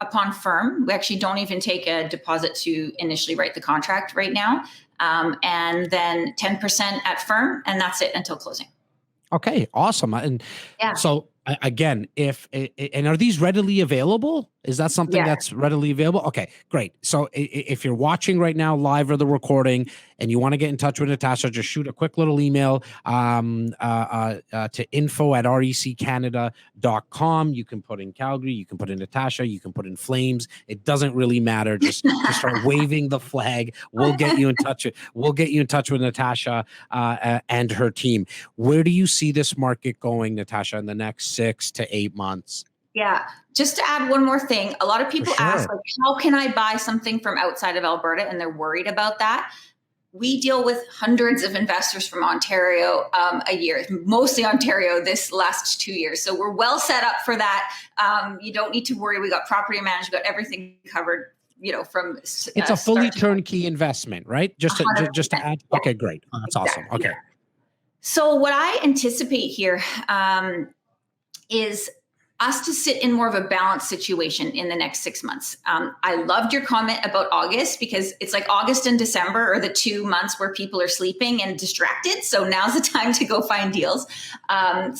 Upon firm. We actually don't even take a deposit to initially write the contract right now. And then 10% at firm, and that's it until closing. Okay, awesome. And so again, and are these readily available? Is that something that's readily available? Okay, great. So if you're watching right now live or the recording and you want to get in touch with Natasha, just shoot a quick little email to info@reccanada.com. You can put in Calgary, you can put in Natasha, you can put in Flames. It doesn't really matter. Just start waving the flag. We'll get you in touch. We'll get you in touch with Natasha and her team. Where do you see this market going, Natasha, in the next 6 to 8 months? Yeah. Just to add one more thing, a lot of people ask, like, how can I buy something from outside of Alberta? And they're worried about that. We deal with hundreds of investors from Ontario a year, mostly Ontario this last 2 years. So we're well set up for that. You don't need to worry. We got property management, got everything covered, from it's a fully turnkey investment, right? Just to add. Okay, great. Oh, that's awesome. Okay. Yeah. So what I anticipate here is us to sit in more of a balanced situation in the next 6 months. I loved your comment about August, because it's like August and December are the 2 months where people are sleeping and distracted. So now's the time to go find deals. But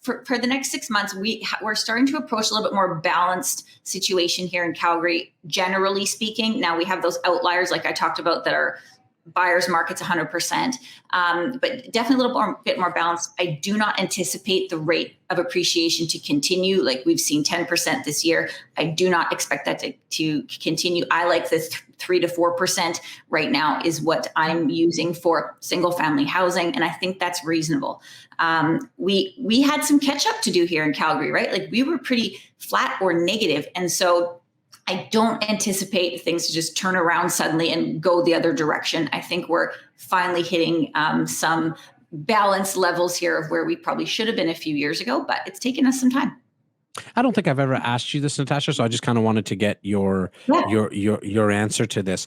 for the next 6 months, we're starting to approach a little bit more balanced situation here in Calgary, generally speaking. Now we have those outliers, like I talked about, that are buyer's market's 100%, but definitely a little bit more balanced. I do not anticipate the rate of appreciation to continue. Like we've seen 10% this year. I do not expect that to continue. I like the 3 to 4% right now is what I'm using for single family housing. And I think that's reasonable. We had some catch up to do here in Calgary, right? Like we were pretty flat or negative. And so I don't anticipate things to just turn around suddenly and go the other direction. I think we're finally hitting some balance levels here of where we probably should have been a few years ago, but it's taken us some time. I don't think I've ever asked you this, Natasha, so I just kind of wanted to get your answer to this.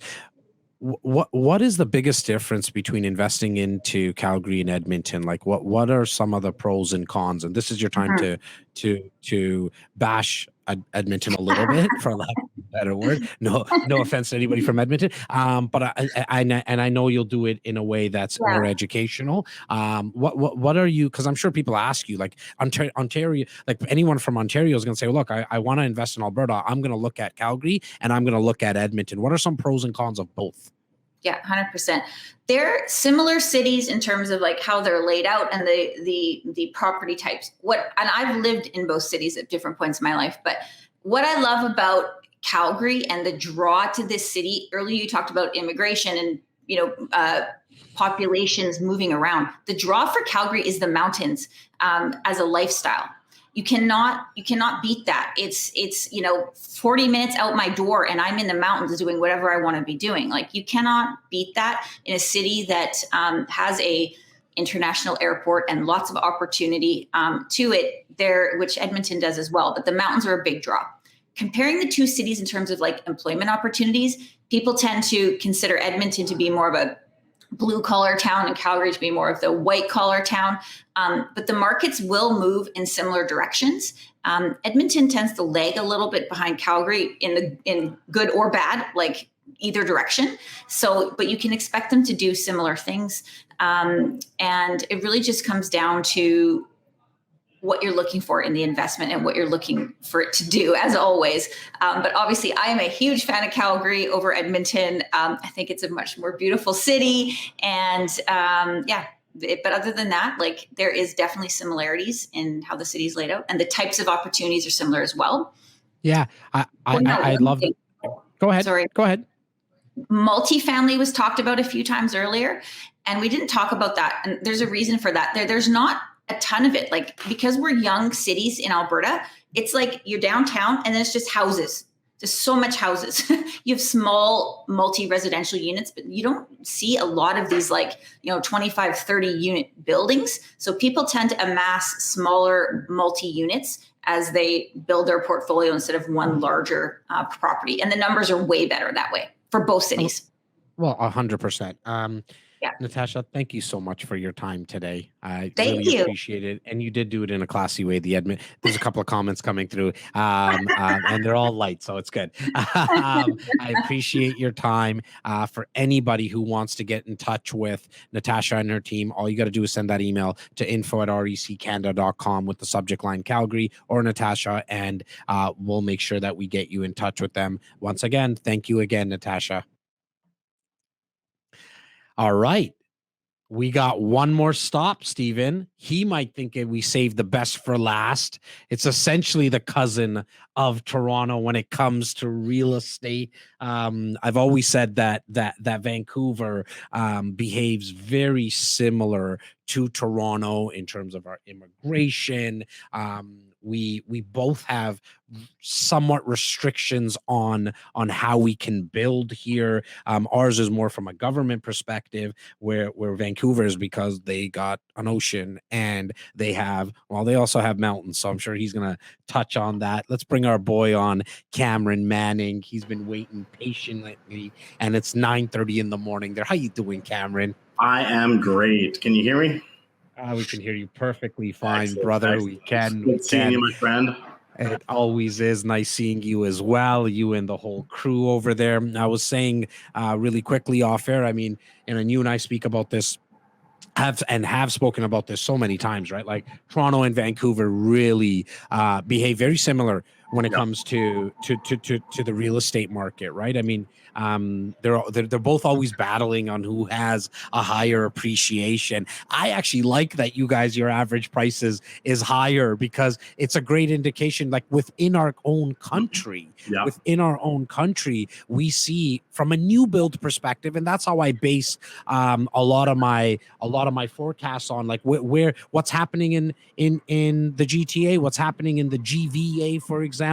What is the biggest difference between investing into Calgary and Edmonton? Like what are some of the pros and cons? And this is your time to bash Edmonton a little bit, for lack of a better word. No offense to anybody from Edmonton. But I know you'll do it in a way that's more educational. What are you? Because I'm sure people ask you, like Ontario, like anyone from Ontario is going to say, well, look, I want to invest in Alberta. I'm going to look at Calgary and I'm going to look at Edmonton. What are some pros and cons of both? Yeah, 100%. They're similar cities in terms of like how they're laid out and the property types. And I've lived in both cities at different points in my life, but what I love about Calgary and the draw to this city, earlier you talked about immigration and populations moving around. The draw for Calgary is the mountains as a lifestyle. You cannot beat that. It's 40 minutes out my door and I'm in the mountains doing whatever I want to be doing. Like you cannot beat that in a city that has a international airport and lots of opportunity to it there, which Edmonton does as well. But the mountains are a big draw. comparing the two cities in terms of like employment opportunities, people tend to consider Edmonton to be more of a blue collar town and Calgary to be more of the white collar town. But the markets will move in similar directions. Edmonton tends to lag a little bit behind Calgary in good or bad, like either direction. So, but you can expect them to do similar things. And it really just comes down to what you're looking for in the investment and what you're looking for it to do, as always. But obviously, I am a huge fan of Calgary over Edmonton. I think it's a much more beautiful city. And but other than that, like there is definitely similarities in how the city is laid out, and the types of opportunities are similar as well. Yeah, I love it. Go ahead. Sorry. Go ahead. Multifamily was talked about a few times earlier, and we didn't talk about that. And there's a reason for that. There's not a ton of it, like because we're young cities in Alberta, it's like you're downtown and then it's just houses. There's so much houses. You have small multi-residential units, but you don't see a lot of these 25, 30 unit buildings. So people tend to amass smaller multi-units as they build their portfolio instead of one larger property. And the numbers are way better that way for both cities. Well, 100%. Yeah. Natasha, thank you so much for your time today. I Thank really you. appreciate it. And you did do it in a classy way. There's a couple of comments coming through and they're all light, so it's good. I appreciate your time. For anybody who wants to get in touch with Natasha and her team, all you got to do is send that email to info@reccanada.com with the subject line Calgary or Natasha, and we'll make sure that we get you in touch with them. Once again, thank you again, Natasha. All right. We got one more stop, Stephen. He might think we saved the best for last. It's essentially the cousin of Toronto when it comes to real estate. I've always said that Vancouver behaves very similar to Toronto in terms of our immigration. We both have somewhat restrictions on how we can build here. Ours is more from a government perspective, where Vancouver is because they got an ocean and they also have mountains. So I'm sure he's gonna touch on that. Let's bring our boy on, Cameron Manning. He's been waiting patiently, and it's 9:30 in the morning there. How you doing, Cameron? I am great. Can you hear me? We can hear you perfectly fine, Excellent, brother. Excellent. Good seeing you, my friend. It always is nice seeing you as well, you and the whole crew over there. I was saying really quickly off air, I mean, and you and I speak about this, have spoken about this so many times, right? Like Toronto and Vancouver really behave very similar when it comes to the real estate market, right? I mean, they're both always battling on who has a higher appreciation. I actually like that you guys, your average prices is higher, because it's a great indication, like within our own country, we see from a new build perspective, and that's how I base a lot of my forecasts on, like what's happening in the GTA, what's happening in the GVA, for example.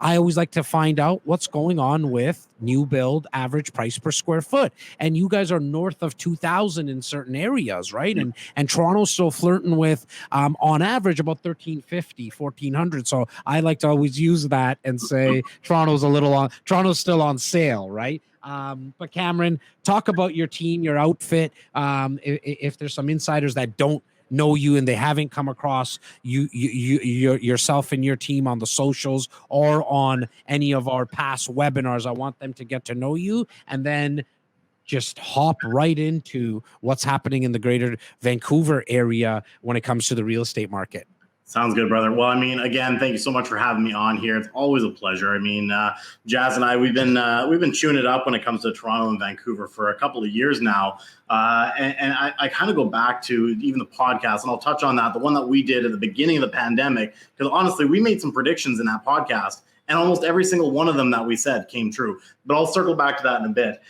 I always like to find out what's going on with new build average price per square foot, and you guys are north of 2,000 in certain areas, right? And Toronto's still flirting with on average about 1,350, 1,400. So I like to always use that and say Toronto's still on sale, right? But Cameron, talk about your team, your outfit. If there's some insiders that don't know you and they haven't come across yourself and your team on the socials or on any of our past webinars, I want them to get to know you, and then just hop right into what's happening in the greater Vancouver area when it comes to the real estate market. Sounds good, brother. Well, I mean, again, thank you so much for having me on here. It's always a pleasure. I mean, Jazz and I, we've been chewing it up when it comes to Toronto and Vancouver for a couple of years now. And I kind of go back to even the podcast, and I'll touch on that, the one that we did at the beginning of the pandemic, because honestly, we made some predictions in that podcast, and almost every single one of them that we said came true. But I'll circle back to that in a bit.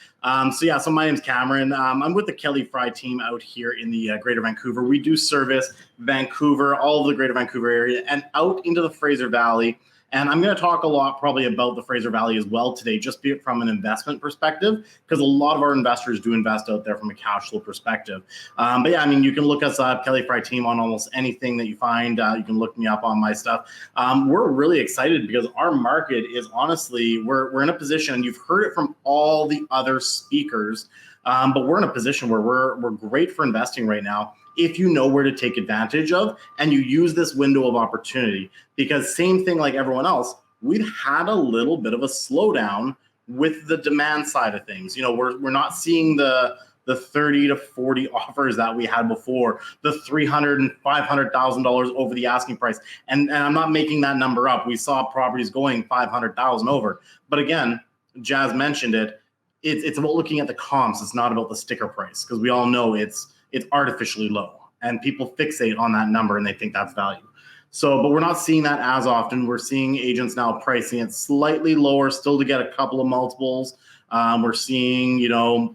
So my name's Cameron. I'm with the Kelly Fry team out here in the Greater Vancouver. We do service Vancouver, all of the Greater Vancouver area, and out into the Fraser Valley And I'm going to talk a lot probably about the Fraser Valley as well today, just be it from an investment perspective, because a lot of our investors do invest out there from a cash flow perspective. But yeah, I mean, you can look us up, Kelly Fry Team, on almost anything that you find. You can look me up on my stuff. We're really excited because our market is honestly, we're in a position, and you've heard it from all the other speakers, but we're in a position where we're great for investing right now if you know where to take advantage of and you use this window of opportunity. Because same thing like everyone else, we've had a little bit of a slowdown with the demand side of things. You know, we're not seeing the 30 to 40 offers that we had before, the $300,000 and $500,000 over the asking price. And I'm not making that number up. We saw properties going 500,000 over. But again, Jazz mentioned it. It's about looking at the comps. It's not about the sticker price, because we all know it's artificially low, and people fixate on that number and they think that's value. So, but we're not seeing that as often. We're seeing agents now pricing it slightly lower, still to get a couple of multiples. We're seeing, you know,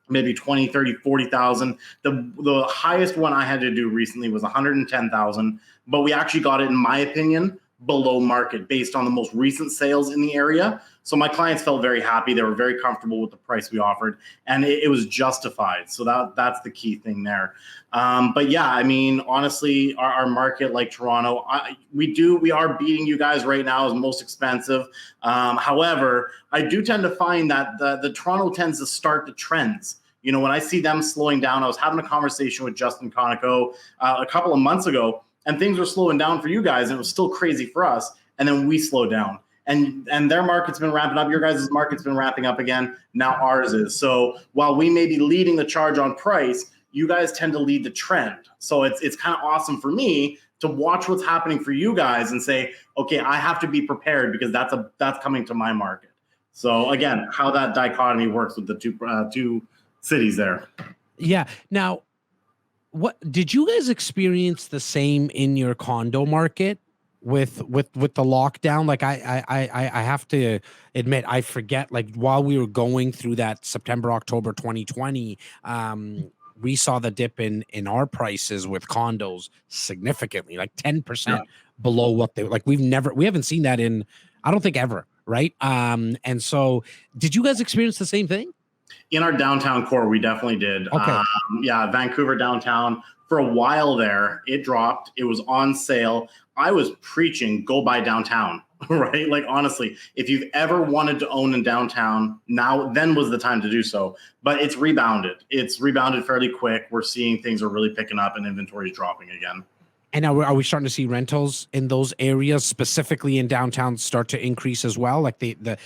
maybe 20, 30, 40,000. The highest one I had to do recently was 110,000, but we actually got it, in my opinion, below market based on the most recent sales in the area. So my clients felt very happy. They were very comfortable with the price we offered, and it was justified. So that's the key thing there. But yeah, I mean, honestly, our market, like Toronto, we are beating you guys right now as most expensive. However, I do tend to find that the Toronto tends to start the trends. You know, when I see them slowing down, I was having a conversation with Justin Konikow a couple of months ago, and things were slowing down for you guys, and it was still crazy for us. And then we slowed down. And their market's been ramping up. Your guys' market's been ramping up again. Now ours is. So while we may be leading the charge on price, you guys tend to lead the trend. So it's kind of awesome for me to watch what's happening for you guys and say, okay, I have to be prepared because that's coming to my market. So again, how that dichotomy works with the two cities there. Yeah. Now, what did you guys experience the same in your condo market? With the lockdown? Like I have to admit, I forget, like while we were going through that September, October 2020, we saw the dip in our prices with condos significantly, like 10% below what they like. We haven't seen that in, I don't think, ever. Right. And so did you guys experience the same thing? In our downtown core, we definitely did. Okay. Yeah, Vancouver downtown, for a while there, it dropped. It was on sale. I was preaching, go buy downtown, right? Like, honestly, if you've ever wanted to own in downtown, then was the time to do so. But it's rebounded. It's rebounded fairly quick. We're seeing things are really picking up and inventory is dropping again. And are we starting to see rentals in those areas, specifically in downtown, start to increase as well? Like the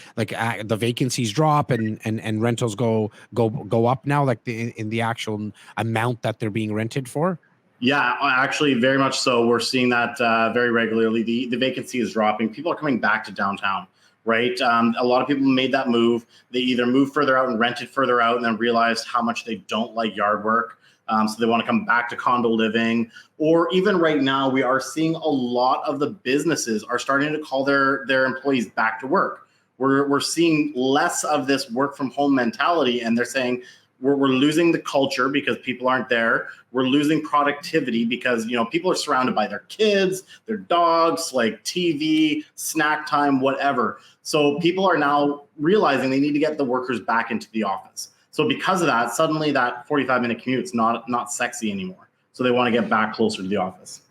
vacancies drop and rentals go up now, like in the actual amount that they're being rented for? Yeah, actually, very much so. We're seeing that very regularly. The vacancy is dropping. People are coming back to downtown, right? A lot of people made that move. They either moved further out and rented further out and then realized how much they don't like yard work. So they want to come back to condo living. Or even right now, we are seeing a lot of the businesses are starting to call their employees back to work. We're seeing less of this work from home mentality, and they're saying, we're losing the culture because people aren't there. We're losing productivity because, you know, people are surrounded by their kids, their dogs, like TV, snack time, whatever. So people are now realizing they need to get the workers back into the office. So because of that, suddenly that 45-minute commute is not sexy anymore. So they want to get back closer to the office.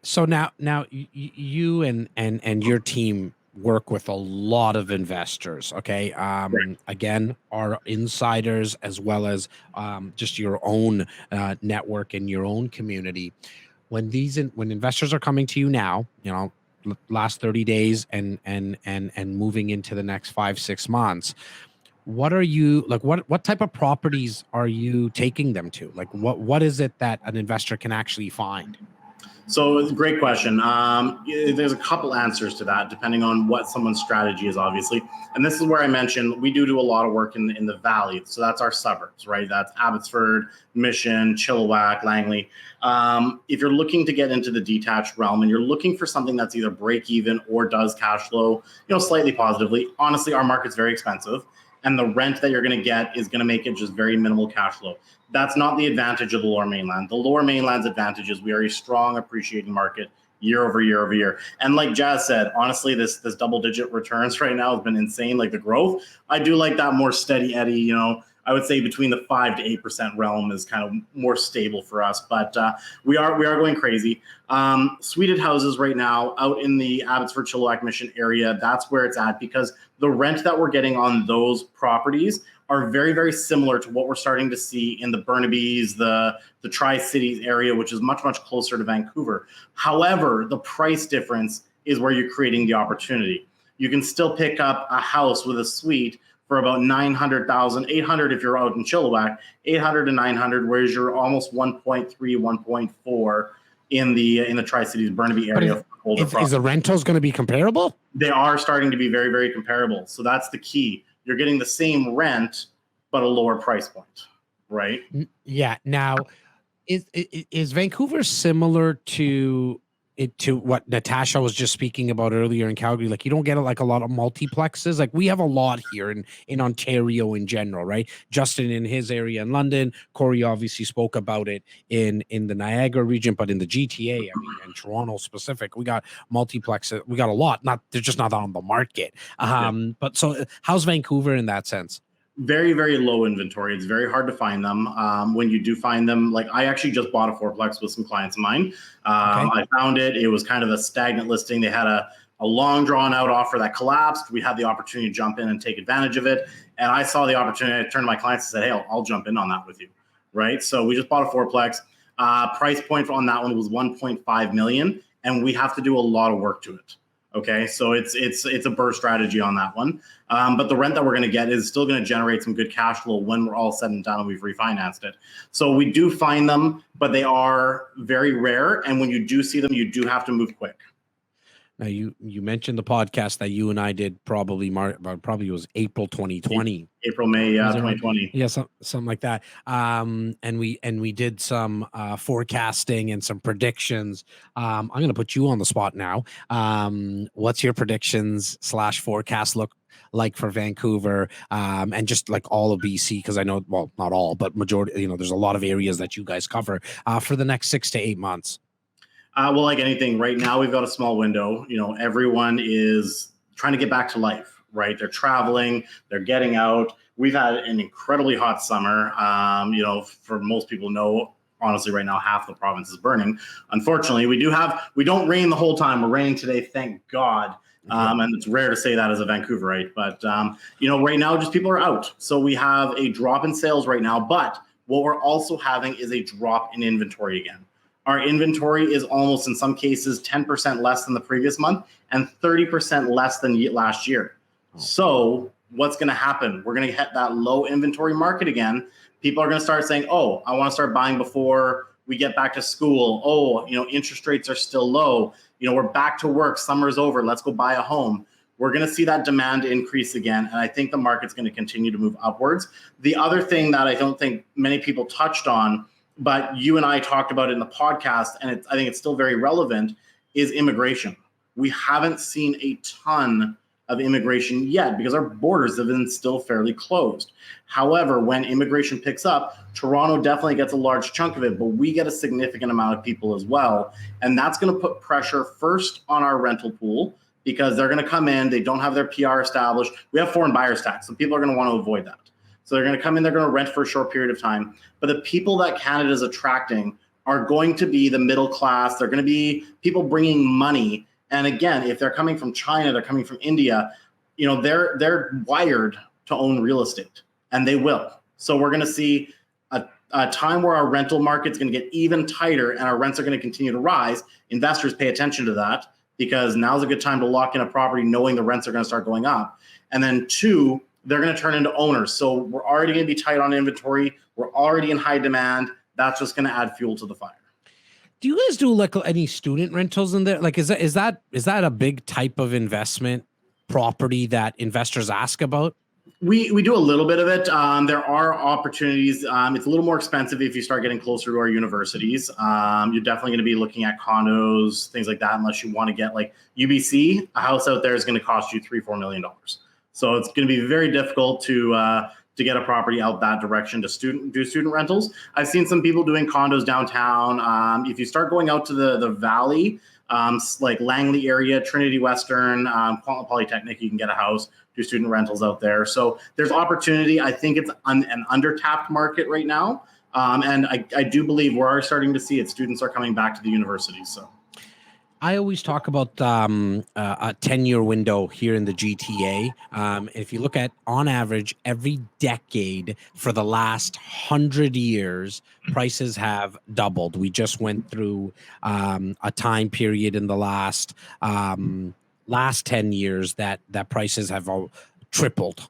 So now you and your team work with a lot of investors. Okay. Right. Again, are insiders as well as just your own network and your own community. When investors are coming to you now, you know, last 30 days and moving into the next 5-6 months, what are you like? What type of properties are you taking them to? Like, what is it that an investor can actually find? So great question. There's a couple answers to that, depending on what someone's strategy is, obviously. And this is where I mentioned we do a lot of work in the valley. So that's our suburbs, right? That's Abbotsford, Mission, Chilliwack, Langley. If you're looking to get into the detached realm and you're looking for something that's either break even or does cash flow, you know, slightly positively, honestly, our market's very expensive. And the rent that you're going to get is going to make it just very minimal cash flow. That's not the advantage of the Lower Mainland. The Lower Mainland's advantage is we are a strong appreciating market year over year over year. And like Jazz said, honestly, this double-digit returns right now has been insane. Like the growth, I do like that more steady eddy. You know, I would say between the 5 to 8% realm is kind of more stable for us. But we are going crazy. Suited houses right now out in the Abbotsford, Chilliwack Mission area. That's where it's at because the rent that we're getting on those properties are very, very similar to what we're starting to see in the Burnaby's, the Tri-Cities area, which is much, much closer to Vancouver. However, the price difference is where you're creating the opportunity. You can still pick up a house with a suite for about 900,000, 800 if you're out in Chilliwack, 800 to 900, whereas you're almost 1.3, 1.4 in the Tri-Cities Burnaby area. Is the rentals going to be comparable? They are starting to be very, very comparable. So that's the key. You're getting the same rent, but a lower price point, right? Yeah. Now, is Vancouver similar to what Natasha was just speaking about earlier in Calgary? Like you don't get like a lot of multiplexes. Like we have a lot here in Ontario in general, right? Justin in his area in London, Cory obviously spoke about it in the Niagara region, but in the GTA, I mean, in Toronto specific, we got multiplexes. We got a lot. They're just not on the market. But so how's Vancouver in that sense? Very, very low inventory. It's very hard to find them. When you do find them, like I actually just bought a fourplex with some clients of mine. I found it. It was kind of a stagnant listing. They had a long drawn out offer that collapsed. We had the opportunity to jump in and take advantage of it. And I saw the opportunity. I turned to my clients and said, hey, I'll jump in on that with you. Right. So we just bought a fourplex. Price point on that one was 1.5 million. And we have to do a lot of work to it. Okay, so it's a burst strategy on that one. But the rent that we're going to get is still going to generate some good cash flow when we're all said and done and we've refinanced it. So we do find them, but they are very rare. And when you do see them, you do have to move quick. Now you mentioned the podcast that you and I did probably it was April 2020. April, May 2020. Yeah, something like that. And we did some forecasting and some predictions. I'm going to put you on the spot now. What's your predictions / forecast look like for Vancouver and just like all of BC? Because I know, well, not all, but majority. You know, there's a lot of areas that you guys cover for the next 6 to 8 months. Well, like anything, right now we've got a small window. You know, everyone is trying to get back to life, right? They're traveling, they're getting out. We've had an incredibly hot summer. You know, for most people know, honestly, right now, half the province is burning. Unfortunately, we don't rain the whole time. We're raining today, thank God. And it's rare to say that as a Vancouverite, but you know, right now, just people are out. So we have a drop in sales right now, but what we're also having is a drop in inventory again. Our inventory is almost, in some cases, 10% less than the previous month and 30% less than last year. So what's going to happen? We're going to hit that low inventory market again. People are going to start saying, oh, I want to start buying before we get back to school. Oh, you know, interest rates are still low. You know, we're back to work. Summer's over. Let's go buy a home. We're going to see that demand increase again. And I think the market's going to continue to move upwards. The other thing that I don't think many people touched on, but you and I talked about it in the podcast, and I think it's still very relevant, is immigration. We haven't seen a ton of immigration yet because our borders have been still fairly closed. However, when immigration picks up, Toronto definitely gets a large chunk of it, but we get a significant amount of people as well. And that's going to put pressure first on our rental pool because they're going to come in, they don't have their PR established. We have foreign buyers tax, so people are going to want to avoid that. So they're going to come in, they're going to rent for a short period of time. But the people that Canada is attracting are going to be the middle class. They're going to be people bringing money. And again, if they're coming from China, they're coming from India, you know, they're wired to own real estate, and they will. So we're going to see a time where our rental market's going to get even tighter and our rents are going to continue to rise. Investors pay attention to that because now's a good time to lock in a property knowing the rents are going to start going up. And then two, they're going to turn into owners. So we're already going to be tight on inventory. We're already in high demand. That's just going to add fuel to the fire. Do you guys do like any student rentals in there? Like, is that a big type of investment property that investors ask about? We do a little bit of it. There are opportunities. It's a little more expensive if you start getting closer to our universities. You're definitely going to be looking at condos, things like that, unless you want to get like UBC. A house out there is going to cost you $3-4 million. So it's going to be very difficult to to get a property out that direction to do student rentals. I've seen some people doing condos downtown. If you start going out to the valley, like Langley area, Trinity Western, Quantum Polytechnic, you can get a house, do student rentals out there. So there's opportunity. I think it's an under-tapped market right now. And I do believe we're starting to see it. Students are coming back to the universities. So I always talk about a 10-year window here in the GTA. If you look at, on average, every decade for the last 100 years, prices have doubled. We just went through a time period in the last 10 years that prices have all tripled.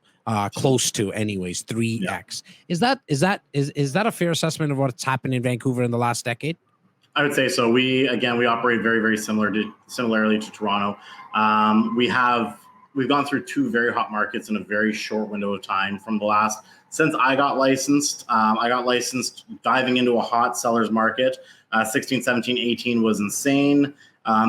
Close to, anyways, 3x. Yeah. Is that a fair assessment of what's happened in Vancouver in the last decade? I would say so. We operate very, very similarly to Toronto. We've gone through two very hot markets in a very short window of time. Since I got licensed, diving into a hot seller's market. 16, 17, 18 was insane.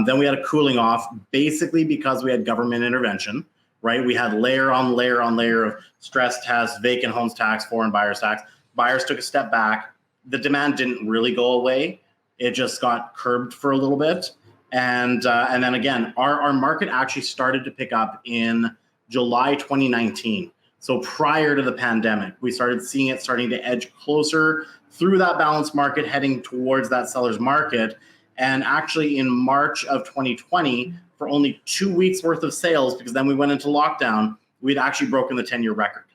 Then we had a cooling off, basically because we had government intervention. Right, we had layer on layer on layer of stress tests, vacant homes tax, foreign buyers tax. Buyers took a step back. The demand didn't really go away. It just got curbed for a little bit. And then again, our market actually started to pick up in July 2019. So prior to the pandemic, we started seeing it starting to edge closer through that balanced market, heading towards that seller's market. And actually in March of 2020, for only 2 weeks worth of sales, because then we went into lockdown, we'd actually broken the 10-year record.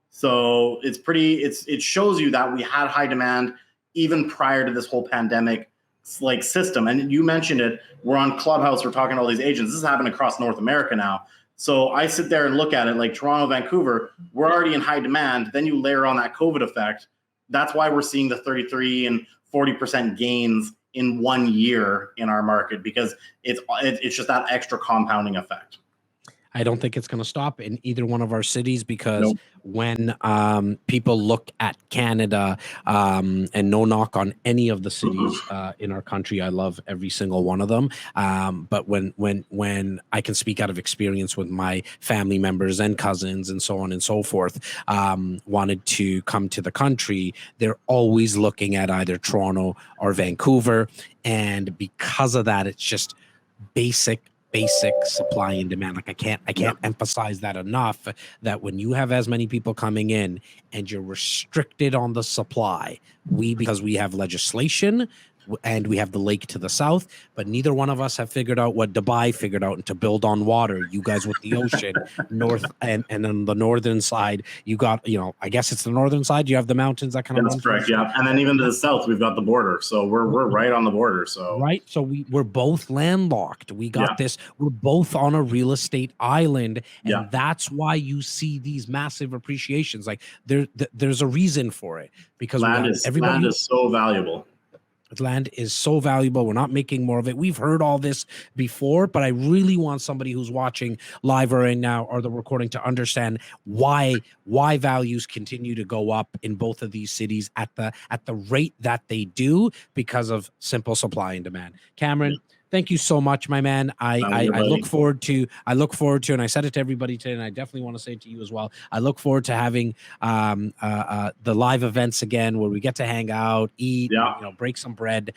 So it shows you that we had high demand even prior to this whole pandemic like system. And you mentioned it, we're on Clubhouse, we're talking to all these agents. This is happening across North America now. So I sit there and look at it like Toronto, Vancouver, we're already in high demand. Then you layer on that COVID effect. That's why we're seeing the 33 and 40% gains in 1 year in our market, because it's just that extra compounding effect. I don't think it's going to stop in either one of our cities, because when people look at Canada, and no knock on any of the cities in our country, I love every single one of them. But when I can speak out of experience with my family members and cousins and so on and so forth, wanted to come to the country, they're always looking at either Toronto or Vancouver. And because of that, it's just basic supply and demand. Like I can't emphasize that enough, that when you have as many people coming in and you're restricted on the supply, because we have legislation and we have the lake to the south, but neither one of us have figured out what Dubai figured out, and to build on water. You guys with the ocean north, and on the northern side, you got, I guess it's the northern side. You have the mountains that kind of. That's correct. Yeah, and then even to the south, we've got the border. So we're right on the border. So So we're both landlocked. We got this. We're both on a real estate island, and that's why you see these massive appreciations. Like there's a reason for it, because land is so valuable. Land is so valuable. We're not making more of it. We've heard all this before, but I really want somebody who's watching live right now or the recording to understand why values continue to go up in both of these cities at the rate that they do, because of simple supply and demand. Cameron, thank you so much, my man. I look forward to, and I said it to everybody today, and I definitely want to say it to you as well. I look forward to having the live events again, where we get to hang out, eat, break some bread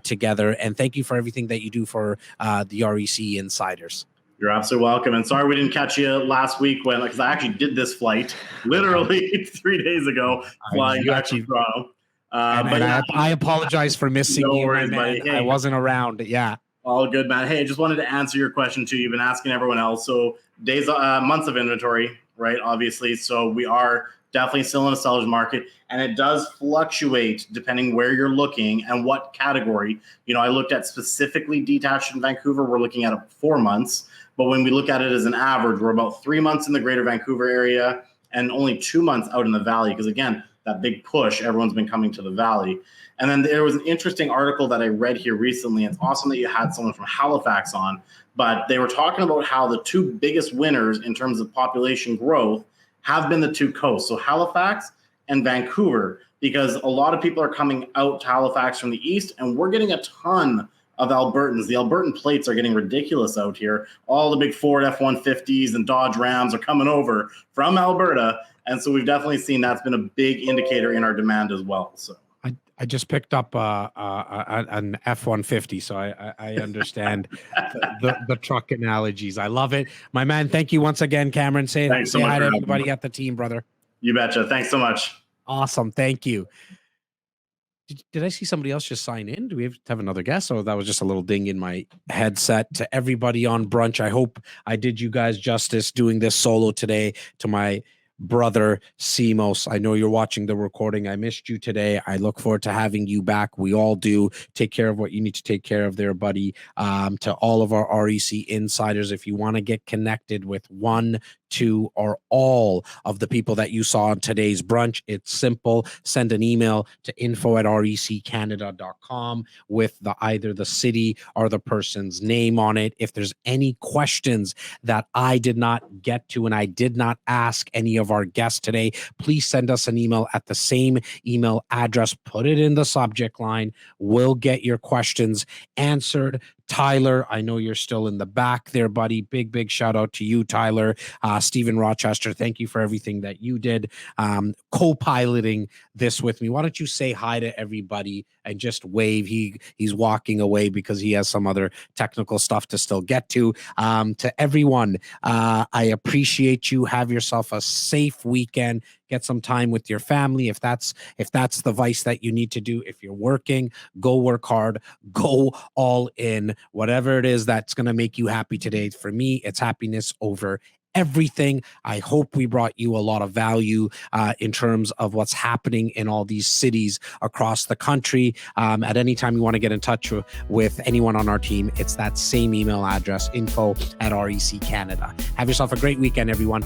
together. And thank you for everything that you do for the REC Insiders. You're absolutely welcome. And sorry we didn't catch you last week, because I actually did this flight literally 3 days ago, flying back to Toronto. I apologize for missing you, my man. Hey, I wasn't around. Yeah. All good, man. Hey, I just wanted to answer your question too. You've been asking everyone else. So months of inventory, right? Obviously. So we are definitely still in a seller's market, and it does fluctuate depending where you're looking and what category. I looked at specifically detached in Vancouver. We're looking at 4 months, but when we look at it as an average, we're about 3 months in the greater Vancouver area and only 2 months out in the valley. Because again, that big push, everyone's been coming to the valley. And then there was an interesting article that I read here recently. It's awesome that you had someone from Halifax on, but they were talking about how the two biggest winners in terms of population growth have been the two coasts. So Halifax and Vancouver, because a lot of people are coming out to Halifax from the east, and we're getting a ton of Albertans. The Albertan plates are getting ridiculous out here. All the big Ford F-150s and Dodge Rams are coming over from Alberta. And so we've definitely seen that's been a big indicator in our demand as well. So I just picked up an F-150, so I understand the truck analogies. I love it. My man, thank you once again, Cameron. Say hi to everybody at the team, brother. You betcha. Thanks so much. Awesome. Thank you. Did I see somebody else just sign in? Do we have another guest? Or that was just a little ding in my headset. To everybody on brunch, I hope I did you guys justice doing this solo today. To my brother Simos, I know you're watching the recording. I missed you today. I look forward to having you back. We all do. Take care of what you need to take care of there, buddy. To all of our REC insiders, if you want to get connected with one, two, or all of the people that you saw on today's brunch, it's simple. Send an email to info@reccanada.com with either the city or the person's name on it. If there's any questions that I did not get to and I did not ask any of our guests today, please send us an email at the same email address. Put it in the subject line. We'll get your questions answered. Tyler, I know you're still in the back there, buddy. Big shout out to you, Tyler. Stephen Rochester, thank you for everything that you did, co-piloting this with me. Why don't you say hi to everybody and just wave? He's walking away because he has some other technical stuff to still get to. To everyone, I appreciate you. Have yourself a safe weekend. Get some time with your family. If that's the vice that you need to do. If you're working, go work hard, go all in, whatever it is that's going to make you happy today. For me, it's happiness over everything. I hope we brought you a lot of value in terms of what's happening in all these cities across the country. At any time you want to get in touch with anyone on our team, it's that same email address, info@REC Canada. Have yourself a great weekend, everyone.